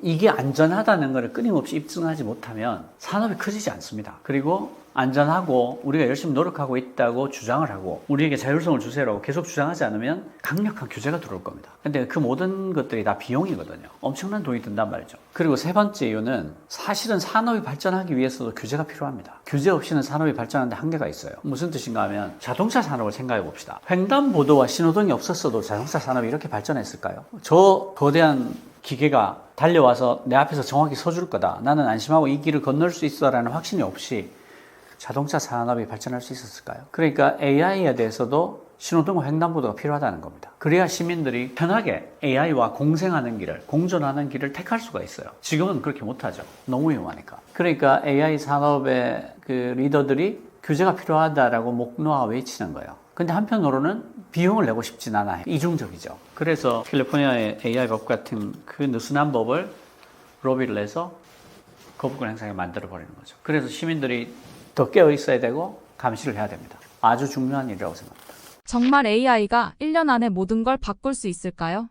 이게 안전하다는 것을 끊임없이 입증하지 못하면 산업이 커지지 않습니다. 그리고 안전하고 우리가 열심히 노력하고 있다고 주장을 하고 우리에게 자율성을 주세요라고 계속 주장하지 않으면 강력한 규제가 들어올 겁니다. 근데 그 모든 것들이 다 비용이거든요. 엄청난 돈이 든단 말이죠. 그리고 세 번째 이유는 사실은 산업이 발전하기 위해서도 규제가 필요합니다. 규제 없이는 산업이 발전하는데 한계가 있어요. 무슨 뜻인가 하면 자동차 산업을 생각해 봅시다. 횡단보도와 신호등이 없었어도 자동차 산업이 이렇게 발전했을까요? 저 거대한 기계가 달려와서 내 앞에서 정확히 서줄 거다. 나는 안심하고 이 길을 건널 수 있어라는 확신이 없이 자동차 산업이 발전할 수 있었을까요? 그러니까 AI에 대해서도 신호등과 횡단보도가 필요하다는 겁니다. 그래야 시민들이 편하게 AI와 공생하는 길을, 공존하는 길을 택할 수가 있어요. 지금은 그렇게 못하죠. 너무 위험하니까. 그러니까 AI 산업의 그 리더들이 규제가 필요하다라고 목 놓아 외치는 거예요. 근데 한편으로는 비용을 내고 싶진 않아요. 이중적이죠. 그래서 캘리포니아의 AI 법 같은 그 느슨한 법을 로비를 해서 거부권 행사에 만들어 버리는 거죠. 그래서 시민들이 더 깨어 있어야 되고 감시를 해야 됩니다. 아주 중요한 일이라고 생각합니다. 정말 AI가 1년 안에 모든 걸 바꿀 수 있을까요?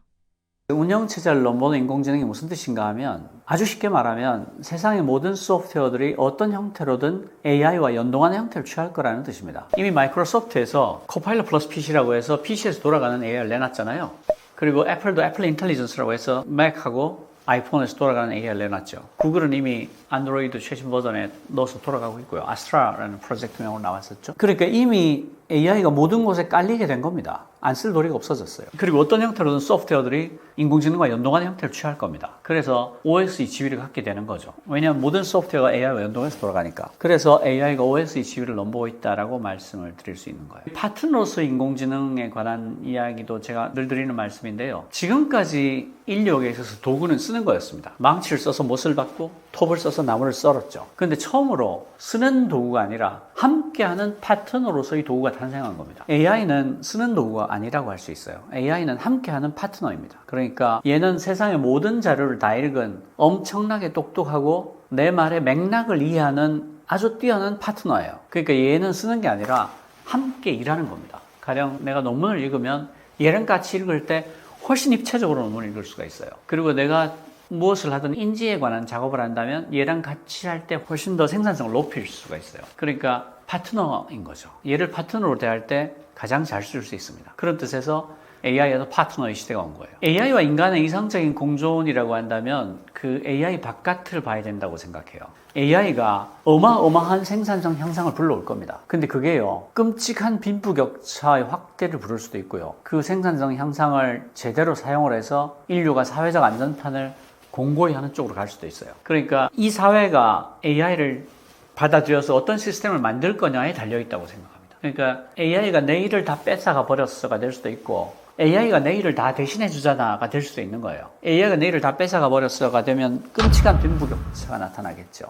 운영체제를 넘보는 인공지능이 무슨 뜻인가 하면 아주 쉽게 말하면 세상의 모든 소프트웨어들이 어떤 형태로든 AI와 연동하는 형태를 취할 거라는 뜻입니다. 이미 마이크로소프트에서 코파일럿 플러스 PC라고 해서 PC에서 돌아가는 AI를 내놨잖아요. 그리고 애플도 애플 인텔리전스라고 해서 맥하고 아이폰에서 돌아가는 AI를 내놨죠. 구글은 이미 안드로이드 최신 버전에 넣어서 돌아가고 있고요. 아스트라라는 프로젝트명으로 나왔었죠. 그러니까 이미 AI가 모든 곳에 깔리게 된 겁니다. 안 쓸 도리가 없어졌어요. 그리고 어떤 형태로든 소프트웨어들이 인공지능과 연동하는 형태를 취할 겁니다. 그래서 OS의 지위를 갖게 되는 거죠. 왜냐하면 모든 소프트웨어가 AI와 연동해서 돌아가니까. 그래서 AI가 OS의 지위를 넘보고 있다라고 말씀을 드릴 수 있는 거예요. 파트너로서 인공지능에 관한 이야기도 제가 늘 드리는 말씀인데요. 지금까지 인력에 있어서 도구는 쓰는 거였습니다. 망치를 써서 못을 박고 톱을 써서 나무를 썰었죠. 그런데 처음으로 쓰는 도구가 아니라 함께하는 파트너로서의 도구가 탄생한 겁니다. AI는 쓰는 도구가 아니라고 할 수 있어요. AI는 함께하는 파트너입니다. 그러니까 얘는 세상의 모든 자료를 다 읽은 엄청나게 똑똑하고 내 말의 맥락을 이해하는 아주 뛰어난 파트너예요. 그러니까 얘는 쓰는 게 아니라 함께 일하는 겁니다. 가령 내가 논문을 읽으면 얘랑 같이 읽을 때 훨씬 입체적으로 논문을 읽을 수가 있어요. 그리고 내가 무엇을 하든 인지에 관한 작업을 한다면 얘랑 같이 할 때 훨씬 더 생산성을 높일 수가 있어요. 그러니까 파트너인 거죠. 얘를 파트너로 대할 때 가장 잘 쓸 수 있습니다. 그런 뜻에서 AI에도 파트너의 시대가 온 거예요. AI와 인간의 이상적인 공존이라고 한다면 그 AI 바깥을 봐야 된다고 생각해요. AI가 어마어마한 생산성 향상을 불러올 겁니다. 근데 그게요, 끔찍한 빈부격차의 확대를 부를 수도 있고요. 그 생산성 향상을 제대로 사용을 해서 인류가 사회적 안전판을 공고히 하는 쪽으로 갈 수도 있어요. 그러니까 이 사회가 AI를 받아들여서 어떤 시스템을 만들 거냐에 달려있다고 생각합니다. 그러니까 AI가 내일을 다 뺏어가 버렸어가 될 수도 있고 AI가 내일을 다 대신해 주잖아가 될 수도 있는 거예요. AI가 내일을 다 뺏어가 버렸어가 되면 끔찍한 빈부격차가 나타나겠죠.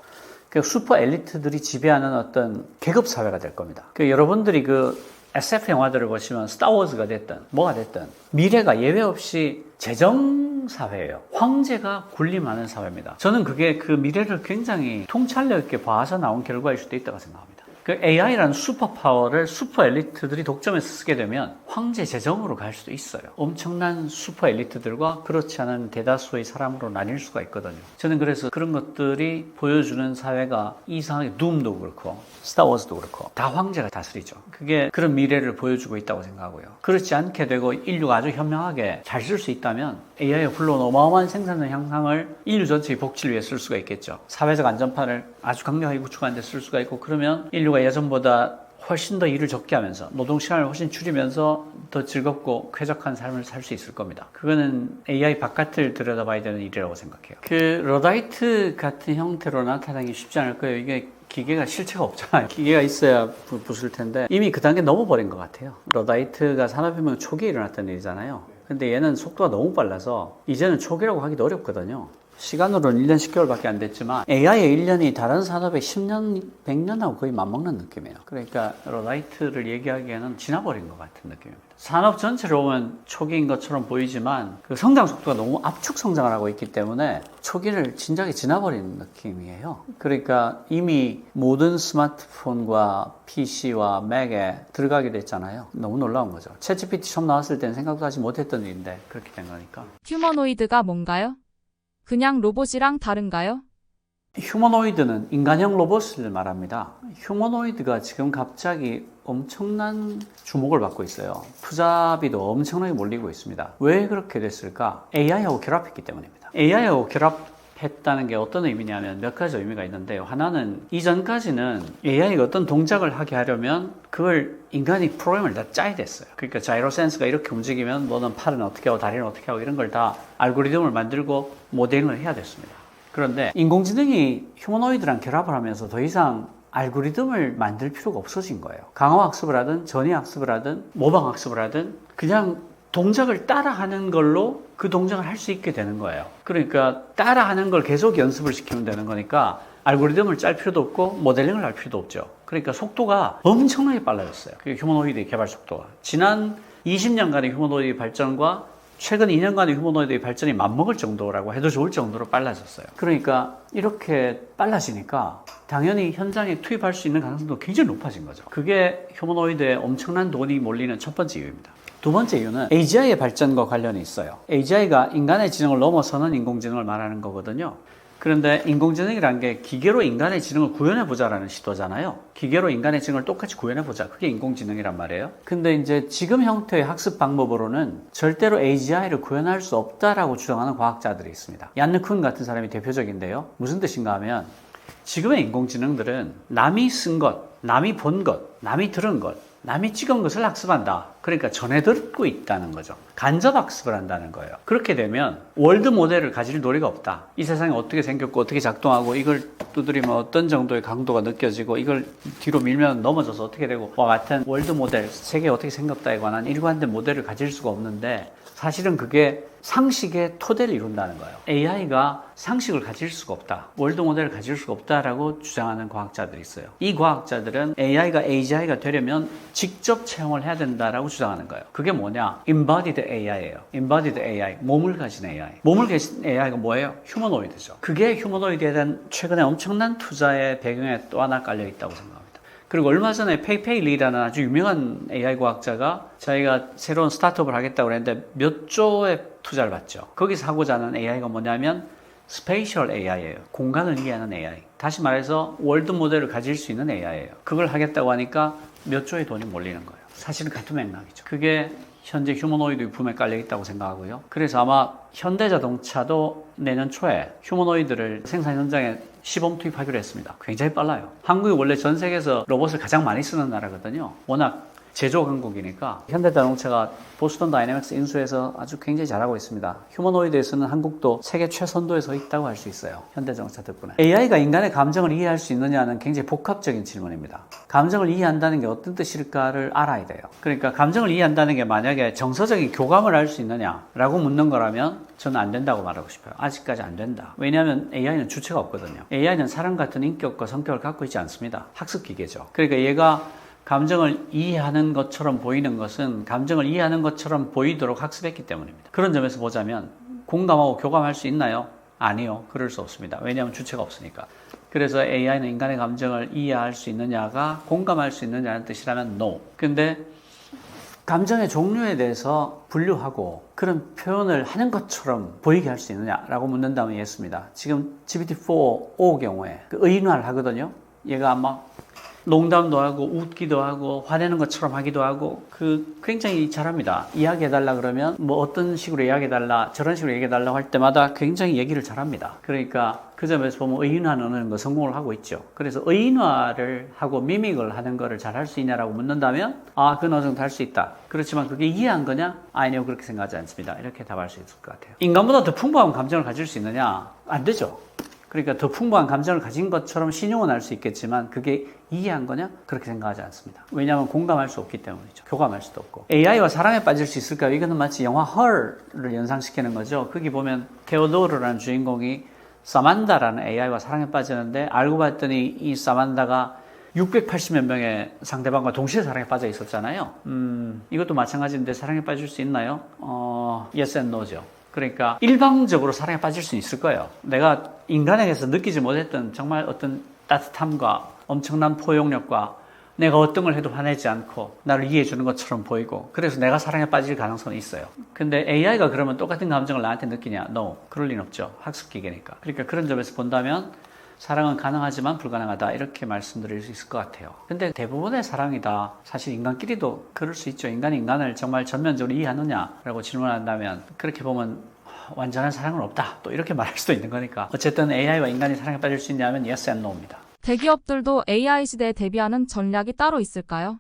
그 슈퍼 엘리트들이 지배하는 어떤 계급 사회가 될 겁니다. 그 여러분들이 그 SF 영화들을 보시면 스타워즈가 됐든 뭐가 됐든 미래가 예외 없이 재정 사회예요. 황제가 군림하는 사회입니다. 저는 그게 그 미래를 굉장히 통찰력 있게 봐서 나온 결과일 수도 있다고 생각합니다. 그 AI라는 슈퍼파워를 슈퍼 엘리트들이 독점해서 쓰게 되면 황제 재정으로 갈 수도 있어요. 엄청난 슈퍼 엘리트들과 그렇지 않은 대다수의 사람으로 나뉠 수가 있거든요. 저는 그래서 그런 것들이 보여주는 사회가 이상하게 둠도 그렇고 스타워즈도 그렇고 다 황제가 다스리죠. 그게 그런 미래를 보여주고 있다고 생각하고요. 그렇지 않게 되고 인류가 아주 현명하게 잘 쓸 수 있다면 AI가 불러온 어마어마한 생산성 향상을 인류 전체의 복지를 위해 쓸 수가 있겠죠. 사회적 안전판을 아주 강력하게 구축하는 데 쓸 수가 있고 그러면 인류가 예전보다 훨씬 더 일을 적게 하면서 노동시간을 훨씬 줄이면서 더 즐겁고 쾌적한 삶을 살 수 있을 겁니다. 그거는 AI 바깥을 들여다봐야 되는 일이라고 생각해요. 그 러다이트 같은 형태로 나타나기 쉽지 않을 거예요. 이게 기계가 실체가 없잖아요. 기계가 있어야 부술 텐데 이미 그 단계 넘어버린 것 같아요. 러다이트가 산업혁명 초기에 일어났던 일이잖아요. 근데 얘는 속도가 너무 빨라서 이제는 초기라고 하기도 어렵거든요. 시간으로는 1년 10개월밖에 안 됐지만 AI의 1년이 다른 산업의 10년, 100년하고 거의 맞먹는 느낌이에요. 그러니까 러다이트를 얘기하기에는 지나버린 것 같은 느낌입니다. 산업 전체를 보면 초기인 것처럼 보이지만 그 성장 속도가 너무 압축 성장을 하고 있기 때문에 초기를 진작에 지나버린 느낌이에요. 그러니까 이미 모든 스마트폰과 PC와 맥에 들어가게 됐잖아요. 너무 놀라운 거죠. 챗GPT 처음 나왔을 때는 생각도 하지 못했던 일인데 그렇게 된 거니까. 휴머노이드가 뭔가요? 그냥 로봇이랑 다른가요? 휴머노이드는 인간형 로봇을 말합니다. 휴머노이드가 지금 갑자기 엄청난 주목을 받고 있어요. 투자비도 엄청나게 몰리고 있습니다. 왜 그렇게 됐을까? AI하고 결합했기 때문입니다. AI하고 결합했다는 게 어떤 의미냐면 몇 가지 의미가 있는데요. 하나는 이전까지는 AI가 어떤 동작을 하게 하려면 그걸 인간이 프로그램을 다 짜야 됐어요. 그러니까 자이로 센서가 이렇게 움직이면 너는 팔은 어떻게 하고 다리는 어떻게 하고 이런 걸 다 알고리즘을 만들고 모델링을 해야 됐습니다. 그런데 인공지능이 휴머노이드랑 결합을 하면서 더 이상 알고리즘을 만들 필요가 없어진 거예요. 강화학습을 하든 전이학습을 하든 모방학습을 하든 그냥 동작을 따라하는 걸로 그 동작을 할 수 있게 되는 거예요. 그러니까 따라하는 걸 계속 연습을 시키면 되는 거니까 알고리즘을 짤 필요도 없고 모델링을 할 필요도 없죠. 그러니까 속도가 엄청나게 빨라졌어요. 그 휴머노이드의 개발 속도가. 지난 20년간의 휴머노이드 발전과 최근 2년간의 휴머노이드의 발전이 맞먹을 정도라고 해도 좋을 정도로 빨라졌어요. 그러니까 이렇게 빨라지니까 당연히 현장에 투입할 수 있는 가능성도 굉장히 높아진 거죠. 그게 휴머노이드에 엄청난 돈이 몰리는 첫 번째 이유입니다. 두 번째 이유는 AGI의 발전과 관련이 있어요. AGI가 인간의 지능을 넘어서는 인공지능을 말하는 거거든요. 그런데 인공지능이란 게 기계로 인간의 지능을 구현해보자라는 시도잖아요. 기계로 인간의 지능을 똑같이 구현해보자. 그게 인공지능이란 말이에요. 근데 이제 지금 형태의 학습 방법으로는 절대로 AGI를 구현할 수 없다라고 주장하는 과학자들이 있습니다. 얀느 쿤 같은 사람이 대표적인데요. 무슨 뜻인가 하면 지금의 인공지능들은 남이 쓴 것, 남이 본 것, 남이 들은 것, 남이 찍은 것을 학습한다. 그러니까 전해 듣고 있다는 거죠. 간접 학습을 한다는 거예요. 그렇게 되면 월드 모델을 가질 도리가 없다. 이 세상이 어떻게 생겼고 어떻게 작동하고 이걸 두드리면 어떤 정도의 강도가 느껴지고 이걸 뒤로 밀면 넘어져서 어떻게 되고 와 같은 월드 모델, 세계가 어떻게 생겼다에 관한 일관된 모델을 가질 수가 없는데 사실은 그게 상식의 토대를 이룬다는 거예요. AI가 상식을 가질 수가 없다. 월드 모델을 가질 수가 없다라고 주장하는 과학자들이 있어요. 이 과학자들은 AI가 AGI가 되려면 직접 체험을 해야 된다라고 주장하는 거예요. 그게 뭐냐? Embodied AI예요. Embodied AI, 몸을 가진 AI. 몸을 가진 AI가 뭐예요? 휴머노이드죠. 그게 휴머노이드에 대한 최근에 엄청난 투자의 배경에 또 하나 깔려 있다고 생각합니다. 그리고 얼마 전에 페이페이리라는 아주 유명한 AI 과학자가 자기가 새로운 스타트업을 하겠다고 그랬는데 몇 조의 투자를 받죠. 거기서 하고자 하는 AI가 뭐냐면 스페이셜 AI예요. 공간을 이해하는 AI. 다시 말해서 월드 모델을 가질 수 있는 AI예요. 그걸 하겠다고 하니까 몇 조의 돈이 몰리는 거예요. 사실은 같은 맥락이죠. 그게 현재 휴머노이드 부품에 깔려 있다고 생각하고요. 그래서 아마 현대자동차도 내년 초에 휴머노이드를 생산 현장에 시범 투입하기로 했습니다. 굉장히 빨라요. 한국이 원래 전 세계에서 로봇을 가장 많이 쓰는 나라거든요. 워낙 제조 강국이니까 현대자동차가 보스턴 다이내믹스 인수해서 아주 굉장히 잘하고 있습니다. 휴머노이드에서는 한국도 세계 최선도에 서 있다고 할 수 있어요. 현대자동차 덕분에. AI가 인간의 감정을 이해할 수 있느냐는 굉장히 복합적인 질문입니다. 감정을 이해한다는 게 어떤 뜻일까를 알아야 돼요. 그러니까 감정을 이해한다는 게 만약에 정서적인 교감을 할 수 있느냐라고 묻는 거라면 저는 안 된다고 말하고 싶어요. 아직까지 안 된다. 왜냐하면 AI는 주체가 없거든요. AI는 사람 같은 인격과 성격을 갖고 있지 않습니다. 학습기계죠. 그러니까 얘가 감정을 이해하는 것처럼 보이는 것은 감정을 이해하는 것처럼 보이도록 학습했기 때문입니다. 그런 점에서 보자면 공감하고 교감할 수 있나요? 아니요. 그럴 수 없습니다. 왜냐하면 주체가 없으니까. 그래서 AI는 인간의 감정을 이해할 수 있느냐가 공감할 수 있느냐는 뜻이라면 no. 근데 감정의 종류에 대해서 분류하고 그런 표현을 하는 것처럼 보이게 할 수 있느냐라고 묻는다면 예습니다. 지금 GPT-4o 경우에 그 의인화를 하거든요. 얘가 아마 농담도 하고 웃기도 하고 화내는 것처럼 하기도 하고 굉장히 잘합니다. 이야기해달라 그러면 뭐 어떤 식으로 이야기해달라 저런 식으로 얘기해달라고 할 때마다 굉장히 얘기를 잘합니다. 그러니까 그 점에서 보면 의인화는 거 성공을 하고 있죠. 그래서 의인화를 하고 미믹을 하는 거를 잘 할 수 있냐라고 묻는다면 그건 어느 정도 할 수 있다. 그렇지만 그게 이해한 거냐? 아니요, 그렇게 생각하지 않습니다. 이렇게 답할 수 있을 것 같아요. 인간보다 더 풍부한 감정을 가질 수 있느냐? 안 되죠. 그러니까 더 풍부한 감정을 가진 것처럼 신용은 할 수 있겠지만 그게 이해한 거냐? 그렇게 생각하지 않습니다. 왜냐하면 공감할 수 없기 때문이죠. 교감할 수도 없고. AI와 사랑에 빠질 수 있을까요? 이거는 마치 영화 Her를 연상시키는 거죠. 거기 보면 테오도르라는 주인공이 사만다라는 AI와 사랑에 빠지는데 알고 봤더니 이 사만다가 680몇 명의 상대방과 동시에 사랑에 빠져 있었잖아요. 이것도 마찬가지인데 사랑에 빠질 수 있나요? Yes and no죠. 그러니까 일방적으로 사랑에 빠질 수는 있을 거예요. 내가 인간에게서 느끼지 못했던 정말 어떤 따뜻함과 엄청난 포용력과 내가 어떤 걸 해도 화내지 않고 나를 이해해 주는 것처럼 보이고 그래서 내가 사랑에 빠질 가능성은 있어요. 근데 AI가 그러면 똑같은 감정을 나한테 느끼냐? No. 그럴 리는 없죠. 학습 기계니까. 그러니까 그런 점에서 본다면 사랑은 가능하지만 불가능하다 이렇게 말씀드릴 수 있을 것 같아요. 근데 대부분의 사랑이다. 사실 인간끼리도 그럴 수 있죠. 인간이 인간을 정말 전면적으로 이해하느냐라고 질문한다면 그렇게 보면 완전한 사랑은 없다. 또 이렇게 말할 수도 있는 거니까. 어쨌든 AI와 인간이 사랑에 빠질 수 있냐면 yes and no입니다. 대기업들도 AI 시대에 대비하는 전략이 따로 있을까요?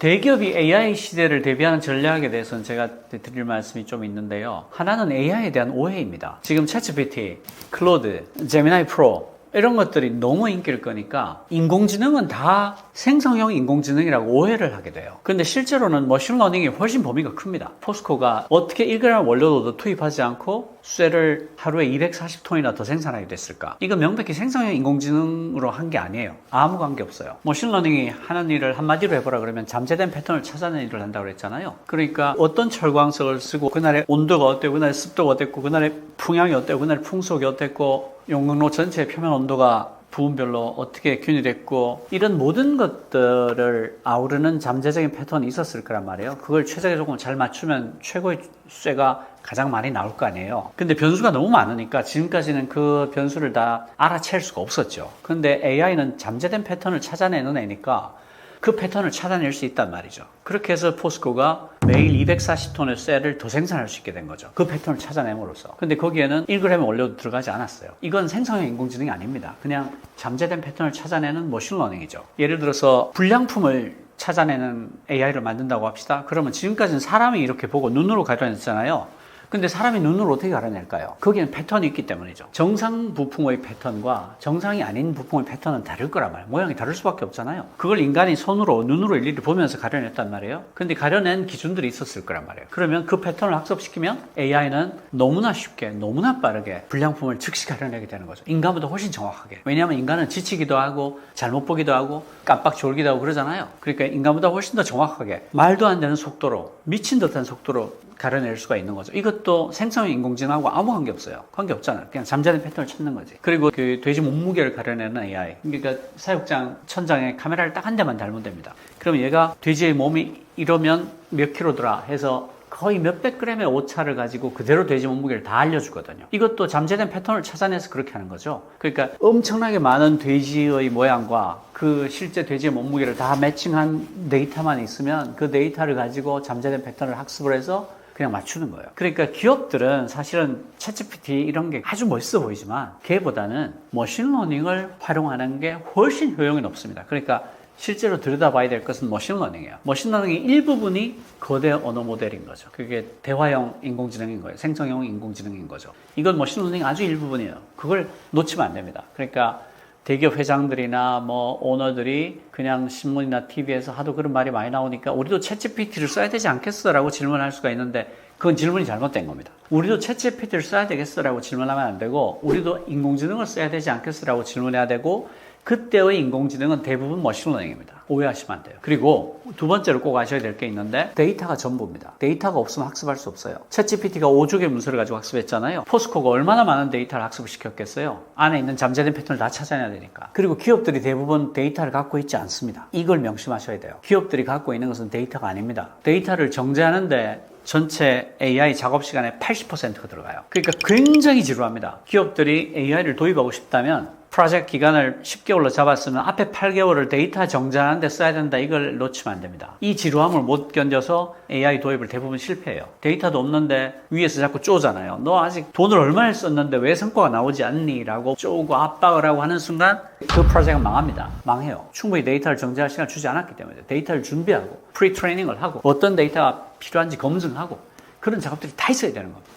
대기업이 AI 시대를 대비하는 전략에 대해서는 제가 드릴 말씀이 좀 있는데요. 하나는 AI에 대한 오해입니다. 지금 챗GPT, 클로드, 제미나이 프로 이런 것들이 너무 인기를 끄니까 인공지능은 다 생성형 인공지능이라고 오해를 하게 돼요. 근데 실제로는 머신러닝이 훨씬 범위가 큽니다. 포스코가 어떻게 1g 원료도 투입하지 않고 쇠를 하루에 240톤이나 더 생산하게 됐을까? 이건 명백히 생성형 인공지능으로 한 게 아니에요. 아무 관계 없어요. 머신러닝이 하는 일을 한마디로 해보라 그러면 잠재된 패턴을 찾아내는 일을 한다고 그랬잖아요. 그러니까 어떤 철광석을 쓰고 그날의 온도가 어때고 그날의 습도가 어땠고 그날의 풍향이 어때고 그날의 풍속이 어땠고 용광로 전체의 표면 온도가 부분별로 어떻게 균일했고 이런 모든 것들을 아우르는 잠재적인 패턴이 있었을 거란 말이에요. 그걸 최적의 조건을 잘 맞추면 최고의 쇠가 가장 많이 나올 거 아니에요. 근데 변수가 너무 많으니까 지금까지는 그 변수를 다 알아챌 수가 없었죠. 근데 AI는 잠재된 패턴을 찾아내는 애니까 그 패턴을 찾아낼 수 있단 말이죠. 그렇게 해서 포스코가 매일 240톤의 쇠를 더 생산할 수 있게 된 거죠. 그 패턴을 찾아냄으로써. 근데 거기에는 1g 원료도 들어가지 않았어요. 이건 생성형 인공지능이 아닙니다. 그냥 잠재된 패턴을 찾아내는 머신러닝이죠. 예를 들어서 불량품을 찾아내는 AI를 만든다고 합시다. 그러면 지금까지는 사람이 이렇게 보고 눈으로 가려냈잖아요. 근데 사람이 눈으로 어떻게 가려낼까요? 거기에는 패턴이 있기 때문이죠. 정상 부품의 패턴과 정상이 아닌 부품의 패턴은 다를 거란 말이에요. 모양이 다를 수밖에 없잖아요. 그걸 인간이 손으로, 눈으로 일일이 보면서 가려냈단 말이에요. 근데 가려낸 기준들이 있었을 거란 말이에요. 그러면 그 패턴을 학습시키면 AI는 너무나 쉽게, 너무나 빠르게 불량품을 즉시 가려내게 되는 거죠. 인간보다 훨씬 정확하게. 왜냐하면 인간은 지치기도 하고, 잘못 보기도 하고, 깜빡 졸기도 하고 그러잖아요. 그러니까 인간보다 훨씬 더 정확하게, 말도 안 되는 속도로, 미친 듯한 속도로 가려낼 수가 있는 거죠. 이것도 생성형 인공지능하고 아무 관계 없어요. 관계 없잖아요. 그냥 잠재된 패턴을 찾는 거지. 그리고 그 돼지 몸무게를 가려내는 AI. 그러니까 사육장 천장에 카메라를 딱 한 대만 달면 됩니다. 그럼 얘가 돼지의 몸이 이러면 몇 킬로더라 해서 거의 몇백 그램의 오차를 가지고 그대로 돼지 몸무게를 다 알려주거든요. 이것도 잠재된 패턴을 찾아내서 그렇게 하는 거죠. 그러니까 엄청나게 많은 돼지의 모양과 그 실제 돼지의 몸무게를 다 매칭한 데이터만 있으면 그 데이터를 가지고 잠재된 패턴을 학습을 해서 그냥 맞추는 거예요. 그러니까 기업들은 사실은 챗GPT 이런 게 아주 멋있어 보이지만 걔보다는 머신러닝을 활용하는 게 훨씬 효용이 높습니다. 그러니까 실제로 들여다봐야 될 것은 머신러닝이에요. 머신러닝의 일부분이 거대 언어 모델인 거죠. 그게 대화형 인공지능인 거예요. 생성형 인공지능인 거죠. 이건 머신러닝 아주 일부분이에요. 그걸 놓치면 안 됩니다. 그러니까 대기업 회장들이나 뭐 오너들이 그냥 신문이나 TV에서 하도 그런 말이 많이 나오니까 우리도 챗GPT를 써야 되지 않겠어? 라고 질문할 수가 있는데 그건 질문이 잘못된 겁니다. 우리도 챗GPT를 써야 되겠어? 라고 질문하면 안 되고 우리도 인공지능을 써야 되지 않겠어? 라고 질문해야 되고 그때의 인공지능은 대부분 머신러닝입니다. 오해하시면 안 돼요. 그리고 두 번째로 꼭 아셔야 될 게 있는데 데이터가 전부입니다. 데이터가 없으면 학습할 수 없어요. 챗GPT가 5조개 문서를 가지고 학습했잖아요. 포스코가 얼마나 많은 데이터를 학습을 시켰겠어요. 안에 있는 잠재된 패턴을 다 찾아내야 되니까. 그리고 기업들이 대부분 데이터를 갖고 있지 않습니다. 이걸 명심하셔야 돼요. 기업들이 갖고 있는 것은 데이터가 아닙니다. 데이터를 정제하는데 전체 AI 작업 시간의 80%가 들어가요. 그러니까 굉장히 지루합니다. 기업들이 AI를 도입하고 싶다면 프로젝트 기간을 10개월로 잡았으면 앞에 8개월을 데이터 정제하는 데 써야 된다. 이걸 놓치면 안 됩니다. 이 지루함을 못 견뎌서 AI 도입을 대부분 실패해요. 데이터도 없는데 위에서 자꾸 쪼잖아요. 너 아직 돈을 얼마나 썼는데 왜 성과가 나오지 않니? 라고 쪼고 압박을 하고 하는 순간 그 프로젝트가 망합니다. 망해요. 충분히 데이터를 정제할 시간을 주지 않았기 때문에 데이터를 준비하고 프리트레이닝을 하고 어떤 데이터가 필요한지 검증하고 그런 작업들이 다 있어야 되는 겁니다.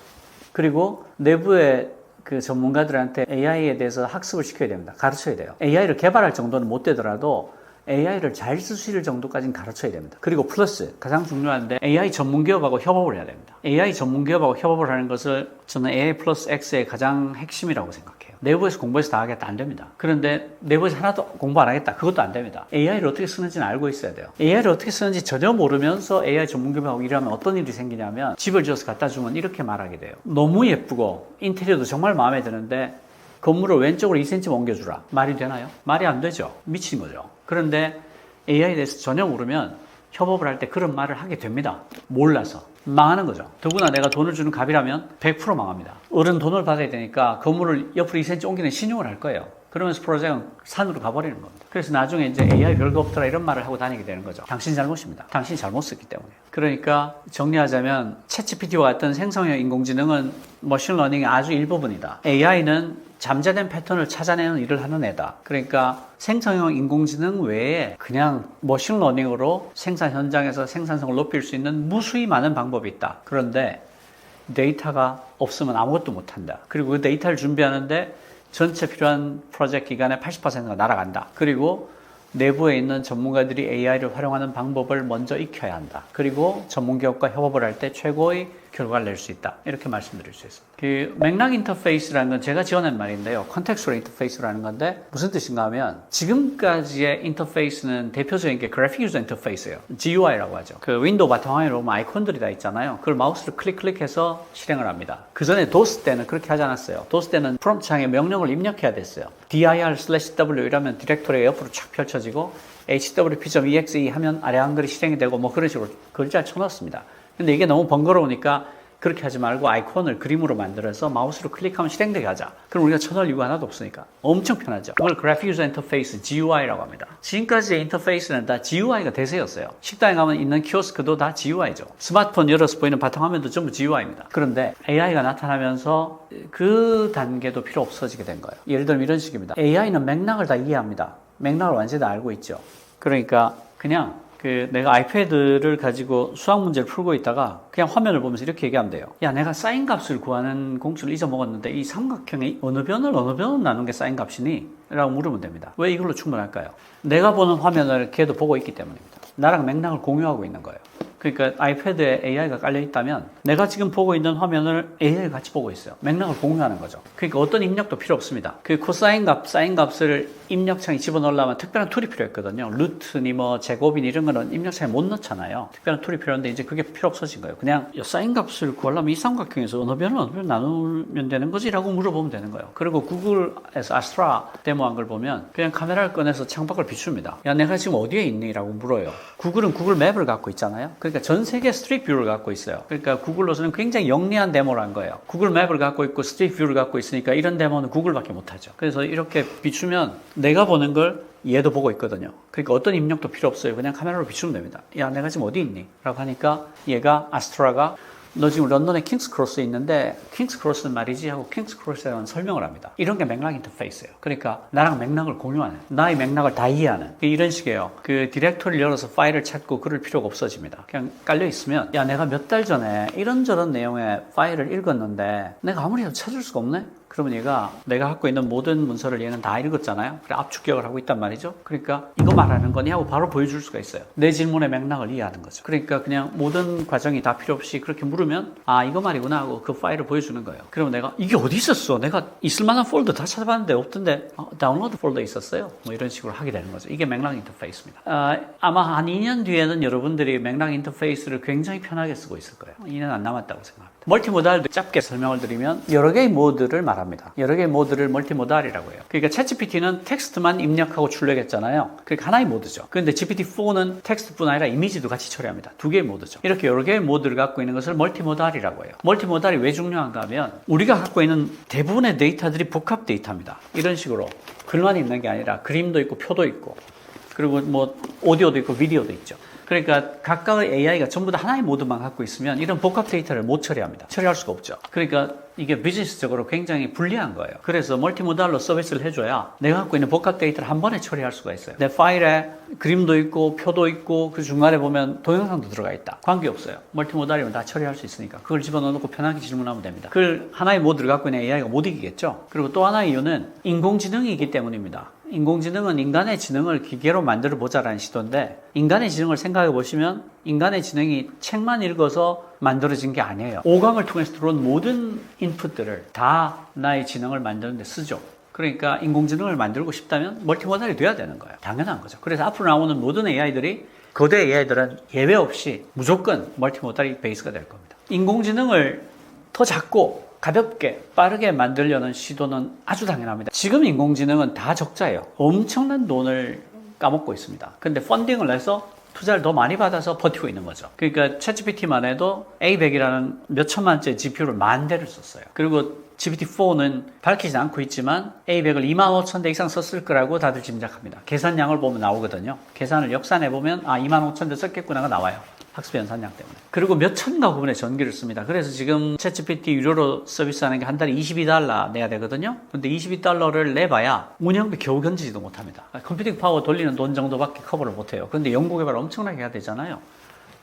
그리고 내부에 그 전문가들한테 AI에 대해서 학습을 시켜야 됩니다. 가르쳐야 돼요. AI를 개발할 정도는 못 되더라도 AI를 잘 쓰실 정도까지는 가르쳐야 됩니다. 그리고 플러스 가장 중요한데 AI 전문 기업하고 협업을 해야 됩니다. AI 전문 기업하고 협업을 하는 것을 저는 AI 플러스 X의 가장 핵심이라고 생각해요. 내부에서 공부해서 다 하겠다 안 됩니다. 그런데 내부에서 하나도 공부 안 하겠다 그것도 안 됩니다. AI를 어떻게 쓰는지는 알고 있어야 돼요. AI를 어떻게 쓰는지 전혀 모르면서 AI 전문 기업하고 일하면 어떤 일이 생기냐면 집을 지어서 갖다 주면 이렇게 말하게 돼요. 너무 예쁘고 인테리어도 정말 마음에 드는데 건물을 왼쪽으로 2cm 옮겨주라. 말이 되나요? 말이 안 되죠. 미친 거죠. 그런데 AI에 대해서 전혀 모르면 협업을 할 때 그런 말을 하게 됩니다. 몰라서. 망하는 거죠. 더구나 내가 돈을 주는 갑이라면 100% 망합니다. 어른 돈을 받아야 되니까 건물을 옆으로 2cm 옮기는 신용을 할 거예요. 그러면서 프로젝트는 산으로 가버리는 겁니다. 그래서 나중에 이제 AI 별거 없더라 이런 말을 하고 다니게 되는 거죠. 당신 잘못입니다. 당신이 잘못 썼기 때문에. 그러니까 정리하자면 챗GPT와 같은 생성형 인공지능은 머신러닝의 아주 일부분이다. AI는 잠재된 패턴을 찾아내는 일을 하는 애다. 그러니까 생성형 인공지능 외에 그냥 머신러닝으로 생산 현장에서 생산성을 높일 수 있는 무수히 많은 방법이 있다. 그런데 데이터가 없으면 아무것도 못한다. 그리고 그 데이터를 준비하는데 전체 필요한 프로젝트 기간의 80%가 날아간다. 그리고 내부에 있는 전문가들이 AI를 활용하는 방법을 먼저 익혀야 한다. 그리고 전문기업과 협업을 할 때 최고의 결과를 낼 수 있다. 이렇게 말씀드릴 수 있습니다. 그 맥락 인터페이스라는 건 제가 지어낸 말인데요. 컨텍스츄얼 인터페이스라는 건데 무슨 뜻인가 하면 지금까지의 인터페이스는 대표적인 게 그래픽 유저 인터페이스예요. GUI라고 하죠. 그 윈도우 바탕화면에 보면 아이콘들이 다 있잖아요. 그걸 마우스로 클릭해서 실행을 합니다. 그 전에 도스 때는 그렇게 하지 않았어요. 도스 때는 프롬프트 창에 명령을 입력해야 됐어요. dir/w 이러면 디렉토리가 옆으로 쫙 펼쳐지고 hwp.exe 하면 아래 한글이 실행이 되고 뭐 그런 식으로 글자를 쳐넣었습니다. 근데 이게 너무 번거로우니까 그렇게 하지 말고 아이콘을 그림으로 만들어서 마우스로 클릭하면 실행되게 하자. 그럼 우리가 쳐넣을 이유가 하나도 없으니까. 엄청 편하죠. 그걸 그래픽 유저 인터페이스, GUI라고 합니다. 지금까지의 인터페이스는 다 GUI가 대세였어요. 식당에 가면 있는 키오스크도 다 GUI죠. 스마트폰 열어서 보이는 바탕화면도 전부 GUI입니다. 그런데 AI가 나타나면서 그 단계도 필요 없어지게 된 거예요. 예를 들면 이런 식입니다. AI는 맥락을 다 이해합니다. 맥락을 완전히 다 알고 있죠. 그러니까 그냥 내가 아이패드를 가지고 수학 문제를 풀고 있다가 그냥 화면을 보면서 이렇게 얘기하면 돼요. 야, 내가 사인 값을 구하는 공식을 잊어먹었는데 이 삼각형의 어느 변을 나눈 게 사인 값이니? 라고 물으면 됩니다. 왜 이걸로 충분할까요? 내가 보는 화면을 걔도 보고 있기 때문입니다. 나랑 맥락을 공유하고 있는 거예요. 그러니까 아이패드에 AI가 깔려 있다면 내가 지금 보고 있는 화면을 AI가 같이 보고 있어요. 맥락을 공유하는 거죠. 그러니까 어떤 입력도 필요 없습니다. 그 코사인 값, 사인 값을 입력창에 집어넣으려면 특별한 툴이 필요했거든요. 루트니 뭐 제곱이니 이런 거는 입력창에 못 넣잖아요. 특별한 툴이 필요한데 이제 그게 필요 없어진 거예요. 그냥 사인 값을 구하려면 이 삼각형에서 어느 변을 나누면 되는 거지? 라고 물어보면 되는 거예요. 그리고 구글에서 아스트라 데모한 걸 보면 그냥 카메라를 꺼내서 창밖을 비춥니다. 야, 내가 지금 어디에 있니? 라고 물어요. 구글은 구글 맵을 갖고 있잖아요. 그러니까 전 세계 스트릿 뷰를 갖고 있어요. 그러니까 구글로서는 굉장히 영리한 데모를 한 거예요. 구글 맵을 갖고 있고 스트릿 뷰를 갖고 있으니까 이런 데모는 구글밖에 못하죠. 그래서 이렇게 비추면 내가 보는 걸 얘도 보고 있거든요. 그러니까 어떤 입력도 필요 없어요. 그냥 카메라로 비추면 됩니다. 야, 내가 지금 어디 있니? 라고 하니까 얘가 아스트라가 너 지금 런던의 킹스크로스에 있는데 킹스크로스는 말이지 하고 킹스크로스에 대한 설명을 합니다. 이런 게 맥락 인터페이스예요. 그러니까 나랑 맥락을 공유하는, 나의 맥락을 다 이해하는 이런 식이에요. 그 디렉토리를 열어서 파일을 찾고 그럴 필요가 없어집니다. 그냥 깔려 있으면 야, 내가 몇 달 전에 이런저런 내용의 파일을 읽었는데 내가 아무리 해도 찾을 수가 없네? 그러면 얘가 내가 갖고 있는 모든 문서를 얘는 다 읽었잖아요. 그래, 압축기억을 하고 있단 말이죠. 그러니까 이거 말하는 거니 하고 바로 보여줄 수가 있어요. 내 질문의 맥락을 이해하는 거죠. 그러니까 그냥 모든 과정이 다 필요 없이 그렇게 물으면 아, 이거 말이구나 하고 그 파일을 보여주는 거예요. 그러면 내가 이게 어디 있었어? 내가 있을 만한 폴더 다 찾아봤는데 없던데 다운로드 폴더에 있었어요. 뭐 이런 식으로 하게 되는 거죠. 이게 맥락 인터페이스입니다. 아마 한 2년 뒤에는 여러분들이 맥락 인터페이스를 굉장히 편하게 쓰고 있을 거예요. 2년 안 남았다고 생각합니다. 멀티모달도 짧게 설명을 드리면 여러 개의 모드를 말합니다. 여러 개의 모드를 멀티모달이라고 해요. 그러니까 챗GPT는 텍스트만 입력하고 출력했잖아요. 그러니까 하나의 모드죠. 그런데 GPT-4는 텍스트뿐 아니라 이미지도 같이 처리합니다. 두 개의 모드죠. 이렇게 여러 개의 모드를 갖고 있는 것을 멀티모달이라고 해요. 멀티모달이 왜 중요한가 하면 우리가 갖고 있는 대부분의 데이터들이 복합 데이터입니다. 이런 식으로 글만 있는 게 아니라 그림도 있고 표도 있고 그리고 뭐 오디오도 있고 비디오도 있죠. 그러니까 각각의 AI가 전부 다 하나의 모드만 갖고 있으면 이런 복합 데이터를 못 처리합니다. 처리할 수가 없죠. 그러니까 이게 비즈니스적으로 굉장히 불리한 거예요. 그래서 멀티모달로 서비스를 해줘야 내가 갖고 있는 복합 데이터를 한 번에 처리할 수가 있어요. 내 파일에 그림도 있고 표도 있고 그 중간에 보면 동영상도 들어가 있다. 관계없어요. 멀티모달이면 다 처리할 수 있으니까 그걸 집어넣고 편하게 질문하면 됩니다. 그걸 하나의 모드를 갖고 있는 AI가 못 이기겠죠. 그리고 또 하나의 이유는 인공지능이기 때문입니다. 인공지능은 인간의 지능을 기계로 만들어 보자라는 시도인데 인간의 지능을 생각해 보시면 인간의 지능이 책만 읽어서 만들어진 게 아니에요. 오감을 통해서 들어온 모든 인풋들을 다 나의 지능을 만드는 데 쓰죠. 그러니까 인공지능을 만들고 싶다면 멀티모달이 돼야 되는 거예요. 당연한 거죠. 그래서 앞으로 나오는 모든 AI들이 거대 AI들은 예외 없이 무조건 멀티모달이 베이스가 될 겁니다. 인공지능을 더 작고 가볍게 빠르게 만들려는 시도는 아주 당연합니다. 지금 인공지능은 다 적자예요. 엄청난 돈을 까먹고 있습니다. 근데 펀딩을 해서 투자를 더 많이 받아서 버티고 있는 거죠. 그러니까 챗GPT만 해도 A100이라는 몇 천만짜리 GPU를 10,000대를 썼어요. 그리고 GPT-4는 밝히지 않고 있지만 A100을 25,000대 이상 썼을 거라고 다들 짐작합니다. 계산량을 보면 나오거든요. 계산을 역산해보면 25,000대 썼겠구나가 나와요. 학습 연산량 때문에. 그리고 몇 천가 부분의 전기를 씁니다. 그래서 지금 챗GPT 유료로 서비스하는 게 한 달에 $22 내야 되거든요. 근데 $22를 내봐야 운영비 겨우 견디지도 못합니다. 컴퓨팅 파워 돌리는 돈 정도밖에 커버를 못해요. 근데 연구개발 엄청나게 해야 되잖아요.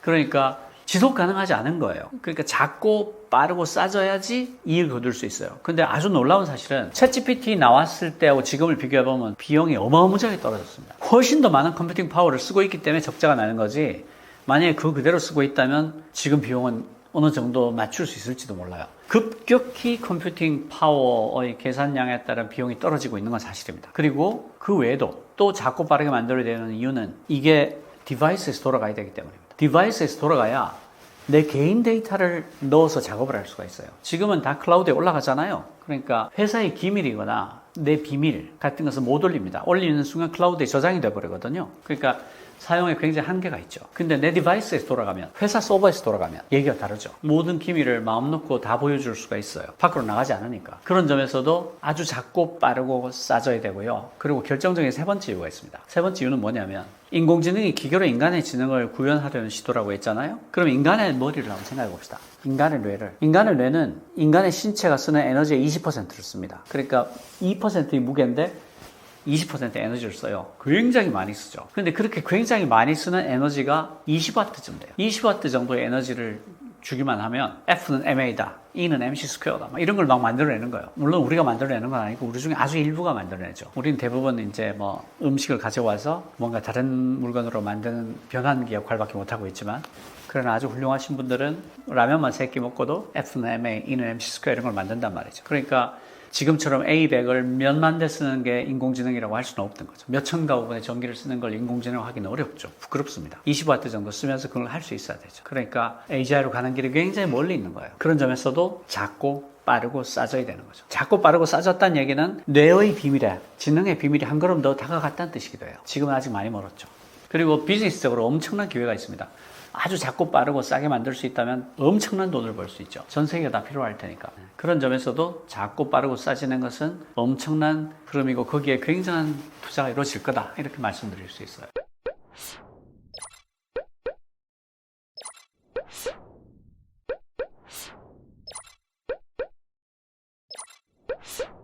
그러니까 지속 가능하지 않은 거예요. 그러니까 작고 빠르고 싸져야지 이익을 거둘 수 있어요. 근데 아주 놀라운 사실은 챗GPT 나왔을 때하고 지금을 비교해보면 비용이 어마무지하게 떨어졌습니다. 훨씬 더 많은 컴퓨팅 파워를 쓰고 있기 때문에 적자가 나는 거지, 만약에 그 그대로 쓰고 있다면 지금 비용은 어느 정도 맞출 수 있을지도 몰라요. 급격히 컴퓨팅 파워의 계산량에 따른 비용이 떨어지고 있는 건 사실입니다. 그리고 그 외에도 또 작고 빠르게 만들어야 되는 이유는 이게 디바이스에서 돌아가야 되기 때문입니다. 디바이스에서 돌아가야 내 개인 데이터를 넣어서 작업을 할 수가 있어요. 지금은 다 클라우드에 올라가잖아요. 그러니까 회사의 기밀이거나 내 비밀 같은 것은 못 올립니다. 올리는 순간 클라우드에 저장이 돼버리거든요. 그러니까 사용에 굉장히 한계가 있죠. 근데 내 디바이스에서 돌아가면, 회사 서버에서 돌아가면 얘기가 다르죠. 모든 기밀을 마음 놓고 다 보여줄 수가 있어요. 밖으로 나가지 않으니까. 그런 점에서도 아주 작고 빠르고 싸져야 되고요. 그리고 결정적인 세 번째 이유가 있습니다. 세 번째 이유는 뭐냐면, 인공지능이 기계로 인간의 지능을 구현하려는 시도라고 했잖아요. 그럼 인간의 머리를 한번 생각해 봅시다. 인간의 뇌를. 인간의 뇌는 인간의 신체가 쓰는 에너지의 20%를 씁니다. 그러니까 2%의 무게인데 20% 에너지를 써요. 굉장히 많이 쓰죠. 근데 그렇게 굉장히 많이 쓰는 에너지가 20W쯤 돼요. 20W 정도의 에너지를 주기만 하면 F는 MA다, E는 MC 스퀘어다, 이런 걸 막 만들어내는 거예요. 물론 우리가 만들어내는 건 아니고 우리 중에 아주 일부가 만들어내죠. 우리는 대부분 이제 뭐 음식을 가져와서 뭔가 다른 물건으로 만드는 변환기 역할밖에 못하고 있지만, 그러나 아주 훌륭하신 분들은 라면만 3끼 먹고도 F는 MA, E는 MC 스퀘어 이런 걸 만든단 말이죠. 그러니까 지금처럼 A100을 몇만 대 쓰는 게 인공지능이라고 할 수는 없던 거죠. 몇천 가구분의 전기를 쓰는 걸 인공지능으로 하기는 어렵죠. 부끄럽습니다. 20W 정도 쓰면서 그걸 할 수 있어야 되죠. 그러니까 AGI로 가는 길이 굉장히 멀리 있는 거예요. 그런 점에서도 작고 빠르고 싸져야 되는 거죠. 작고 빠르고 싸졌다는 얘기는 뇌의 비밀에, 지능의 비밀이 한 걸음 더 다가갔다는 뜻이기도 해요. 지금은 아직 많이 멀었죠. 그리고 비즈니스적으로 엄청난 기회가 있습니다. 아주 작고 빠르고 싸게 만들 수 있다면 엄청난 돈을 벌 수 있죠. 전 세계가 다 필요할 테니까. 그런 점에서도 작고 빠르고 싸지는 것은 엄청난 흐름이고 거기에 굉장한 투자가 이루어질 거다, 이렇게 말씀드릴 수 있어요. you